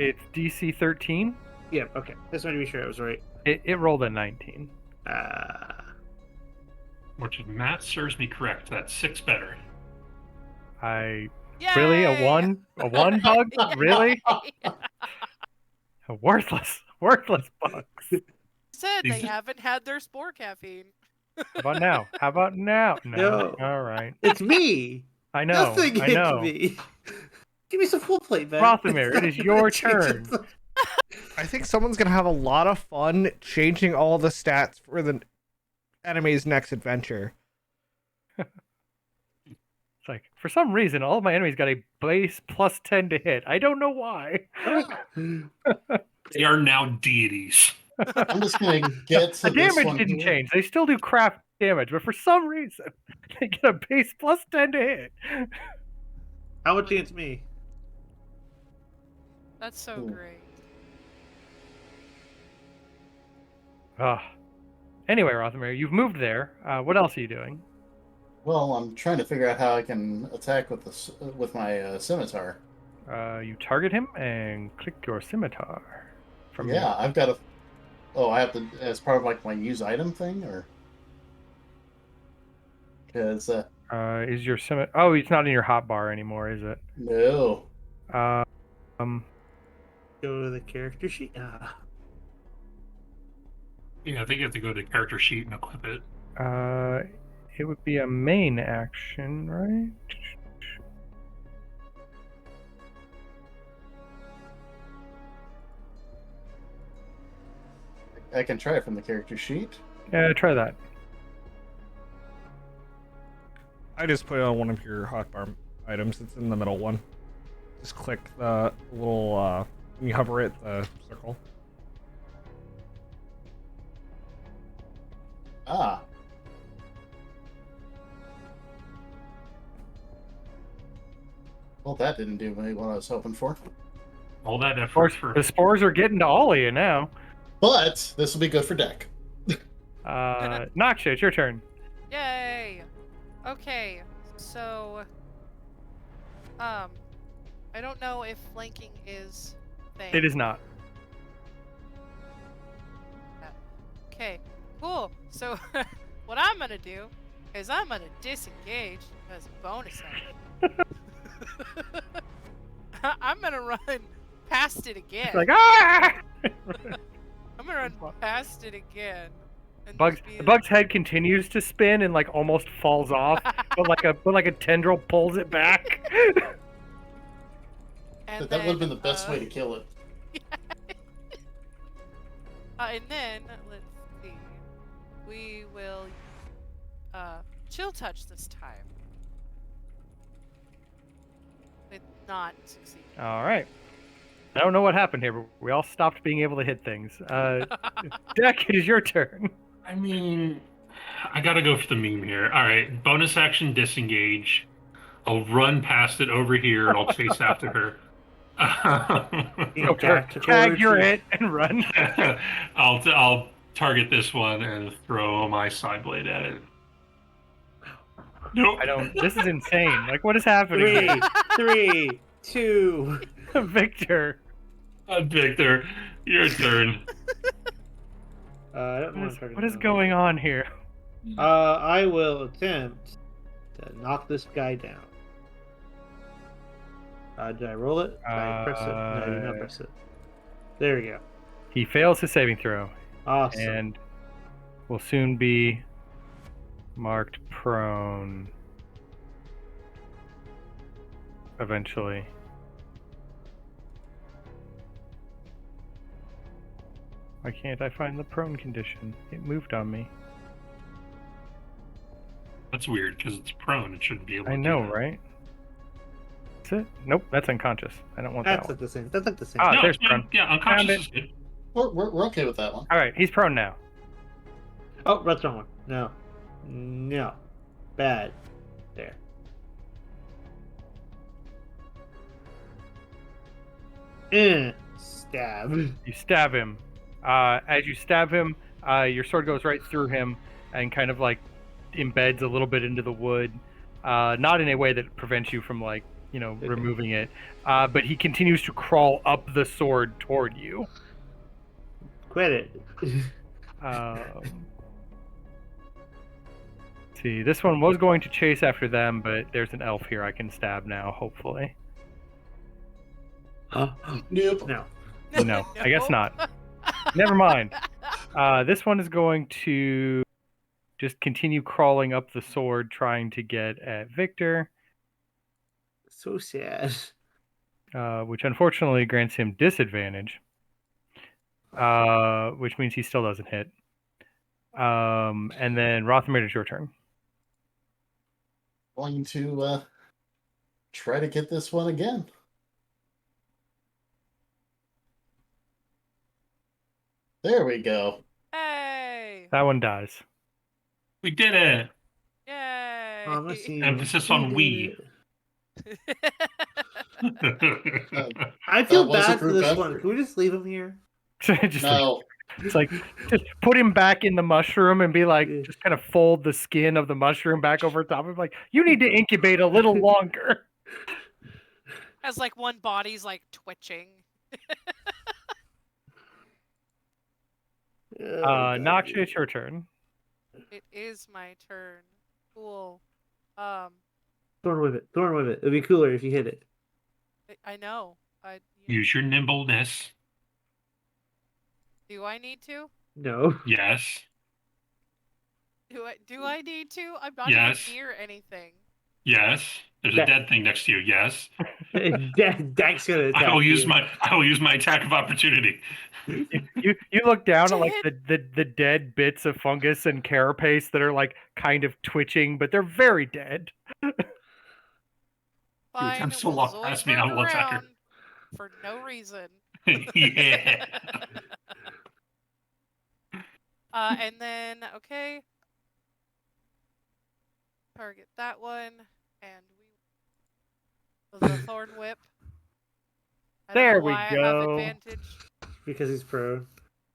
It's DC 13. Yeah, okay. Just wanted to be sure I was right. It rolled a 19. which if math serves me correct, that's 6 better. Really? A Yay! one? A one bug? Really? Yay! A worthless bug. Said These- they haven't had their spore caffeine. How about now? How about now? No. All right. It's me. I know. Nothing I hits know. me. Give me some full plate, Ben. Rothamir, it is your turn. I think someone's gonna have a lot of fun changing all the stats for the enemy's next adventure. It's like, for some reason, all of my enemies got a base plus 10 to hit. I don't know why. They are now deities. I'm just gonna get to The this damage one didn't here. change. They still do crap damage, but for some reason, they get a base plus 10 to hit. How much against me? That's so Ooh. great. Anyway, Rothamir, you've moved there. What else are you doing? Well, I'm trying to figure out how I can attack with with my scimitar. You target him and click your scimitar. From Yeah, I've got a. Oh, I have to as part of like my use item thing, or because Is your scimitar? Oh, it's not in your hotbar anymore, is it? no. Go to the character sheet. Yeah, I think you have to go to the character sheet and equip it. It would be a main action, right? I can try it from the character sheet. Yeah, try that. I just put it on one of your hotbar items. It's in the middle one. Just click the little when you hover it, the circle. Ah. Well, that didn't do me what I was hoping for. All that Of course, effort for the spores are getting to all of you now. But this will be good for deck. Noxia, it's your turn. Yay! Okay, so I don't know if flanking is thing. It is not. Okay, cool. So what I'm gonna do is I'm gonna disengage as a bonus action. I'm gonna run past it again. It's like, ah! I'm gonna run past it again. And Bug's, just be the bug's head continues to spin and like almost falls off, but like a tendril pulls it back. and That would have been the then, best way to kill it. and then let's see. We will chill touch this time. Did not succeed. All right. I don't know what happened here, but we all stopped being able to hit things. Deck, it is your turn. I mean, I gotta go for the meme here. All right, bonus action disengage. I'll run past it over here and I'll chase after her. Tag your hit and run. I'll target this one and throw my side blade at it. Nope. I don't. This is insane. Like, what is happening? 3, 2. Victor. Victor, your turn. I don't know What is going on here? I will attempt to knock this guy down. Did I roll it? Did I press it? No, I did not press it. There we go. He fails his saving throw Awesome. and will soon be marked prone. Eventually. Why can't I find the prone condition? It moved on me. That's weird because it's prone. It shouldn't be able to I do know, that. right? That's it? Nope, that's unconscious. I don't want That's that like one. the same. That's like the same. Ah, No, there's yeah, prone. yeah, unconscious Found is good. We're okay with that one. All right, he's prone now. Oh, that's the wrong one. No. No. Bad. There. Stab. You stab him. As you stab him, your sword goes right through him and kind of like embeds a little bit into the wood. Not in a way that prevents you from like, removing it. But he continues to crawl up the sword toward you. Quit it. See, this one was going to chase after them, but there's an elf here I can stab now, hopefully. Nope. No. No, I guess not. Never mind. This one is going to just continue crawling up the sword, trying to get at Victor, So sad. which unfortunately grants him disadvantage, which means he still doesn't hit. And then Rothamir, it's your turn. Going to try to get this one again. There we go. Hey! That one dies. We did it. Yay! Promise you. Emphasis on we. I feel That was a bad for group this effort. one. Can we just leave him here? Just No. it's like just put him back in the mushroom and be like, Yeah. just kind of fold the skin of the mushroom back over top of him. Like, you need to incubate a little longer. As like one body's like twitching. Noxia, it's your turn. It is my turn. Cool. Thorn with it. Thorn with it. It'd be cooler if you hit it. I know. Use your nimbleness. Do I need to? No. Yes. Do I need to? I'm not Yes. even near anything. Yes. There's a That- dead thing next to you. Yes. Dax gonna attack I will use you. my attack of opportunity. You look down at like the dead bits of fungus and carapace that are like kind of twitching, but they're very dead. Fine, I'm so we'll lost past me, I will attack her. around for no reason. Yeah. And then target that one, and the thorn whip. I don't There know we why I go. have advantage. Because he's prone.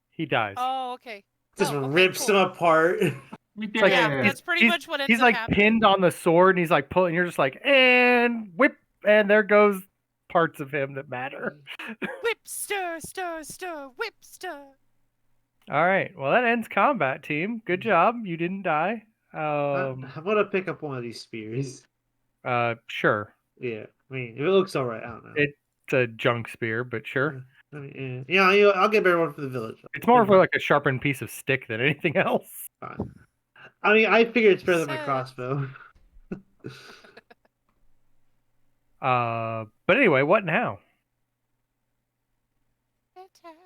He dies. Oh, okay. Just Oh, okay, rips cool. him apart. We did Like, Yeah, it. that's pretty much what ends He's up like happening. pinned on the sword, and he's like pulling. You're just like, and whip, and there goes parts of him that matter. Whip, stir, whip, stir. All right. Well, that ends combat, team. Good job. You didn't die. I'm gonna pick up one of these spears. Sure. Yeah. I mean, if it looks alright, I don't know. It's a junk spear, but sure. I mean, yeah, I'll get a better one for the village. It's more of like a sharpened piece of stick than anything else. Fine. I mean, I figure it's better than my Sad. crossbow. But anyway, what now?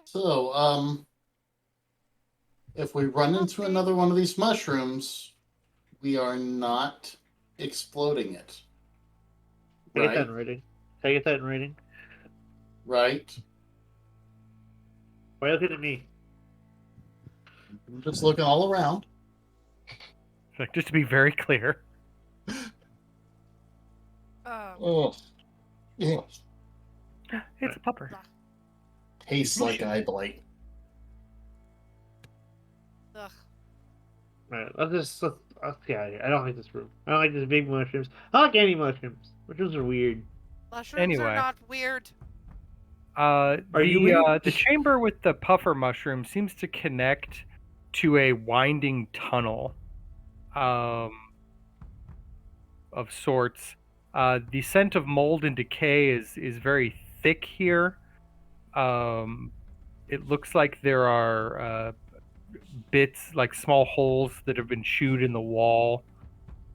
So, if we run into another one of these mushrooms, we are not exploding it. Can I get that Right? in writing? Can I get that in writing? Right? Why are you looking at me? I'm just looking all around. Like, just to be very clear. Oh, yeah. It's a pupper. Tastes like eye blight. Ugh. Alright, let's get out of here. I don't like this room. I don't like these big mushrooms. I don't like any mushrooms. Mushrooms are weird. Mushrooms Anyway. are not weird. Are you weird? The chamber with the puffer mushroom seems to connect to a winding tunnel, of sorts. The scent of mold and decay is very thick here. It looks like there are bits, like small holes that have been chewed in the wall.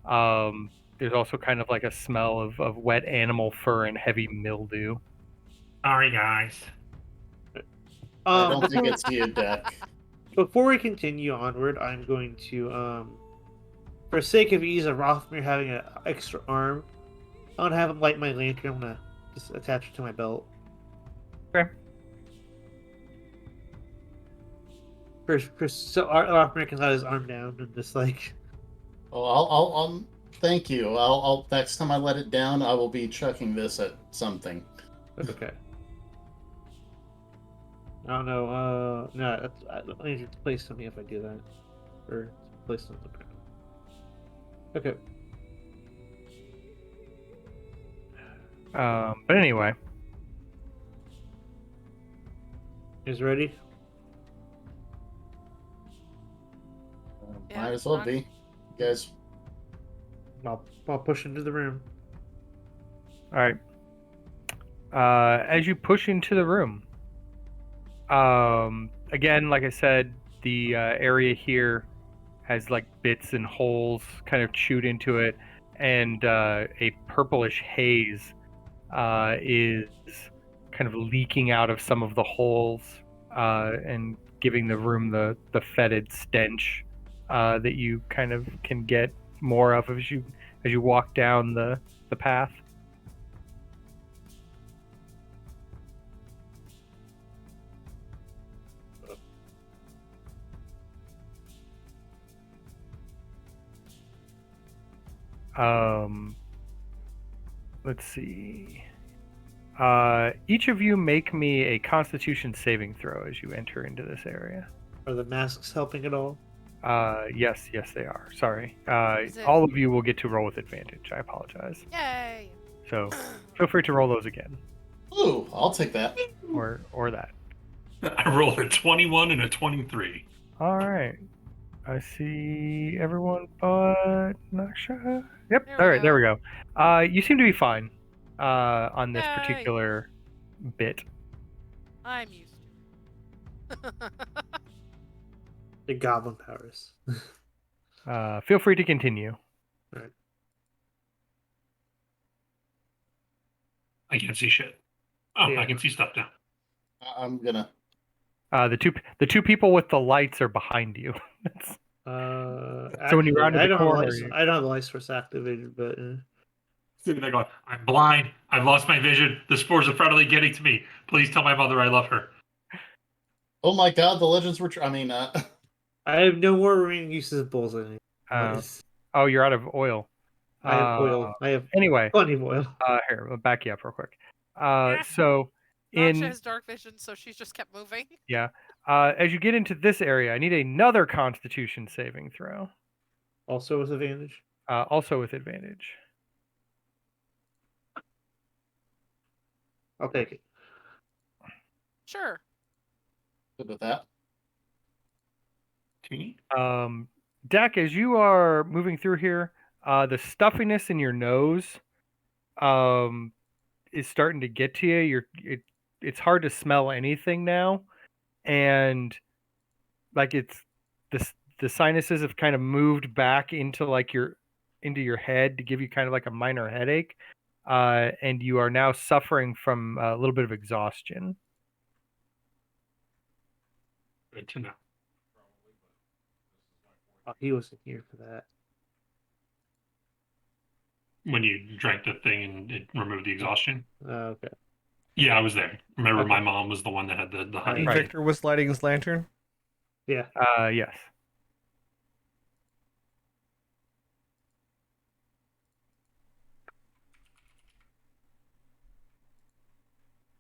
There's also kind of like a smell of wet animal fur and heavy mildew. Sorry, guys. I don't think it's you, Deck. Before we continue onward, I'm going to, for sake of ease of Rothmere having an extra arm, I'm gonna have him light my lantern. I'm gonna just attach it to my belt. Okay. So Rothmere can let his arm down and just like. Oh, I'll thank you. I'll next time I let it down, I will be chucking this at something. Okay. I don't know. No, I need to place something if I do that, or place something on the ground. Okay. But anyway, You guys ready? Yeah, Might as well Nox? be. You guys, I'll push into the room. all right. As you push into the room, again, like I said, the area here has like bits and holes kind of chewed into it, and a purplish haze is kind of leaking out of some of the holes and giving the room the fetid stench that you kind of can get more of as you walk down the path. Let's see. Each of you make me a Constitution saving throw as you enter into this area. Are the masks helping at all? Yes, they are. Sorry. Is it- All of you will get to roll with advantage. I apologize. Yay! So feel free to roll those again, ooh, I'll take that. or that. I rolled a 21 and a 23. All right. I see everyone but Naksha. Yep. There All we right. There we go. You seem to be fine on this Yay. particular bit. I'm used to it. The goblin powers. Feel free to continue. I can't see shit. Oh, Yeah. I can see stuff now. I'm gonna. The two people with the lights are behind you. So when you round I the don't corner, have I don't have the light source activated, but Sitting there going, I'm blind. I've lost my vision. The spores are finally getting to me. Please tell my mother I love her. Oh my god, the legends were. I have no more remaining uses of bullseye. Oh, you're out of oil. I have oil. I have Anyway, plenty of oil. here, I'll back you up real quick. Yeah. So Naksha in has dark vision, so she's just kept moving. as you get into this area, I need another Constitution saving throw, Also with advantage. also with advantage. I'll take it. Sure. Good with that. Okay. Dak, as you are moving through here, the stuffiness in your nose is starting to get to you. It's hard to smell anything now, and like the sinuses have kind of moved back into like into your head to give you kind of like a minor headache, and you are now suffering from a little bit of exhaustion. Good to know. Oh, he wasn't here for that. When you drank the thing and it removed the exhaustion. Okay. Yeah, I was there. Remember, Okay. my mom was the one that had the honey. Right. Victor was lighting his lantern. Yeah. Yes.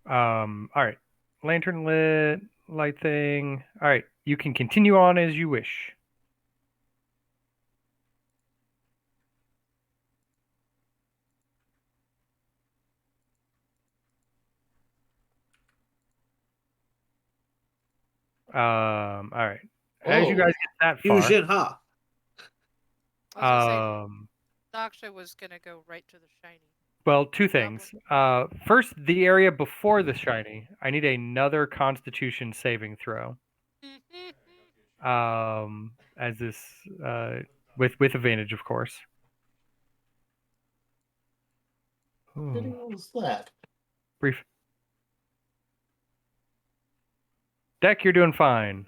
All right. Lantern lit, light thing. All right. You can continue on as you wish. All right. As you Whoa. guys get that Fusion, huh? I was gonna far, say Naksha was gonna go right to the shiny. well, two things. First, the area before the shiny. I need another Constitution saving throw. As this, with advantage, of course. What Ooh, was that? brief. Deck, you're doing fine.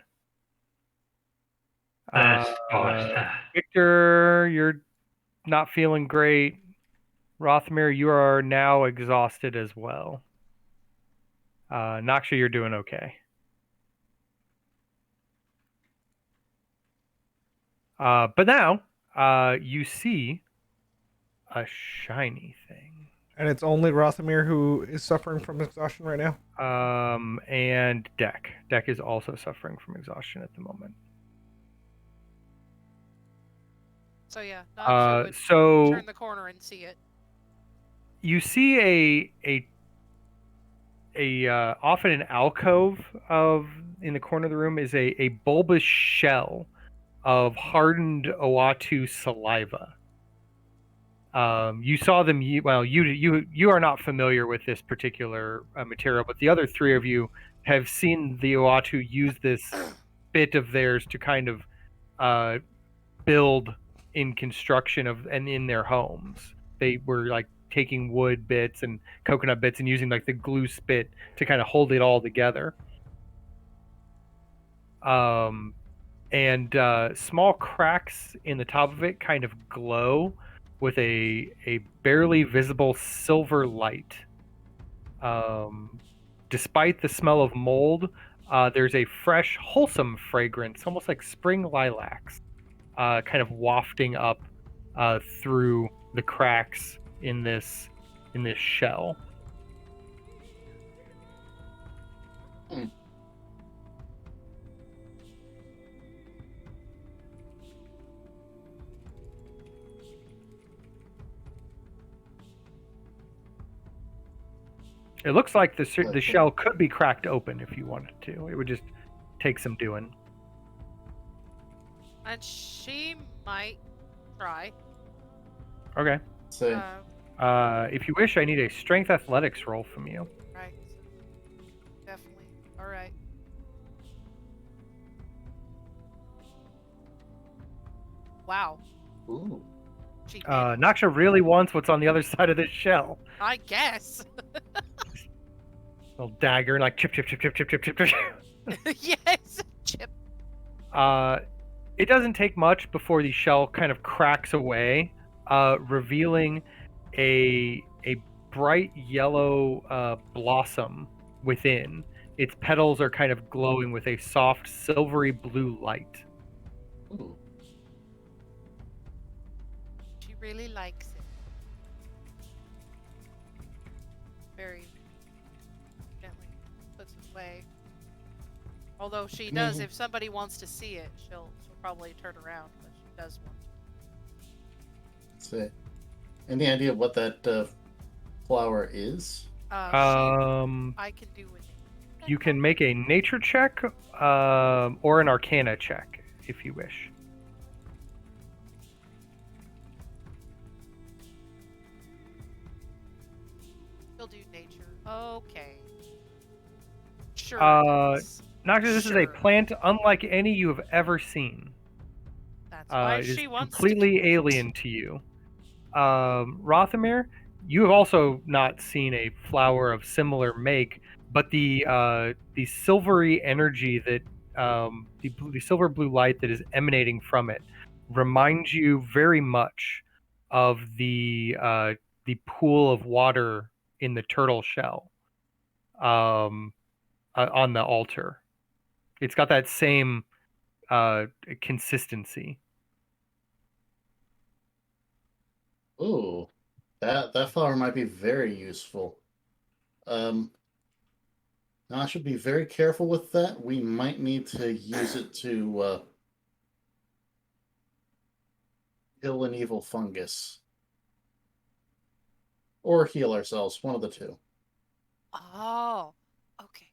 Victor, you're not feeling great. Rothmir, you are now exhausted as well. Naksha, you're doing okay. But now, you see a shiny thing And it's only Rothamir who is suffering from exhaustion right now? And Deck. Deck is also suffering from exhaustion at the moment. So yeah, Naksha would So turn the corner and see it. you see often an alcove in the corner of the room is a bulbous shell of hardened Oatu saliva. You saw them. You are not familiar with this particular material, but the other three of you have seen the Oatu use this bit of theirs to kind of build in construction and in their homes. They were like taking wood bits and coconut bits and using like the glue spit to kind of hold it all together. And small cracks in the top of it kind of glow with a barely visible silver light. Despite the smell of mold, there's a fresh, wholesome fragrance, almost like spring lilacs, kind of wafting up through the cracks in this shell. It looks like the shell could be cracked open if you wanted to. It would just take some doing. And she might try. Okay. So If you wish, I need a strength athletics roll from you. Right. Definitely. All right. Wow. ooh. She did. Naksha really wants what's on the other side of this shell. I guess. Little dagger, like chip, chip, chip, chip, chip, chip, chip, chip. Yes. Chip. It doesn't take much before the shell kind of cracks away, revealing a bright yellow blossom within. Its petals are kind of glowing with a soft silvery blue light. Ooh. She really likes it. Very gently puts it away. Although she does, if somebody wants to see it, she'll probably turn around, but she does want to. So, any idea what that flower is? I can do with it. You can make a nature check or an arcana check if you wish. She'll do nature. Okay. Sure. Naksha, this is a plant unlike any you have ever seen. That's why It is she wants completely to alien to you. Rothamir, you have also not seen a flower of similar make, but the silvery energy that the silver blue light that is emanating from it reminds you very much of the pool of water in the turtle shell on the altar. It's got that same consistency. Ooh, that flower might be very useful. Now I should be very careful with that. We might need to use it to kill an evil fungus. Or heal ourselves, one of the two. Oh, okay.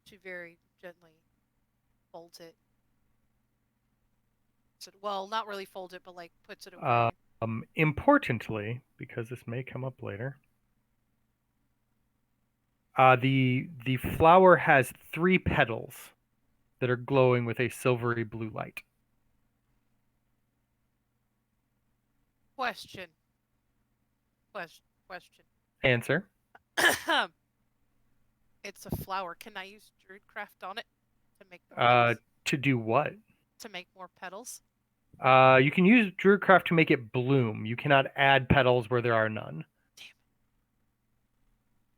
She very gently folds it. So, well, not really folds it, but like puts it away. Importantly, because this may come up later, the flower has 3 petals that are glowing with a silvery blue light. Question. Answer. It's a flower. Can I use Druidcraft on it to make more petals? To do what? To make more petals? You can use Druidcraft to make it bloom. You cannot add petals where there are none. Damn it.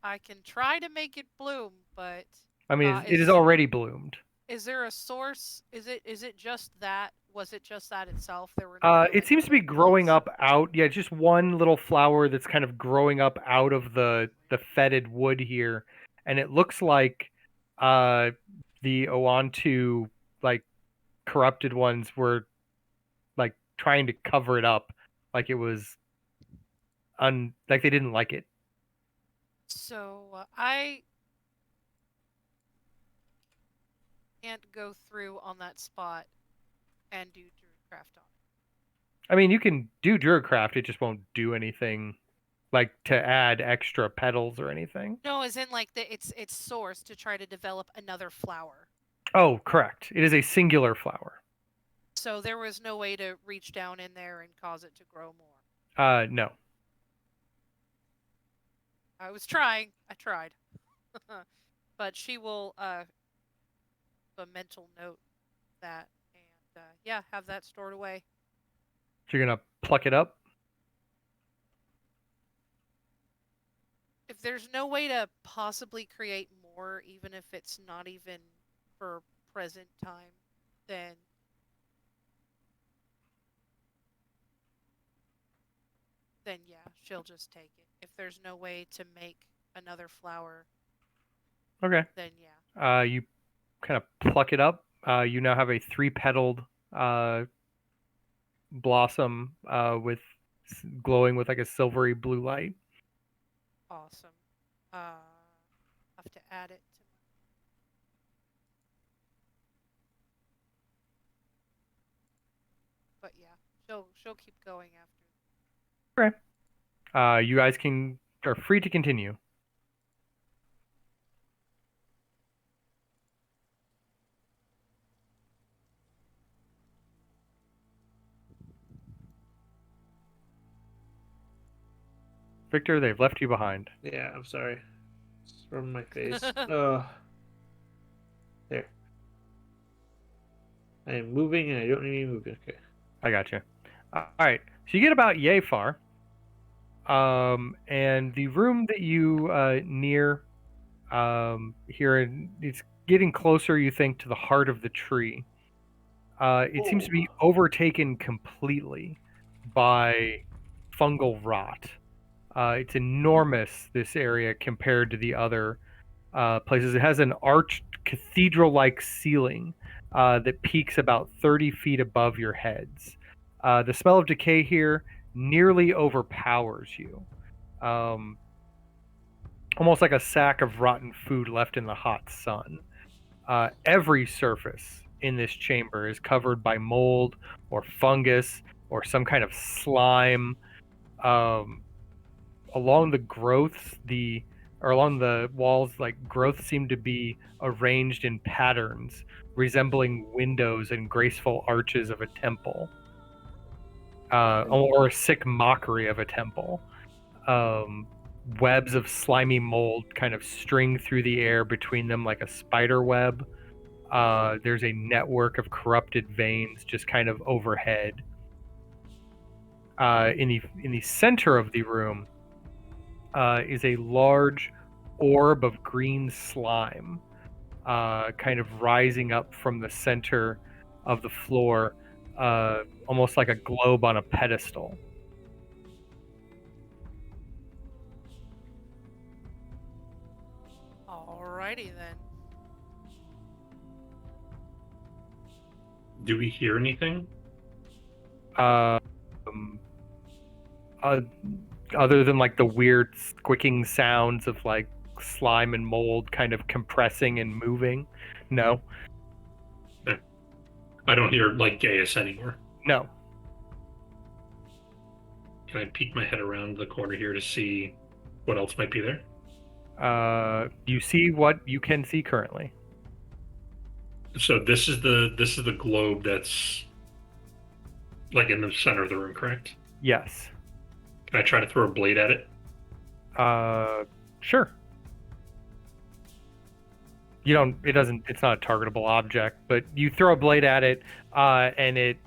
I can try to make it bloom, but I mean, it is already bloomed. is there a source? Is it just that was it just that itself? There were no It seems to be growing up out. Yeah, just one little flower that's kind of growing up out of the fetid wood here, and it looks like the Oantu like corrupted ones were like trying to cover it up, like it was like they didn't like it. So I can't go through on that spot and do Druidcraft on it. I mean, you can do Druidcraft, it just won't do anything like to add extra petals or anything. No, as in like its source to try to develop another flower. Oh, correct. It is a singular flower. So there was no way to reach down in there and cause it to grow more. No. I was trying. I tried. But she will a mental note that and yeah, have that stored away. So you're gonna pluck it up? If there's no way to possibly create more, even if it's not even for present time, then yeah, she'll just take it. If there's no way to make another flower, Okay. then yeah. You kind of pluck it up. You now have a 3-petaled blossom with glowing with like a silvery blue light. Awesome. Have to add it to my... But yeah, she'll keep going after. Okay. You guys are free to continue. Victor, they've left you behind. Yeah, I'm sorry. It's from my face. There. I am moving and I don't need to move. Okay. I got you. All right. So you get about yay far. And the room that you near here, it's getting closer, you think, to the heart of the tree. It seems to be overtaken completely by fungal rot. It's enormous, this area, compared to the other places. It has an arched cathedral-like ceiling that peaks about 30 feet above your heads. The smell of decay here nearly overpowers you. Almost like a sack of rotten food left in the hot sun. Every surface in this chamber is covered by mold or fungus or some kind of slime. Along the growths, along the walls, like growths seem to be arranged in patterns resembling windows and graceful arches of a temple, or a sick mockery of a temple. Webs of slimy mold kind of string through the air between them like a spider web. There's a network of corrupted veins just kind of overhead. In the center of the room is a large orb of green slime, kind of rising up from the center of the floor, almost like a globe on a pedestal. Alrighty then. Do we hear anything? Other than like the weird squicking sounds of like slime and mold kind of compressing and moving, no. I don't hear like Gaius anymore. No. Can I peek my head around the corner here to see what else might be there? You see what you can see currently. So this is the globe that's like in the center of the room, correct? Yes. Can I try to throw a blade at it? Sure. It's not a targetable object, but you throw a blade at it, and it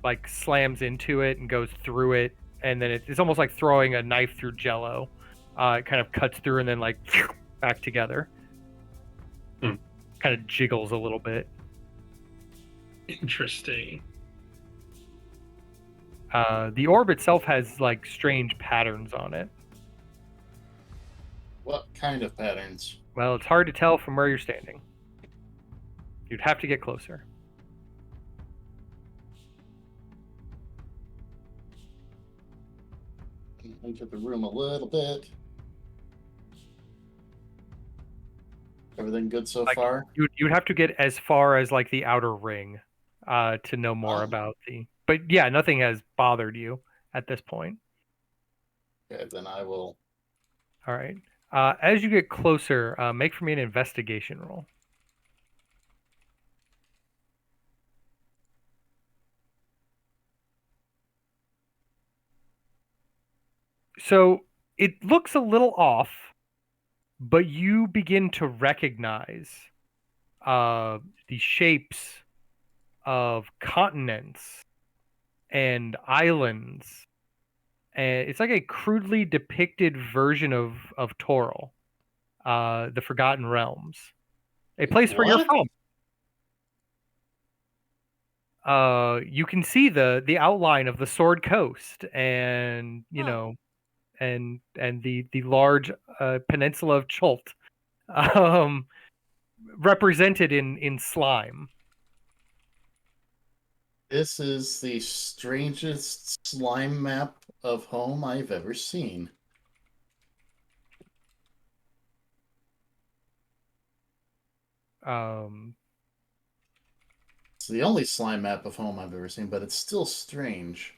like slams into it and goes through it, and then it's almost like throwing a knife through Jell-O. It kind of cuts through and then like back together. Kind of jiggles a little bit. Interesting. The orb itself has like strange patterns on it. What kind of patterns? Well, it's hard to tell from where you're standing. You'd have to get closer. Enter the room a little bit. Everything good so Like, far? You'd have to get as far as like the outer ring to know more Oh. about the. But yeah, nothing has bothered you at this point. Okay, then I will. All right. As you get closer, make for me an investigation roll. So it looks a little off, but you begin to recognize the shapes of continents and islands, and it's like a crudely depicted version of Toril, the Forgotten Realms, a place where you're What? from. You can see the outline of the Sword Coast, and you Huh. know, and the large peninsula of Chult, um, represented in slime. This is the strangest slime map of home I've ever seen. Um, It's the only slime map of home I've ever seen, but it's still strange.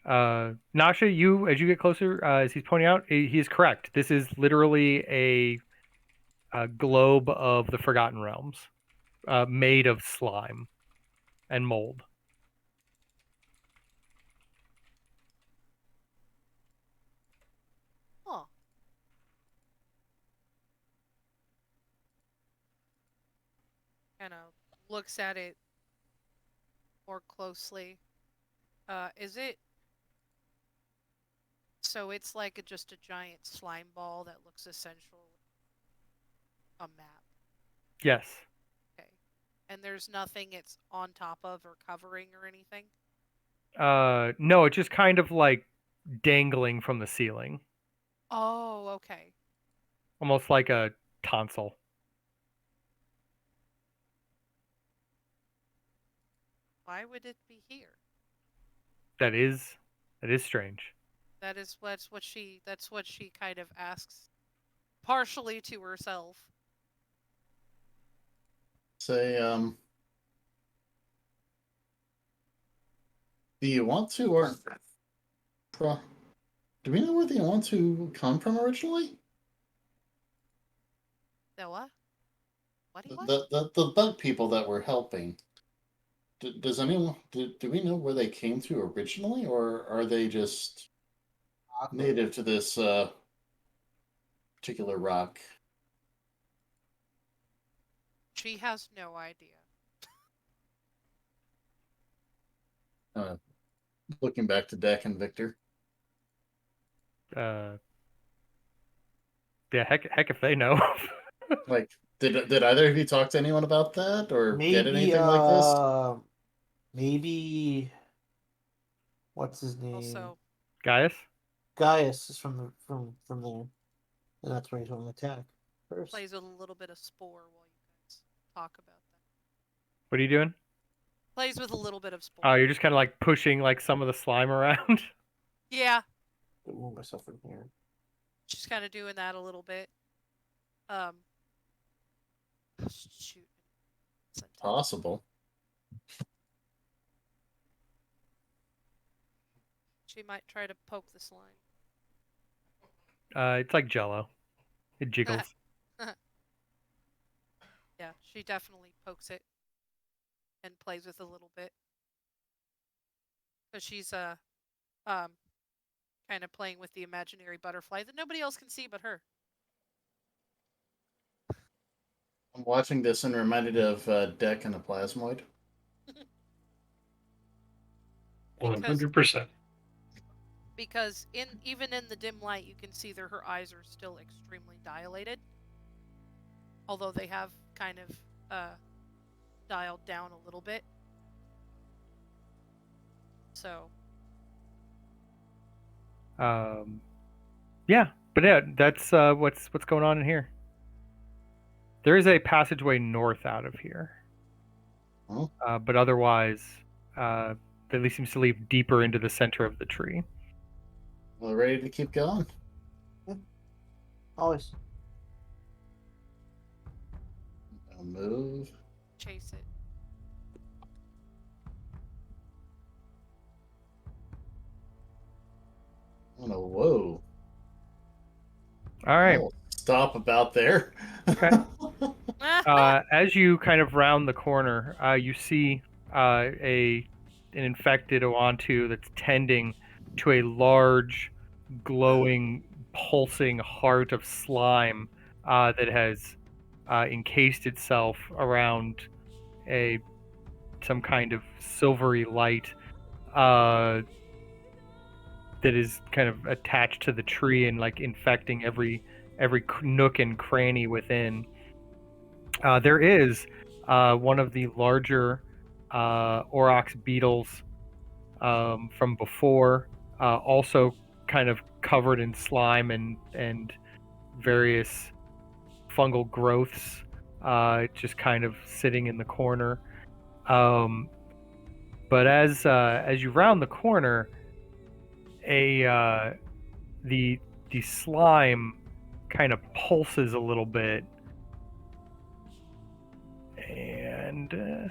Nasha, you as you get closer, as he's pointing out, he is correct. This is literally a globe of the Forgotten Realms, made of slime and mold. Huh. Kind of looks at it more closely. Is it? So it's like just a giant slime ball that looks essentially a map. Yes. Okay. And there's nothing it's on top of or covering or anything? No, it's just kind of like dangling from the ceiling, Oh, okay. almost like a tonsil. Why would it be here? That is strange. That's what she kind of asks partially to herself. Say, do you want to or do we know where the want to come from originally? The what? What do you want? The bug people that were helping. Does anyone do we know where they came to originally, or are they just native to this particular rock? She has no idea. Looking back to Deck and Victor. Yeah, heck if they know. Like, did either of you talk to anyone about that or get Maybe, anything like this? maybe, what's his name? Also, Gaius? Gaius is from there, and that's where he's going to attack first. plays with a little bit of spore while you guys talk about that. What are you doing? Plays with a little bit of spore. Oh, you're just kind of like pushing like some of the slime around. Yeah, Move myself in here. she's kind of doing that a little bit. Shoot. Possible. She might try to poke the slime. It's like Jello. It jiggles. Yeah, she definitely pokes it and plays with a little bit. Because she's kind of playing with the imaginary butterfly that nobody else can see but her. I'm watching this and reminded of Deck and a Plasmoid. 100%. Because even in the dim light, you can see that her eyes are still extremely dilated. Although they have kind of dialed down a little bit. So, Yeah, but yeah, that's what's going on in here. There is a passageway north out of here, Oh. but otherwise, at least seems to lead deeper into the center of the tree. Well, ready to keep going? Always. I'll move. Chase it. Oh no! Whoa! All right. I'll stop about there. Okay. As you kind of round the corner, you see an infected Oantu that's tending to a large, glowing, pulsing heart of slime that has encased itself around some kind of silvery light that is kind of attached to the tree and like infecting every nook and cranny within. There is one of the larger aurochs beetles from before, also kind of covered in slime and various fungal growths, just kind of sitting in the corner. But as you round the corner, the slime kind of pulses a little bit, and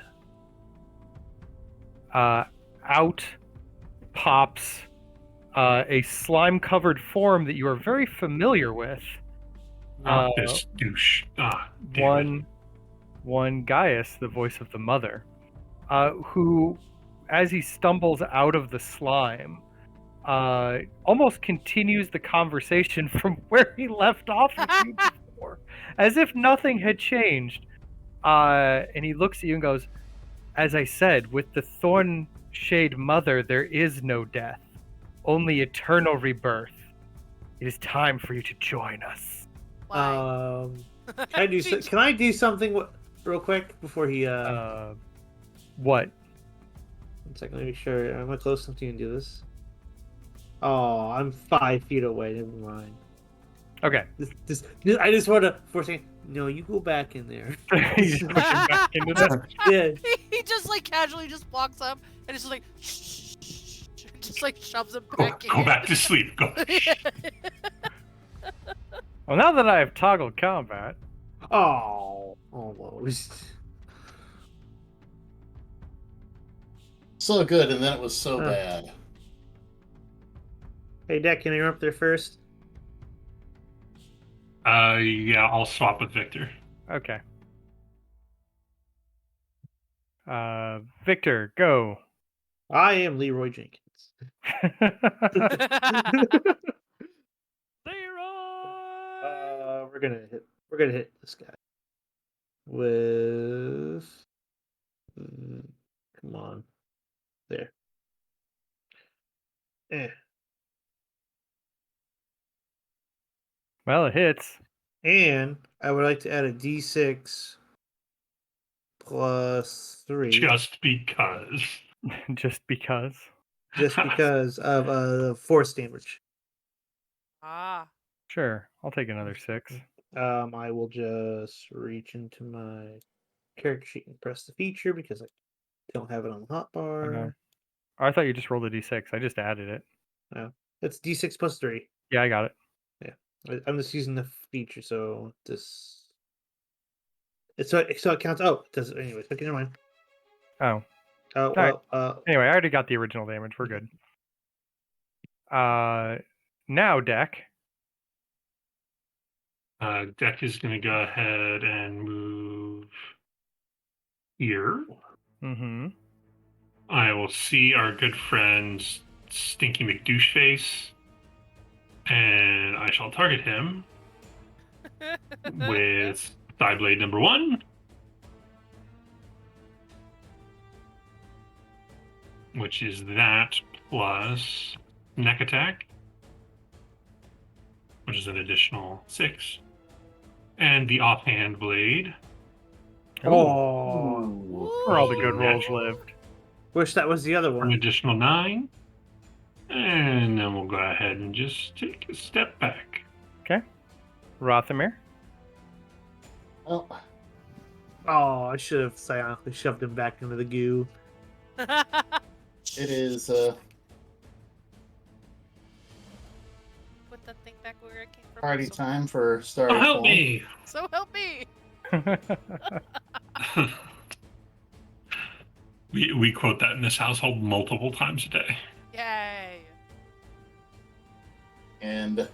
out pops a slime-covered form that you are very familiar with. Not this douche. Damn One Gaius, the voice of the mother, who, as he stumbles out of the slime, almost continues the conversation from where he left off with you before, as if nothing had changed. And he looks at you and goes, "As I said, with the Thorn Shade Mother, there is no death, only eternal rebirth. It is time for you to join us." Why? Can I do something real quick before he? What? One second, let me make sure. Am I close enough to you to do this? Oh, I'm 5 feet away. Never mind. Okay. I just want to force him. No, you go back in there. He's pushing back into this. Yeah. He just like casually just walks up and it's just like just like shoves him Go, back in. go back to sleep. Go. Well, now that I have toggled combat, Oh, almost. So good, and then it was so Huh. bad. Hey, Deck, can you run up there first? Yeah, I'll swap with Victor. okay. Victor, go. I am Leroy Jenkins. We're gonna hit this guy with. Come on, there. Well, it hits. And I would like to add a D6 plus 3, Just because. Just because. just because of force damage. Ah. Sure, I'll take another 6. I will just reach into my character sheet and press the feature because I don't have it on the hotbar. Oh, I thought you just rolled a d6. I just added it. It's D6 plus 3. Yeah, I got it. I'm just using the feature, so this. So it counts. Oh, it does. Anyways, okay, never mind. Oh. Oh, right. well, Anyway, I already got the original damage. We're good. Now, Deck. Deck is going to go ahead and move here. Mm-hmm. I will see our good friend Stinky McDoucheface, and I shall target him with Thigh Blade number 1, which is that plus neck attack, which is an additional 6, and the offhand blade. oh, Where all the good rolls lived. wish that was the other For an one. additional 9. And then we'll go ahead and just take a step back. Rothamir. Oh, Oh, I should have psionically shoved him back into the goo. it is. Put that thing back where it came from. Party so- time for Oh, Starry help Fall. me! So help me. we quote that in this household multiple times a day. Yay. And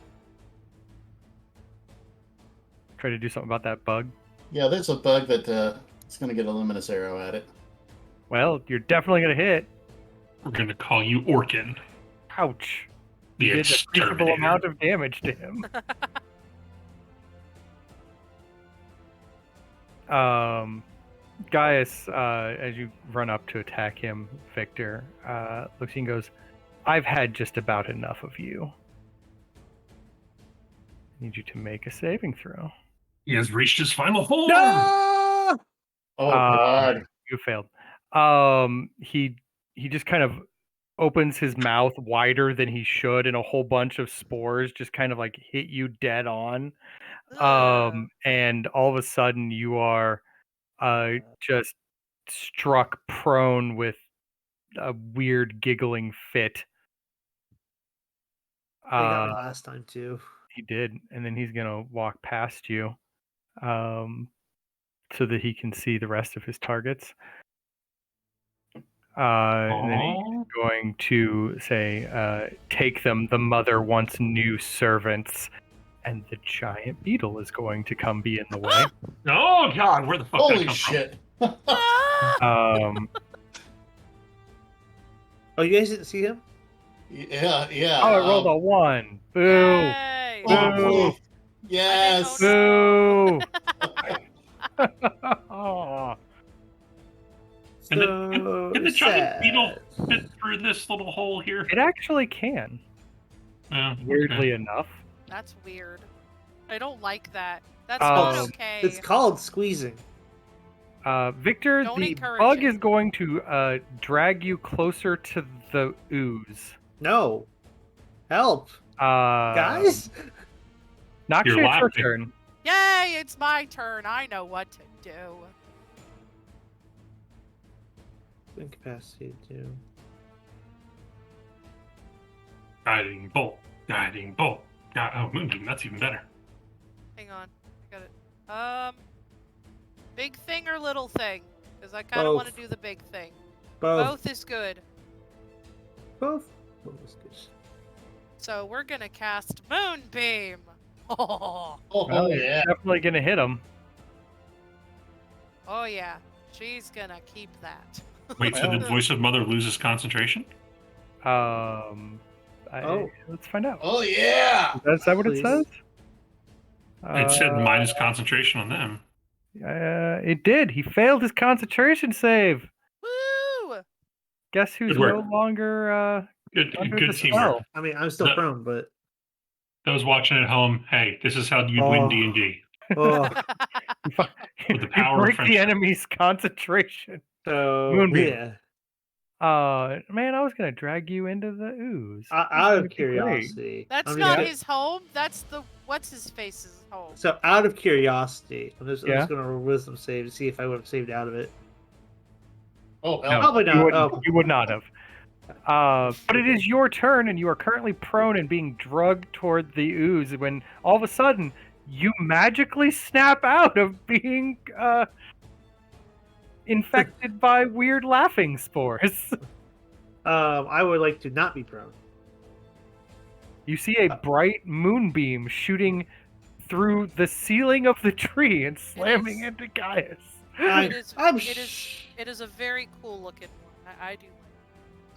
Try to do something about that bug. yeah, there's a bug that it's going to get a luminous arrow at it. Well, you're definitely gonna hit. We're going to call you Orkin, Ouch. the You did an appreciable exterminator. amount of damage to him. Gaius, as you run up to attack him, Victor, looks and goes, I've had just about enough of you. I need you to make a saving throw. He has reached his final form. No! Oh God! You failed. He just kind of opens his mouth wider than he should, and a whole bunch of spores just kind of like hit you dead on. And all of a sudden you are just struck prone with a weird giggling fit. They got me last time too. He did, and then he's gonna walk past you, so that he can see the rest of his targets. And then he's going to say, "Take them. The mother wants new servants." And the giant beetle is going to come be in the way. Oh God, where the fuck did Holy that come shit! Um, Oh, you guys didn't see him? Yeah, yeah. oh, I rolled a 1. Boo! Yay. Oh, Boo! please. Yes. Boo! Oh. And So Can the giant sad. beetle fit through this little hole here? It actually can, Yeah, weirdly okay. enough. That's weird. I don't like that. That's Um, not okay. It's called squeezing. Victor, Don't the encourage bug it. is going to drag you closer to the ooze. No. Help. Guys? Noxia, You're it's your laughing. turn. Yay, it's my turn. I know what to do. Incapacitated too. Guiding bolt. Guiding bolt. Oh, Moonbeam, that's even better. Hang on. I got it. Big thing or little thing? Because I kind of want to Both. do the big thing. Both. Both is good. Both. Both is good. So we're going to cast Moonbeam. Oh, Oh, Well, you're yeah. definitely going to hit him. oh yeah. She's going to keep that. Wait, so Well- the voice of mother loses concentration? Let's find out. Oh yeah. Is that what it Please. says? It said minus concentration on them. It did. He failed his concentration save. Woo! Guess who's Good work. no longer Good, under good the teamwork. spell? I mean, I'm still No. prone, but Those watching at home, hey, this is how you'd win Oh. D&D. oh, With the power you of break the friendship. enemy's concentration. so Moonbeam. yeah. Man, I was gonna drag you into the ooze. Out That'd of be great. curiosity. That's I'm not just- his home. That's the what's his face's home. So out of curiosity, I'm just Yeah. gonna roll wisdom save to see if I would have saved out of it. Oh, No, hell. Probably you not. wouldn't- Oh. You would not have. But it is your turn, and you are currently prone and being drugged toward the ooze. When all of a sudden you magically snap out of being infected by weird laughing spores. I would like to not be prone. You see a bright moonbeam shooting through the ceiling of the tree and slamming is- into Gaius. I- It is. I'm It is. It is a very cool looking one. I do.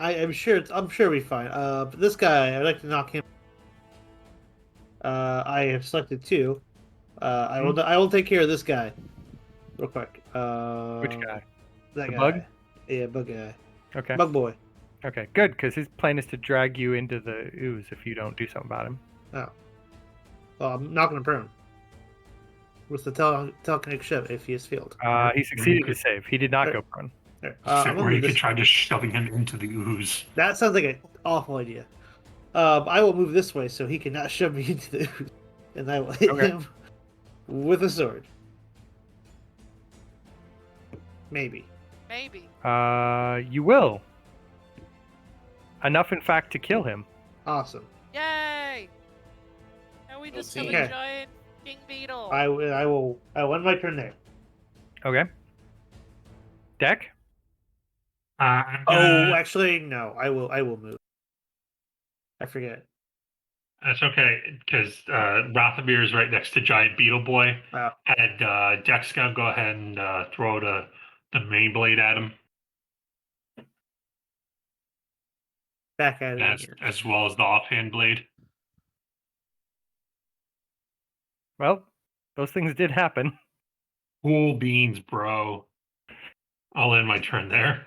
I am sure. I'm sure we'll be fine. But this guy, I'd like to knock him. I have selected 2. I will. I will take care of this guy, real quick. Which guy? That The guy. bug? Yeah, bug guy. Okay. Bug boy. Okay, good, because his plan is to drag you into the ooze if you don't do something about him. Well, I'm knocking him prone. With the telekinetic shove if he is failed. He succeeded to save. He did not go prone. Alright, Except I'm where gonna you do could this. try just shoving him into the ooze. That sounds like an awful idea. I will move this way so he cannot shove me into the ooze, and I will hit Okay. him with a sword. Maybe. Maybe. You will. Enough, in fact, to kill him. Awesome. Yay! Now we just have a Okay. giant king beetle. I will end my turn there. Okay. Deck? I'm Oh, gonna- actually, no. I will move. I forget. That's okay, because Rothamir is right next to Giant Beetle Boy, Wow. and Dex gonna go ahead and throw the main blade at him, Back at it as, again. as well as the offhand blade. Well, those things did happen. Cool beans, bro. I'll end my turn there.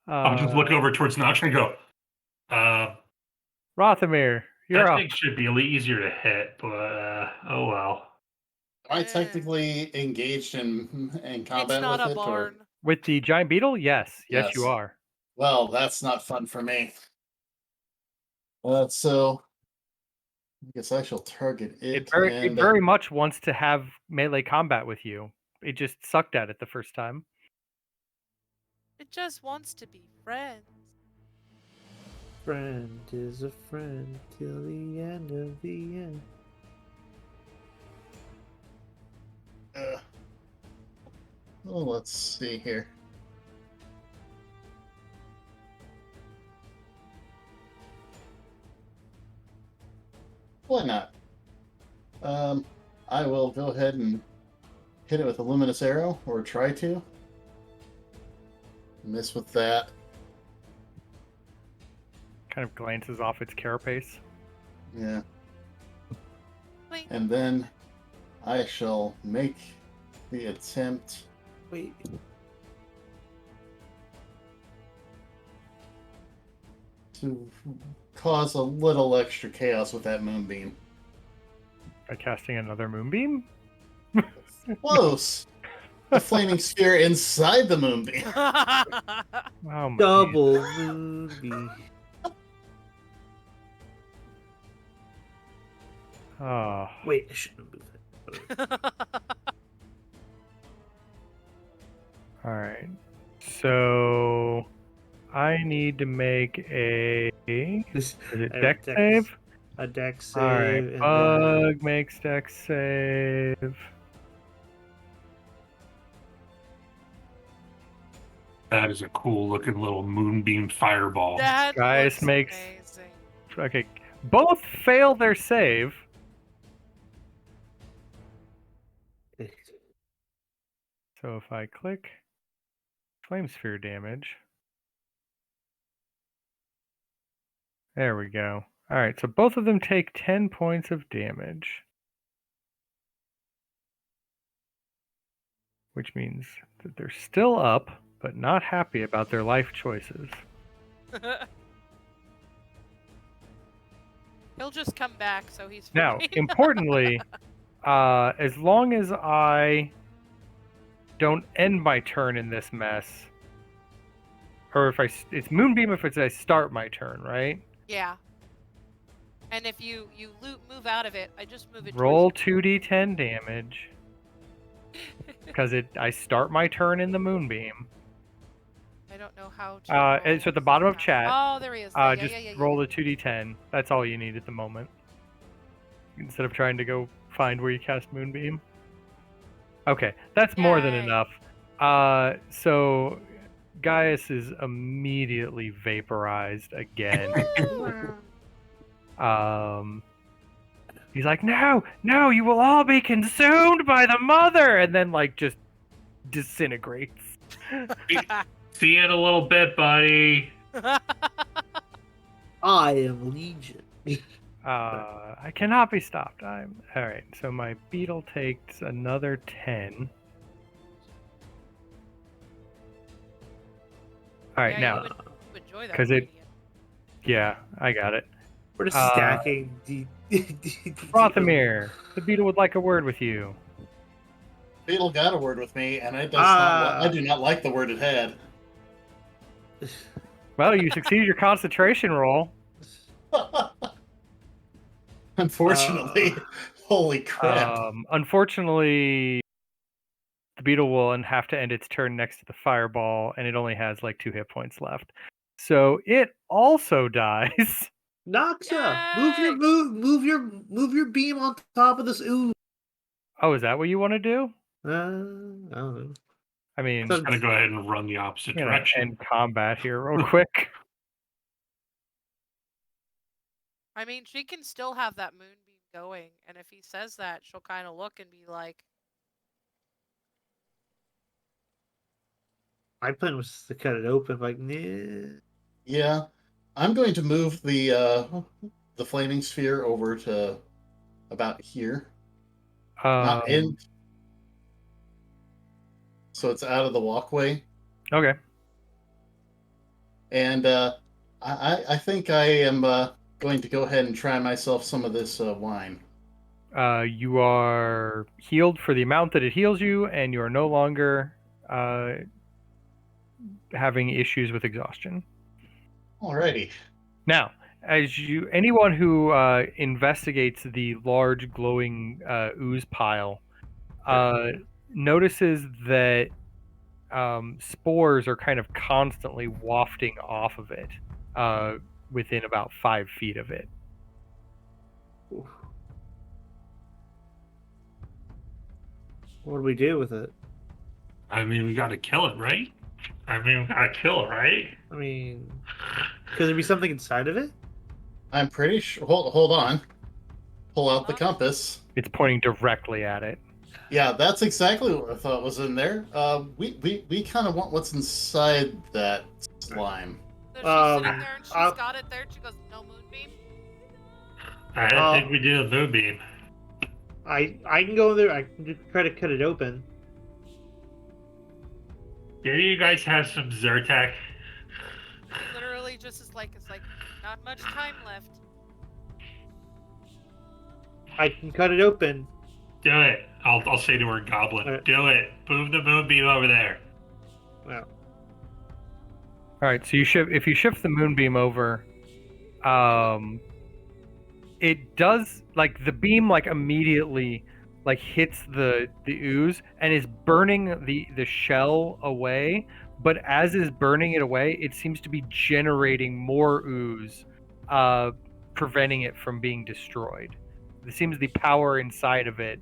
I'll just look over towards Nox and go, Rothamir, you're that up. thing should be a little easier to hit, but oh well. Am I Yeah. technically engaged in combat It's not with a it? barn. With the giant beetle? Yes. Yes, you Yes. are. Well, that's not fun for me. So I guess I shall target it. It very much wants to have melee combat with you. It just sucked at it the first time. It just wants to be friends. Friend is a friend till the end of the end. Well, let's see here. Why not? I will go ahead and hit it with a luminous arrow, or try to. Miss with that. Kind of glances off its carapace. Yeah. Blink. And then I shall make the attempt Wait. to cause a little extra chaos with that moonbeam. By casting another moonbeam? Close! A flaming sphere inside the moonbeam. Oh my Double moonbeam. Oh. Wait, I shouldn't move it. Alright. So I need to make a This is it a deck dex- save? a deck save. Alright. and Bug makes deck save. That is a cool looking little moonbeam fireball. That Gaius looks makes- amazing. Okay. Both fail their save. then- So if I click flame sphere damage. There we go. Alright, so both of them take 10 points of damage. Which means that they're still up, but not happy about their life choices. He'll just come back, so he's Now, fine. importantly, as long as I don't end my turn in this mess, or if it's Moonbeam if I start my turn, right? Yeah. And if you move out of it, I just move it. Roll towards 2d10 damage because I start my turn in the Moonbeam. you. I don't know how to. It's at the bottom of chat. Oh, there he is. Yeah, Just yeah. roll the 2d10. That's all you need at the moment. Instead of trying to go find where you cast Moonbeam. Okay, that's more than Yay. enough. So Gaius is immediately vaporized again. He's like, no, you will all be consumed by the mother, and then like just disintegrates. See you in a little bit, buddy. I am Legion. I cannot be stopped. All right. So my beetle takes another 10. All right, Yeah, now, you would enjoy that. 'cause it- radiant. yeah, I got it. We're just Uh, stacking. Rothamir, the beetle would like a word with you. Beetle got a word with me, and I do not like the word it had. Well, you succeeded your concentration roll. Unfortunately, holy crap. Unfortunately, the beetle will have to end its turn next to the fireball, and it only has like 2 hit points left. So it also dies. Noxa, Yay! move your beam on top of this ooze. Oh, is that what you want to do? I don't know. I mean, So- I'm gonna go ahead and run the opposite I'm gonna direction. end combat here real quick. I mean, she can still have that moonbeam going, and if he says that, she'll kind of look and be like, My plan was to cut it open, like, nah. Yeah, I'm going to move the flaming sphere over to about here. Not in, Um, so it's out of the walkway. okay. And I think I am going to go ahead and try myself some of this wine. You are healed for the amount that it heals you, and you are no longer having issues with exhaustion. Alrighty. Now, anyone who investigates the large glowing ooze pile notices that spores are kind of constantly wafting off of it within about 5 feet of it. What do we do with it? I mean, we gotta kill it, right? I mean, we gotta kill it, right? I mean, could there be something inside of it? I'm pretty sure. Hold on. Pull out the compass. It's pointing directly at it. Yeah, that's exactly what I thought was in there. We kind of want what's inside that slime. so she's sitting there and she's I'll- got it there, and she goes, no moonbeam? I think we do a moonbeam. I can go in there. I can just try to cut it open. Do you guys have some Zyrtec? Literally just is like, it's like, not much time left. I can cut it open. Do it. I'll say to her, Goblin. Alright. Do it. Move the moonbeam over there. Well, All right, so if you shift the moonbeam over, it does like the beam like immediately like hits the ooze and is burning the shell away, but as is burning it away, it seems to be generating more ooze, preventing it from being destroyed. It seems the power inside of it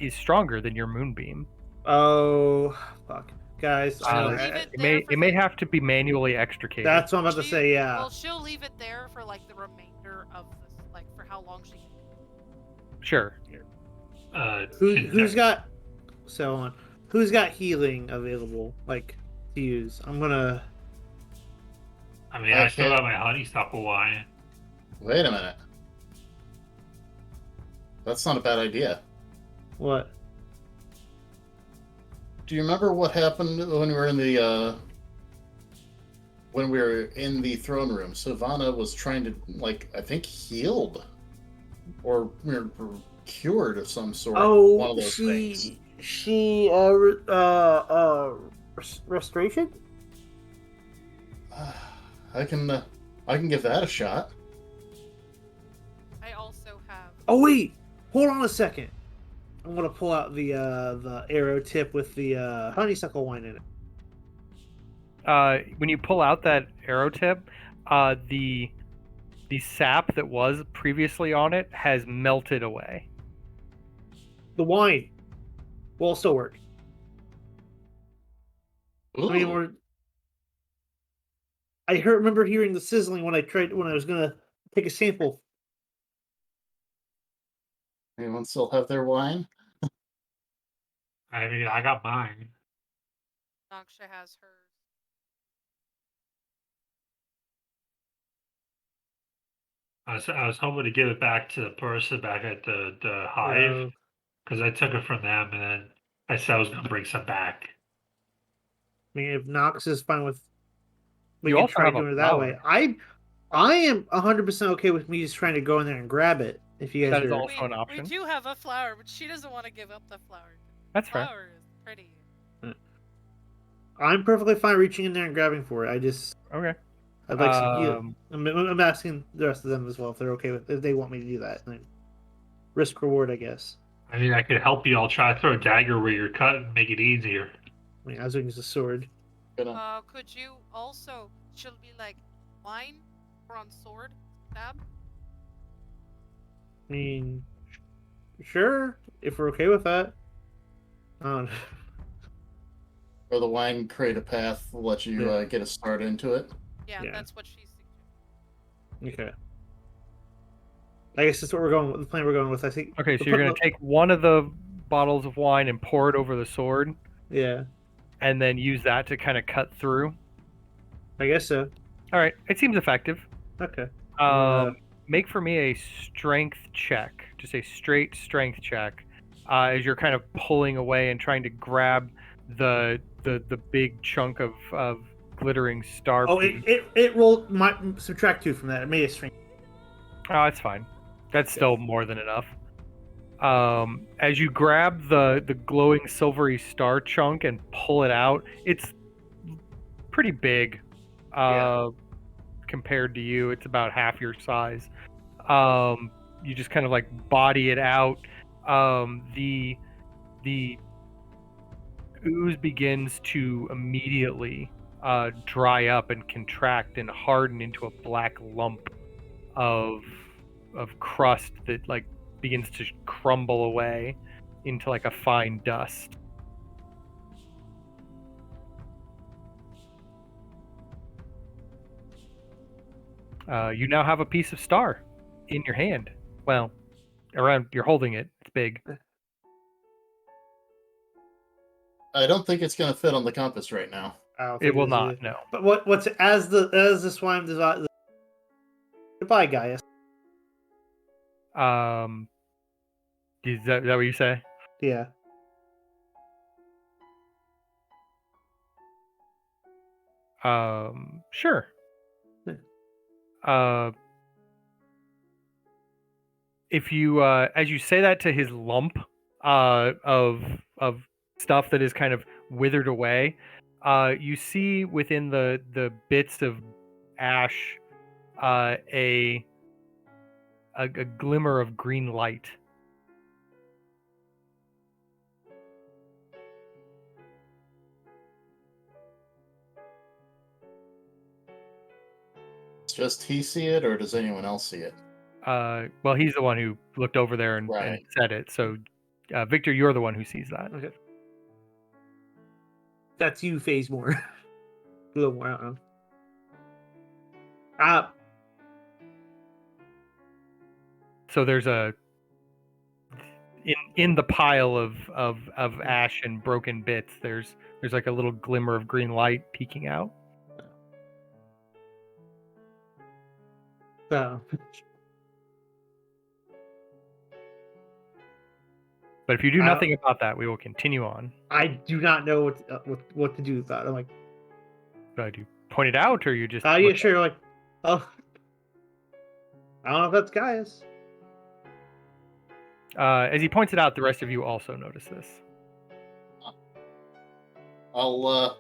is stronger than your moonbeam. oh, fuck, guys. She'll I- leave I- it It there may for have to be manually extricated. that's what I'm about to She- say. Yeah. Well, she'll leave it there for like the remainder of this, like for how long she can. Sure. Who's got? So on. Who's got healing available, like to use? I'm gonna. I mean, I still got my honeysuckle wine. Wait a minute. That's not a bad idea. What? Do you remember what happened when we were in the throne room? Savannah was trying to, like, I think healed or cured of some sort. Oh, one of those things. Restoration. I can give that a shot. I also have. Oh wait, hold on a second. I'm gonna pull out the arrow tip with the honeysuckle wine in it. When you pull out that arrow tip, the sap that was previously on it has melted away. The wine will still work. Ooh. I mean, remember hearing the sizzling when I was gonna take a sample. Anyone still have their wine? I mean, I got mine. Noxia has hers. I was hoping to give it back to the person back at the hive because I took it from them, and then I said I was going to bring some back. I mean, if Nox is fine with, we You can also try have a doing it that flower. way. I am 100% okay with me just trying to go in there and grab it. If you guys That is are, also an option. We do have a flower, but she doesn't want to give up the flower. That's fair. Flower is pretty. I'm perfectly fine reaching in there and grabbing for it. I just Okay. I'd like some. Um, I'm asking the rest of them as well if they're okay with if they want me to do that. Like, risk reward, I guess. I mean, I could help you. I'll try to throw a dagger where you're cut and make it easier. I mean, I was going to use a sword. Gonna- Could you also? Should it be like wine or on sword stab? I mean, sure, if we're okay with that. Um, Or the wine create a path, let you Yeah. get a start into it. Yeah, Yeah. that's what she suggested. okay. I guess that's what we're going with. The plan we're going with. I think. okay, so we're you're going putting to take one of the bottles of wine and pour it over the sword, Yeah, and then use that to kind of cut through. I guess so. All right, it seems effective. Okay. Make for me a strength check, just a straight strength check, as you're kind of pulling away and trying to grab the big chunk of glittering star. Oh, piece. it rolled. Subtract 2 from that. It made a strength. Oh, it's fine. That's still more than enough. As you grab the glowing silvery star chunk and pull it out, it's pretty big. Compared to you, it's about half your size. You just kind of like body it out. The ooze begins to immediately dry up and contract and harden into a black lump of crust that like begins to crumble away into like a fine dust. You now have a piece of star in your hand. Well, around you're holding it. It's big. I don't think it's going to fit on the compass right now. I don't It think will is not. it. No. But what's as the swine design? Goodbye, Gaius. Is that what you say? Yeah. Sure. If you as you say that to his lump of stuff that is kind of withered away, you see within the bits of ash a glimmer of green light. Just he see it, or does anyone else see it? Well, he's the one who looked over there and Right. said it. So, Victor, you're the one who sees that. Okay. That's you, phase more. A little more. I don't know. So there's in the pile of ash and broken bits. There's like a little glimmer of green light peeking out. So, But if you do I- nothing about that, we will continue on. I do not know what to do with that. I'm like, Do you point it out, or you just? yeah, look sure. Like, oh, I don't know if that's Gaius. As he points it out, the rest of you also notice this. I'll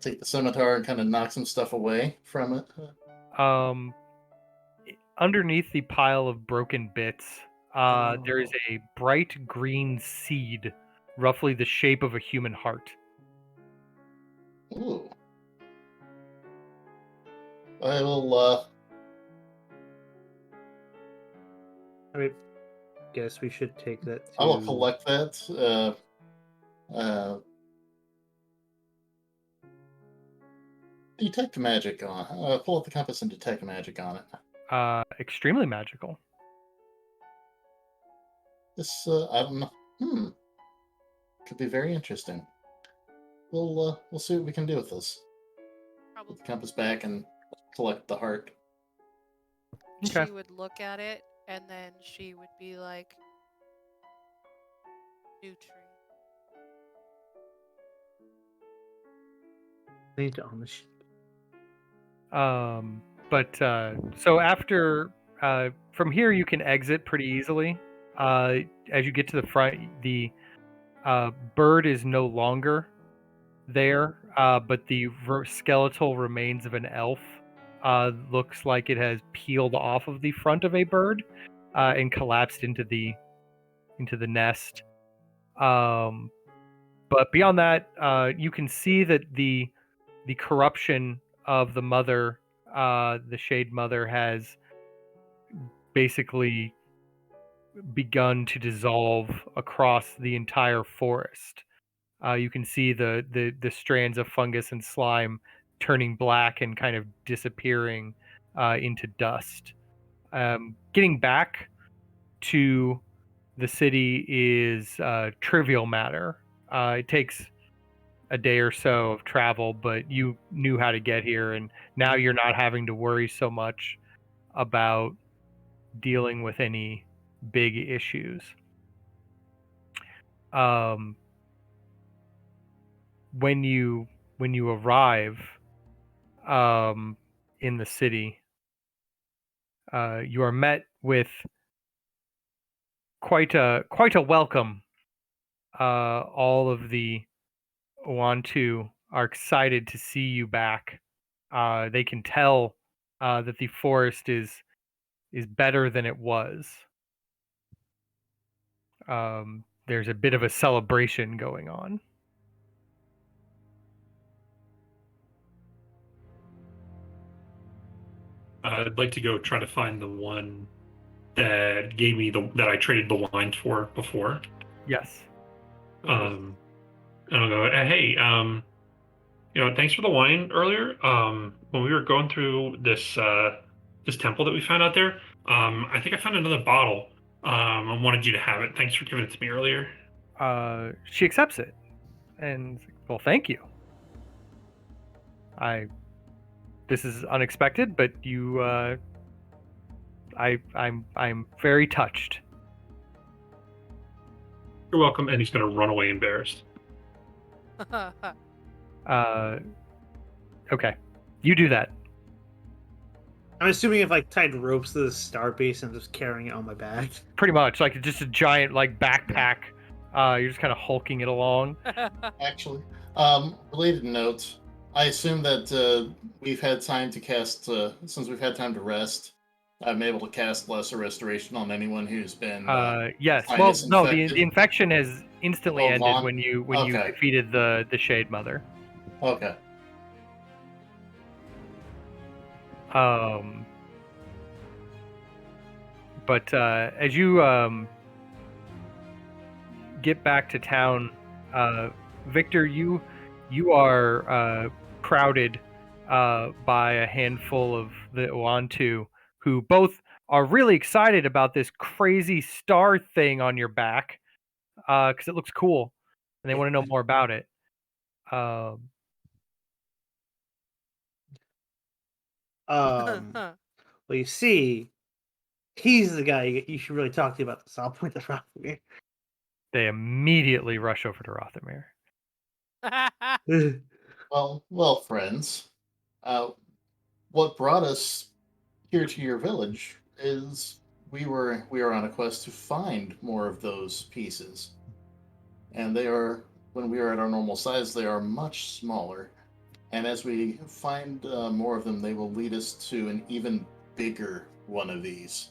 take the scimitar and kind of knock some stuff away from it. Underneath the pile of broken bits, there is a bright green seed, roughly the shape of a human heart. Ooh. I will. I mean, guess we should take that. To... I will collect that. Detect magic on. Pull up the compass and detect magic on it. Extremely magical. This I don't know. Could be very interesting. We'll see what we can do with this. Probably Put the compass back and collect the heart. Okay. she would look at it and then she would be like, "New tree." Need to own the sheep. But so after from here you can exit pretty easily. As you get to the front, the bird is no longer there, but the skeletal remains of an elf looks like it has peeled off of the front of a bird and collapsed into the nest. But beyond that, you can see that the corruption of the mother, the Shade Mother, has basically begun to dissolve across the entire forest. You can see the strands of fungus and slime turning black and kind of disappearing into dust. Getting back to the city is a trivial matter. It takes a day or so of travel, but you knew how to get here, and now you're not having to worry so much about dealing with any big issues. When you arrive in the city, you are met with quite a welcome. All of the Wantu are excited to see you back. They can tell that the forest is better than it was. There's a bit of a celebration going on. I'd like to go try to find the one that gave me that I traded the wine for before. Yes. And I'll go, hey, thanks for the wine earlier. When we were going through this this temple that we found out there, I think I found another bottle. I wanted you to have it. Thanks for giving it to me earlier. She accepts it, and well, thank you. This is unexpected, but you, I'm very touched. You're welcome. And he's going to run away embarrassed. Okay, you do that. I'm assuming if like tied ropes to the star base and just carrying it on my back. Pretty much, like just a giant like backpack. You're just kind of hulking it along. Actually, related note. I assume that we've had time to cast, since we've had time to rest, I'm able to cast Lesser Restoration on anyone who's been. Yes. Well, no, the infected. infection has instantly ended gone? when you Okay. defeated the Shade Mother. Okay. But as you get back to town, Victor, you are crowded by a handful of the Wantu, who both are really excited about this crazy star thing on your back, because it looks cool, and they want to know more about it. Well, you see, he's the guy you should really talk to about this. I'll point this out for you. They immediately rush over to Rothamir. Well, friends. What brought us here to your village is we are on a quest to find more of those pieces, and they are, when we are at our normal size, they are much smaller. And as we find more of them, they will lead us to an even bigger one of these.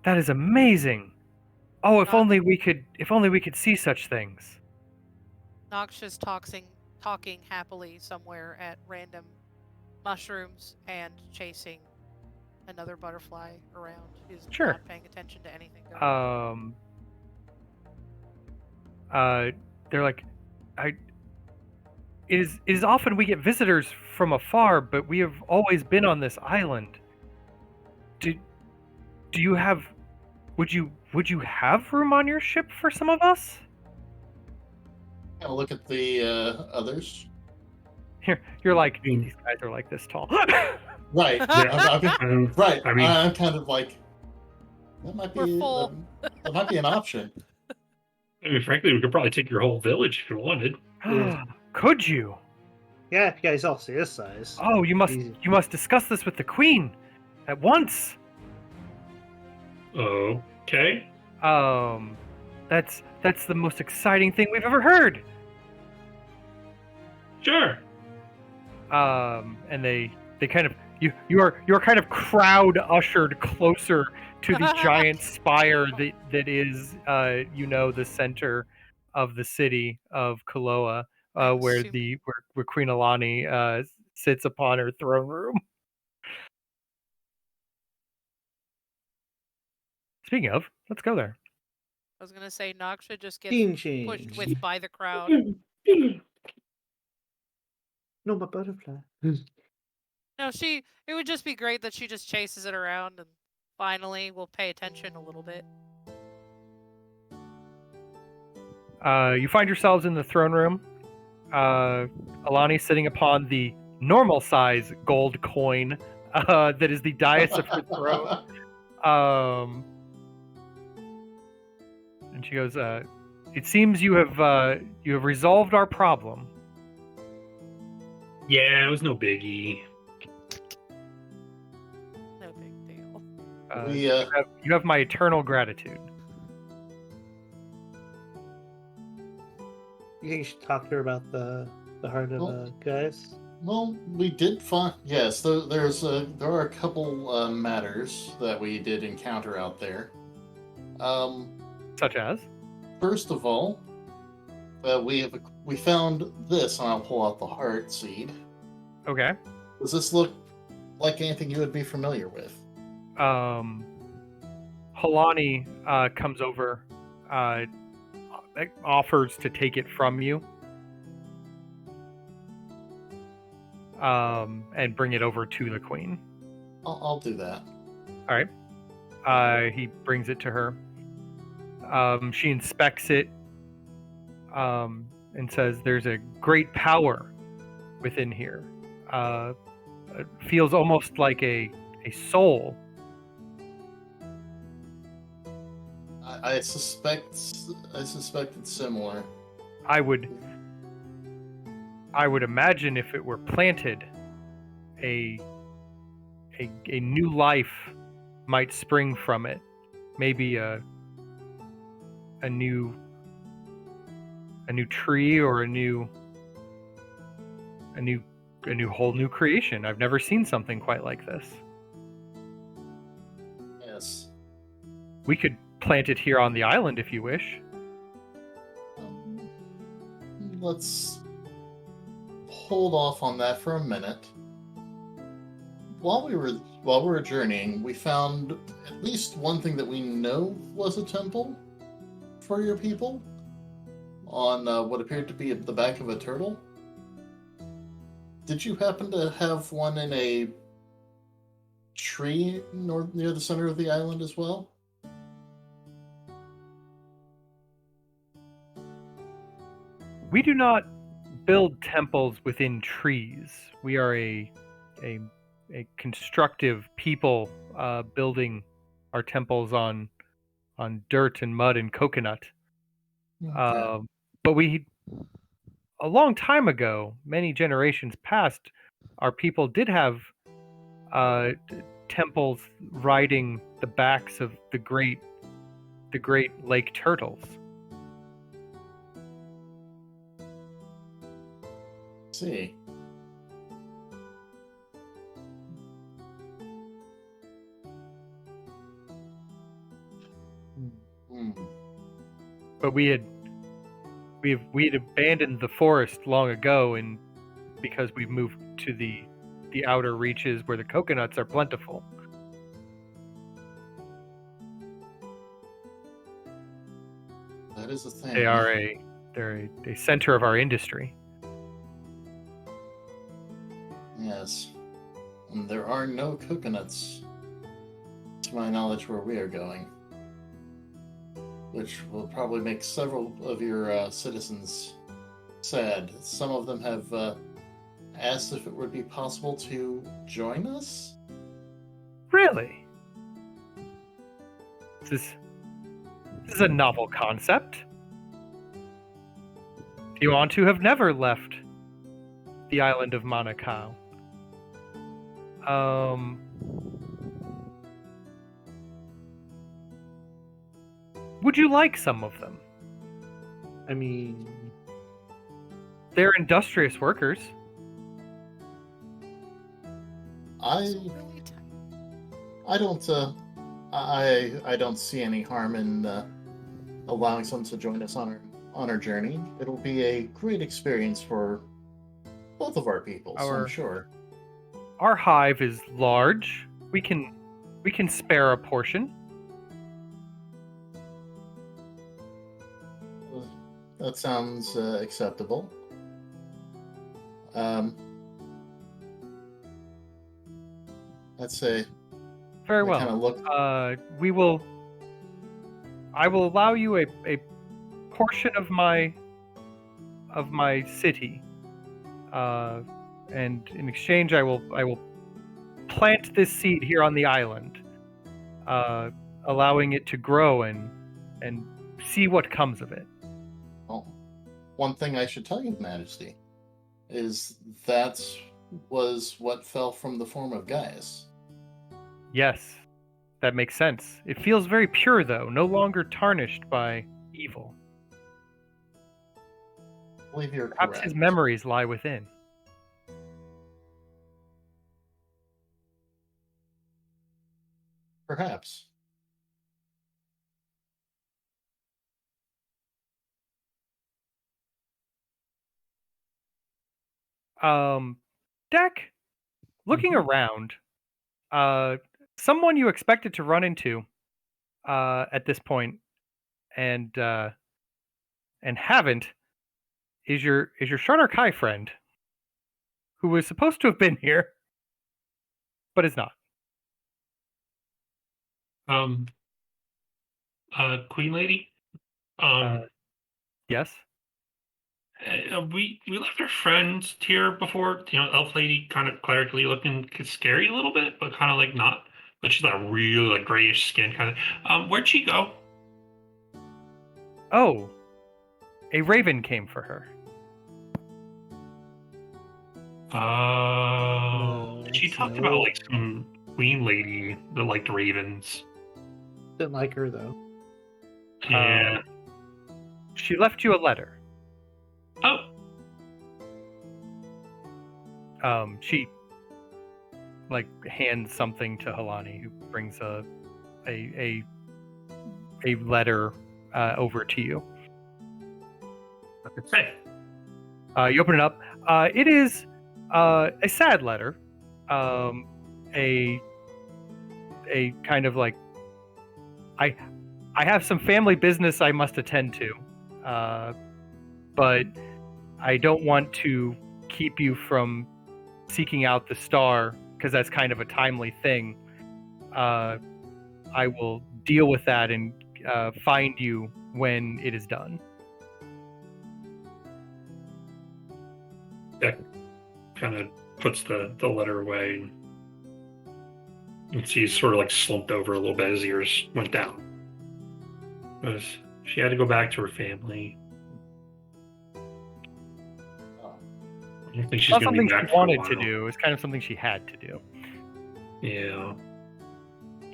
That is amazing. Oh, if Not- only we could see such things. Noxious talking happily somewhere at random mushrooms and chasing another butterfly around, who's Sure. not paying attention to anything going on. They're like, it is often we get visitors from afar, but we have always been on this island. Do you have? Would you have room on your ship for some of us? Have a look at the others. You're like, these guys are like this tall. Right. Right. I mean- I'm kind of like, that might be We're full. that might be an option. I mean, frankly, we could probably take your whole village if you wanted. Could you? Yeah, if you guys all see this size. Oh, you Easy. must discuss this with the queen at once. Okay. That's the most exciting thing we've ever heard. Sure. And they kind of you are kind of crowd ushered closer to the giant spire that is the center of the city of Kaloa, I'm where assuming. where Queen Alani sits upon her throne room. Speaking of, let's go there. I was gonna say Noxia just gets Scene pushed change. with by the crowd. No, my butterfly. No, it would just be great that she just chases it around and finally will pay attention a little bit. You find yourselves in the throne room. Alani sitting upon the normal size gold coin that is the dais of her throne. And she goes, "It seems you have resolved our problem." Yeah, it was no biggie. No big deal. You have my eternal gratitude. You think you should talk to her about the heart of guys? Well, we did find. Yes, there are a couple matters that we did encounter out there. Such as? First of all, we found this, and I'll pull out the heart seed. Okay. Does this look like anything you would be familiar with? Halani comes over, offers to take it from you, and bring it over to the queen. I'll do that. All right. He brings it to her. She inspects it, and says, "There's a great power within here. It feels almost like a soul." I suspect it's similar. I would imagine if it were planted, a new life might spring from it. Maybe a new tree, or a whole new creation. I've never seen something quite like this. Yes. We could plant it here on the island if you wish. Let's hold off on that for a minute. While we were journeying, we found at least one thing that we know was a temple for your people on what appeared to be at the back of a turtle. Did you happen to have one in a tree near the center of the island as well? We do not build temples within trees. We are a constructive people, building our temples on dirt and mud and coconut. Okay. But a long time ago, many generations past, our people did have temples riding the backs of the great lake turtles. See. But we had abandoned the forest long ago, and because we've moved to the outer reaches where the coconuts are plentiful. That is a thing. They're a center of our industry. Yes. And there are no coconuts, to my knowledge, where we are going. Which will probably make several of your citizens sad. Some of them have asked if it would be possible to join us. Really? This is a novel concept. Yuan-Tu have never left the island of Manukau. Would you like some of them? I mean, They're industrious workers. It's I really tiny. I don't I don't see any harm in allowing someone to join us on our journey. It'll be a great experience for both of our peoples, I'm sure. Our hive is large. We can spare a portion. That sounds acceptable. Let's say Very kind of well. look. I will allow you a portion of my city, and in exchange, I will plant this seed here on the island, allowing it to grow and see what comes of it. Well, one thing I should tell you, Majesty, is that was what fell from the form of Gaius. Yes, that makes sense. It feels very pure, though, no longer tarnished by evil. I believe you're Perhaps correct. his memories lie within. Perhaps. Deck, looking around, someone you expected to run into at this point and haven't is your Sharnar Kai friend, who was supposed to have been here, but is not. Queen Lady. Yes. We left our friends here before. Elf Lady, kind of clerically looking scary a little bit, but kind of like not. But she's like real like grayish skin kind of. Where'd she go? Oh, a raven came for her. She talked about like some queen lady that liked ravens. Didn't like her though. Yeah. She left you a letter. Oh. She like hands something to Halani, who brings a letter over to you. Hey. You open it up. It is a sad letter. A kind of like I have some family business I must attend to, but I don't want to keep you from seeking out the star because that's kind of a timely thing. I will deal with that and find you when it is done. That kind of puts the letter away. You can see he's sort of like slumped over a little bit. His ears went down. Because she had to go back to her family. I don't think she's Not going to be something back she for a wanted while. to do. It's kind of something she had to do. Yeah.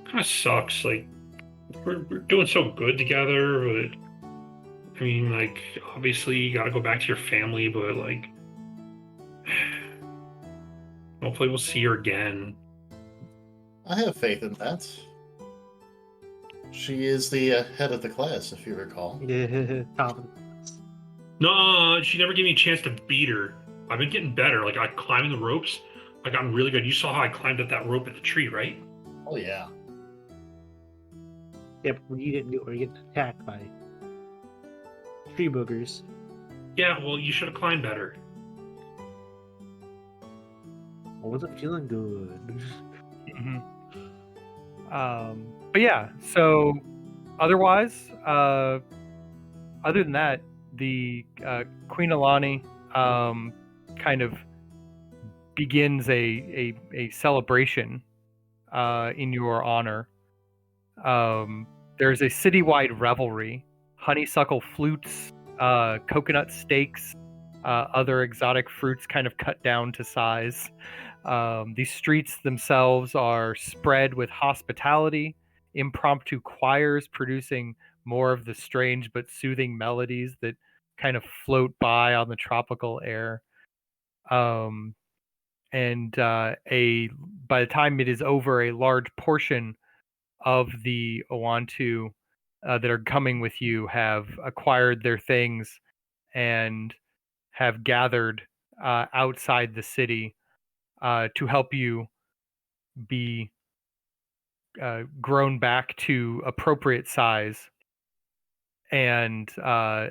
Kind of sucks. Like, we're doing so good together, but I mean, like, obviously you got to go back to your family, but like, hopefully we'll see her again. I have faith in that. She is the head of the class, if you recall. Yeah, Tom. No, she never gave me a chance to beat her. I've been getting better. Like, I climbing the ropes. I got really good. You saw how I climbed up that rope at the tree, right? Oh yeah. Yep, when you didn't do it, or you get attacked by tree boogers. Yeah, well, you should have climbed better. I wasn't feeling good. But yeah, so otherwise, other than that, the Queen Alani kind of begins a celebration in your honor. There's a citywide revelry, honeysuckle flutes, coconut steaks, other exotic fruits kind of cut down to size. These streets themselves are spread with hospitality, impromptu choirs producing more of the strange but soothing melodies that kind of float by on the tropical air. And by the time it is over, a large portion of the Owantu that are coming with you have acquired their things and have gathered outside the city to help you be grown back to appropriate size. And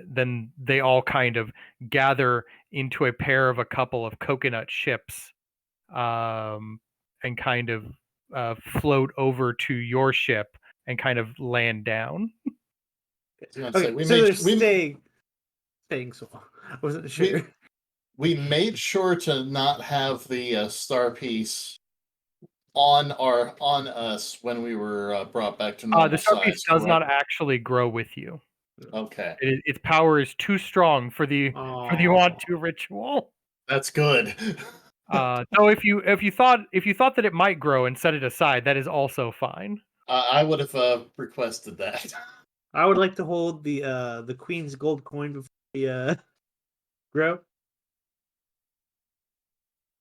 then they all kind of gather into a pair of a couple of coconut ships and kind of float over to your ship and kind of land down. Okay, so they're staying so long. I wasn't sure. We made sure to not have the star piece on us when we were brought back to normal The star size. piece does correct? not actually grow with you. Okay, Its power is too strong for the Owantu ritual. that's good. So if you thought that it might grow and set it aside, that is also fine. I would have requested that. I would like to hold the Queen's gold coin before we grow.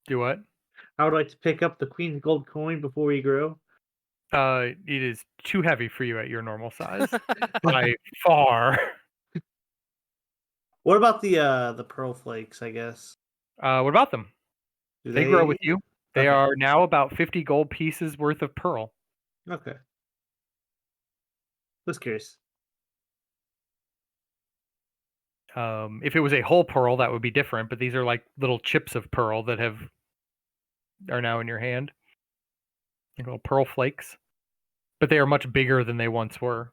Do what? I would like to pick up the Queen's gold coin before we grow. It is too heavy for you at your normal size by far. What about the pearl flakes? I guess What about them? Do They grow with you. They Okay. are now about 50 gold pieces worth of pearl. Okay. Just curious. If it was a whole pearl, that would be different. But these are like little chips of pearl that are now in your hand. Little pearl flakes, but they are much bigger than they once were.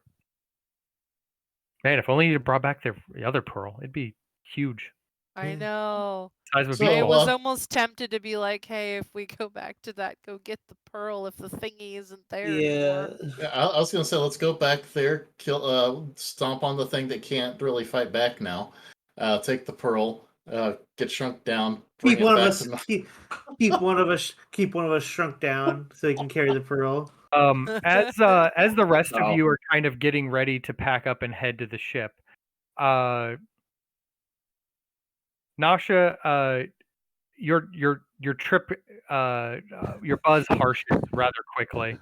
Man, if only you brought back the other pearl, it'd be huge. I know. Size of a So, I beetle. was almost tempted to be like, hey, if we go back to that, go get the pearl if the thingy isn't there Yeah. anymore. Yeah, I was gonna say, let's go back there, kill, stomp on the thing that can't really fight back now. Take the pearl, get shrunk down. Keep bring it one of back us. to no- Keep one of us shrunk down so he can carry the pearl. As the rest No. of you are kind of getting ready to pack up and head to the ship, Nasha, your trip, your buzz harshes rather quickly.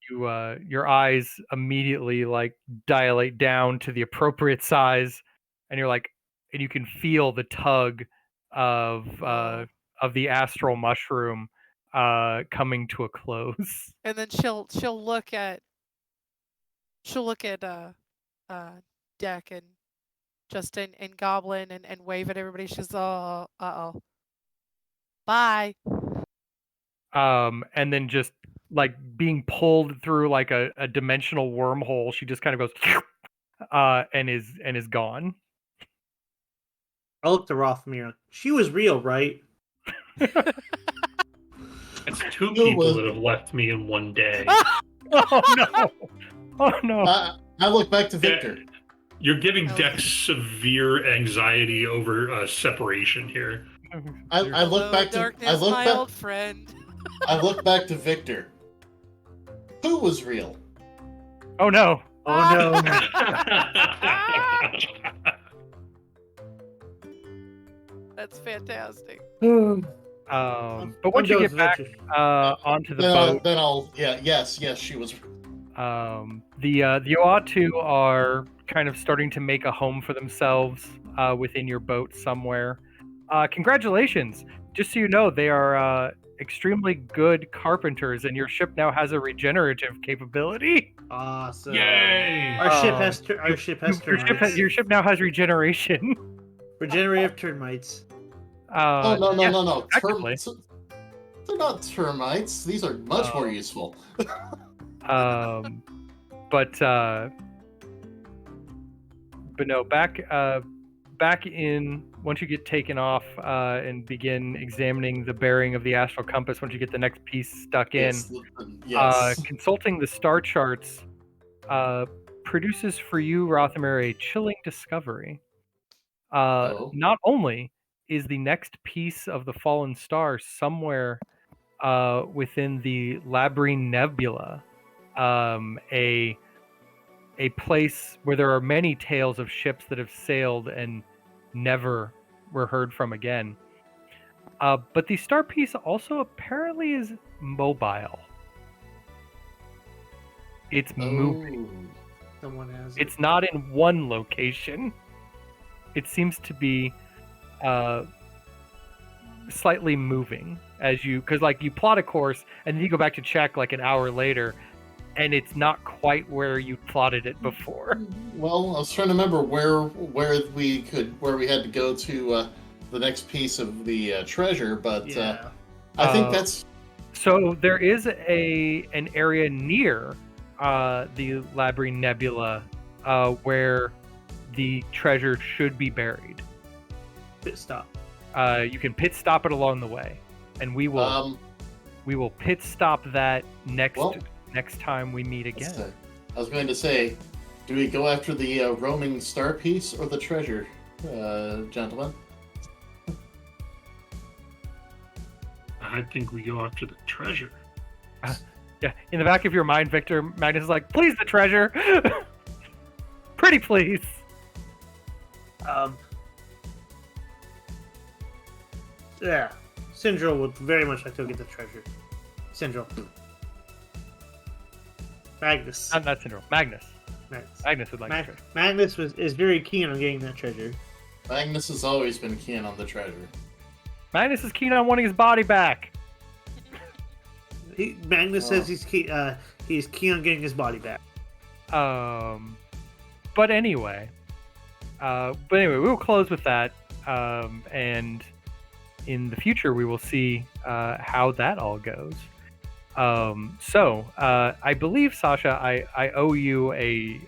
Your eyes immediately like dilate down to the appropriate size, and you're like, and you can feel the tug of the astral mushroom coming to a close. And then she'll look at Deck and Justin and Goblin and wave at everybody. She's oh bye. And then just like being pulled through like a dimensional wormhole, she just kind of goes and is gone. I looked at Rothmere. She was real, right? That's two people that have left me in one day. Oh no! Oh no! I look back to Victor. You're giving Oh. Dex severe anxiety over separation here. I look Hello, back to darkness, my old friend. I look back to Victor. Who was real? Oh no! Oh no. That's fantastic. But once you get back onto the boat, then I'll yes, she was. the Oatu are kind of starting to make a home for themselves within your boat somewhere. Congratulations! Just so you know, they are extremely good carpenters, and your ship now has a regenerative capability. Awesome. Yay! Our ship has termites. Your ship now has regeneration. Regenerative termites. Oh no! technically. They're not termites. These are much more useful. But no, back in once you get taken off and begin examining the bearing of the astral compass. Once you get the next piece stuck in, Yes. consulting the star charts produces for you, Rothamir, a chilling discovery. Not only is the next piece of the fallen star somewhere within the Labyrinth Nebula, a a place where there are many tales of ships that have sailed and never were heard from again. But the star piece also apparently is mobile. It's moving. Someone has it. It's not in one location. It seems to be slightly moving as you, because like you plot a course and then you go back to check like an hour later, and it's not quite where you plotted it before. Well, I was trying to remember where we had to go to the next piece of the treasure, but Yeah. I think that's So there is an area near the Labyrinth Nebula where the treasure should be buried. Pit stop. You can pit stop it along the way, and we will pit stop that next time we meet again. I was going to say, do we go after the roaming star piece or the treasure, gentlemen? I think we go after the treasure. Yeah, in the back of your mind, Victor, Magnus is like, please, the treasure. Pretty please. Yeah. Syndrome would very much like to get the treasure. Syndrome. Magnus. Not Syndrome. Magnus. Magnus. Magnus would like the treasure. Magnus is very keen on getting that treasure. Magnus has always been keen on the treasure. Magnus is keen on wanting his body back. Magnus says he's keen on getting his body back. But anyway, we will close with that, and in the future we will see how that all goes. So I believe, Sasha, I owe you a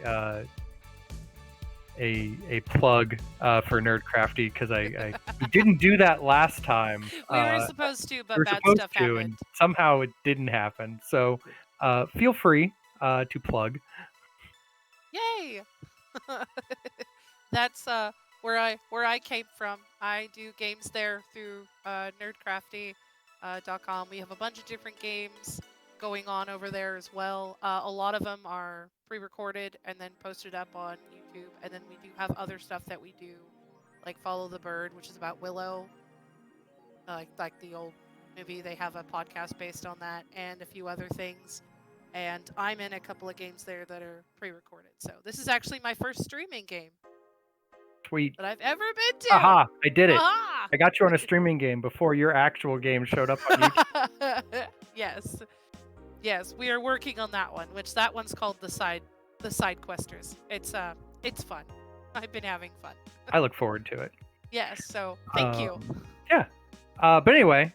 plug for Nerdcrafty, because I didn't do that last time. We were supposed to, but we were bad supposed stuff to, happened. and somehow it didn't happen. So feel free to plug. Yay! That's where I came from. I do games there through nerdcrafty.com. We have a bunch of different games going on over there as well. A lot of them are pre-recorded and then posted up on YouTube, and then we do have other stuff that we do, like Follow the Bird, which is about Willow, like the old movie. They have a podcast based on that, and a few other things. And I'm in a couple of games there that are pre-recorded. So this is actually my first streaming game Sweet. that I've ever been to. Aha! I did it. Aha! I got you on a streaming game before your actual game showed up on YouTube. Yes, we are working on that one, which that one's called the Side Questers. It's fun. I've been having fun. I look forward to it. Yes, so thank you. Yeah. But anyway,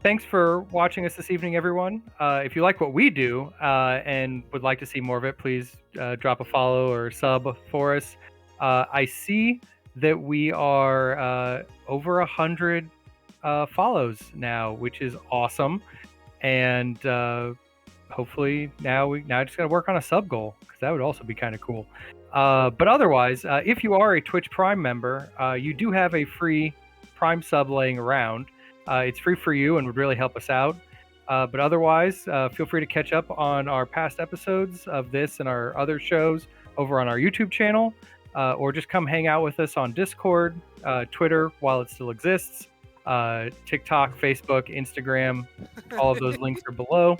thanks for watching us this evening, everyone. If you like what we do and would like to see more of it, please drop a follow or sub for us. I see that we are over 100 follows now, which is awesome. And hopefully now I just got to work on a sub goal, because that would also be kind of cool. But otherwise, if you are a Twitch Prime member, you do have a free Prime sub laying around. It's free for you and would really help us out. But otherwise, feel free to catch up on our past episodes of this and our other shows over on our YouTube channel, or just come hang out with us on Discord, Twitter while it still exists, TikTok, Facebook, Instagram. All of those links are below.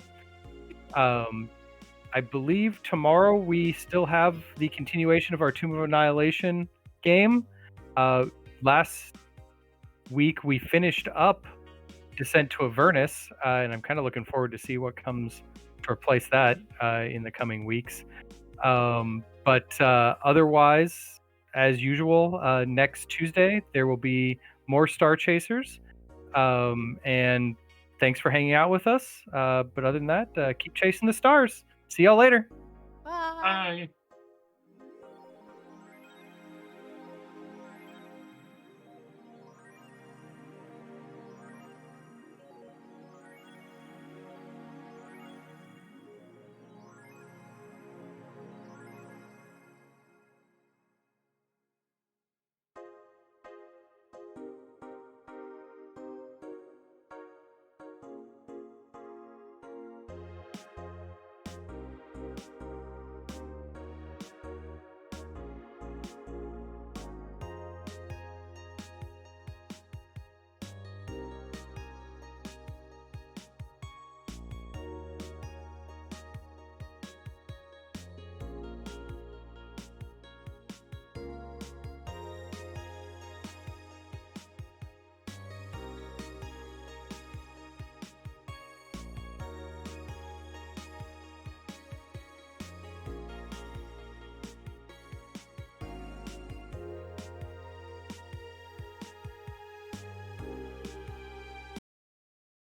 I believe tomorrow we still have the continuation of our Tomb of Annihilation game. Last week we finished up Descent to Avernus, and I'm kind of looking forward to see what comes to replace that in the coming weeks. But otherwise, as usual, next Tuesday there will be more Star Chasers. And thanks for hanging out with us. But other than that, keep chasing the stars. See y'all later. Bye. Bye.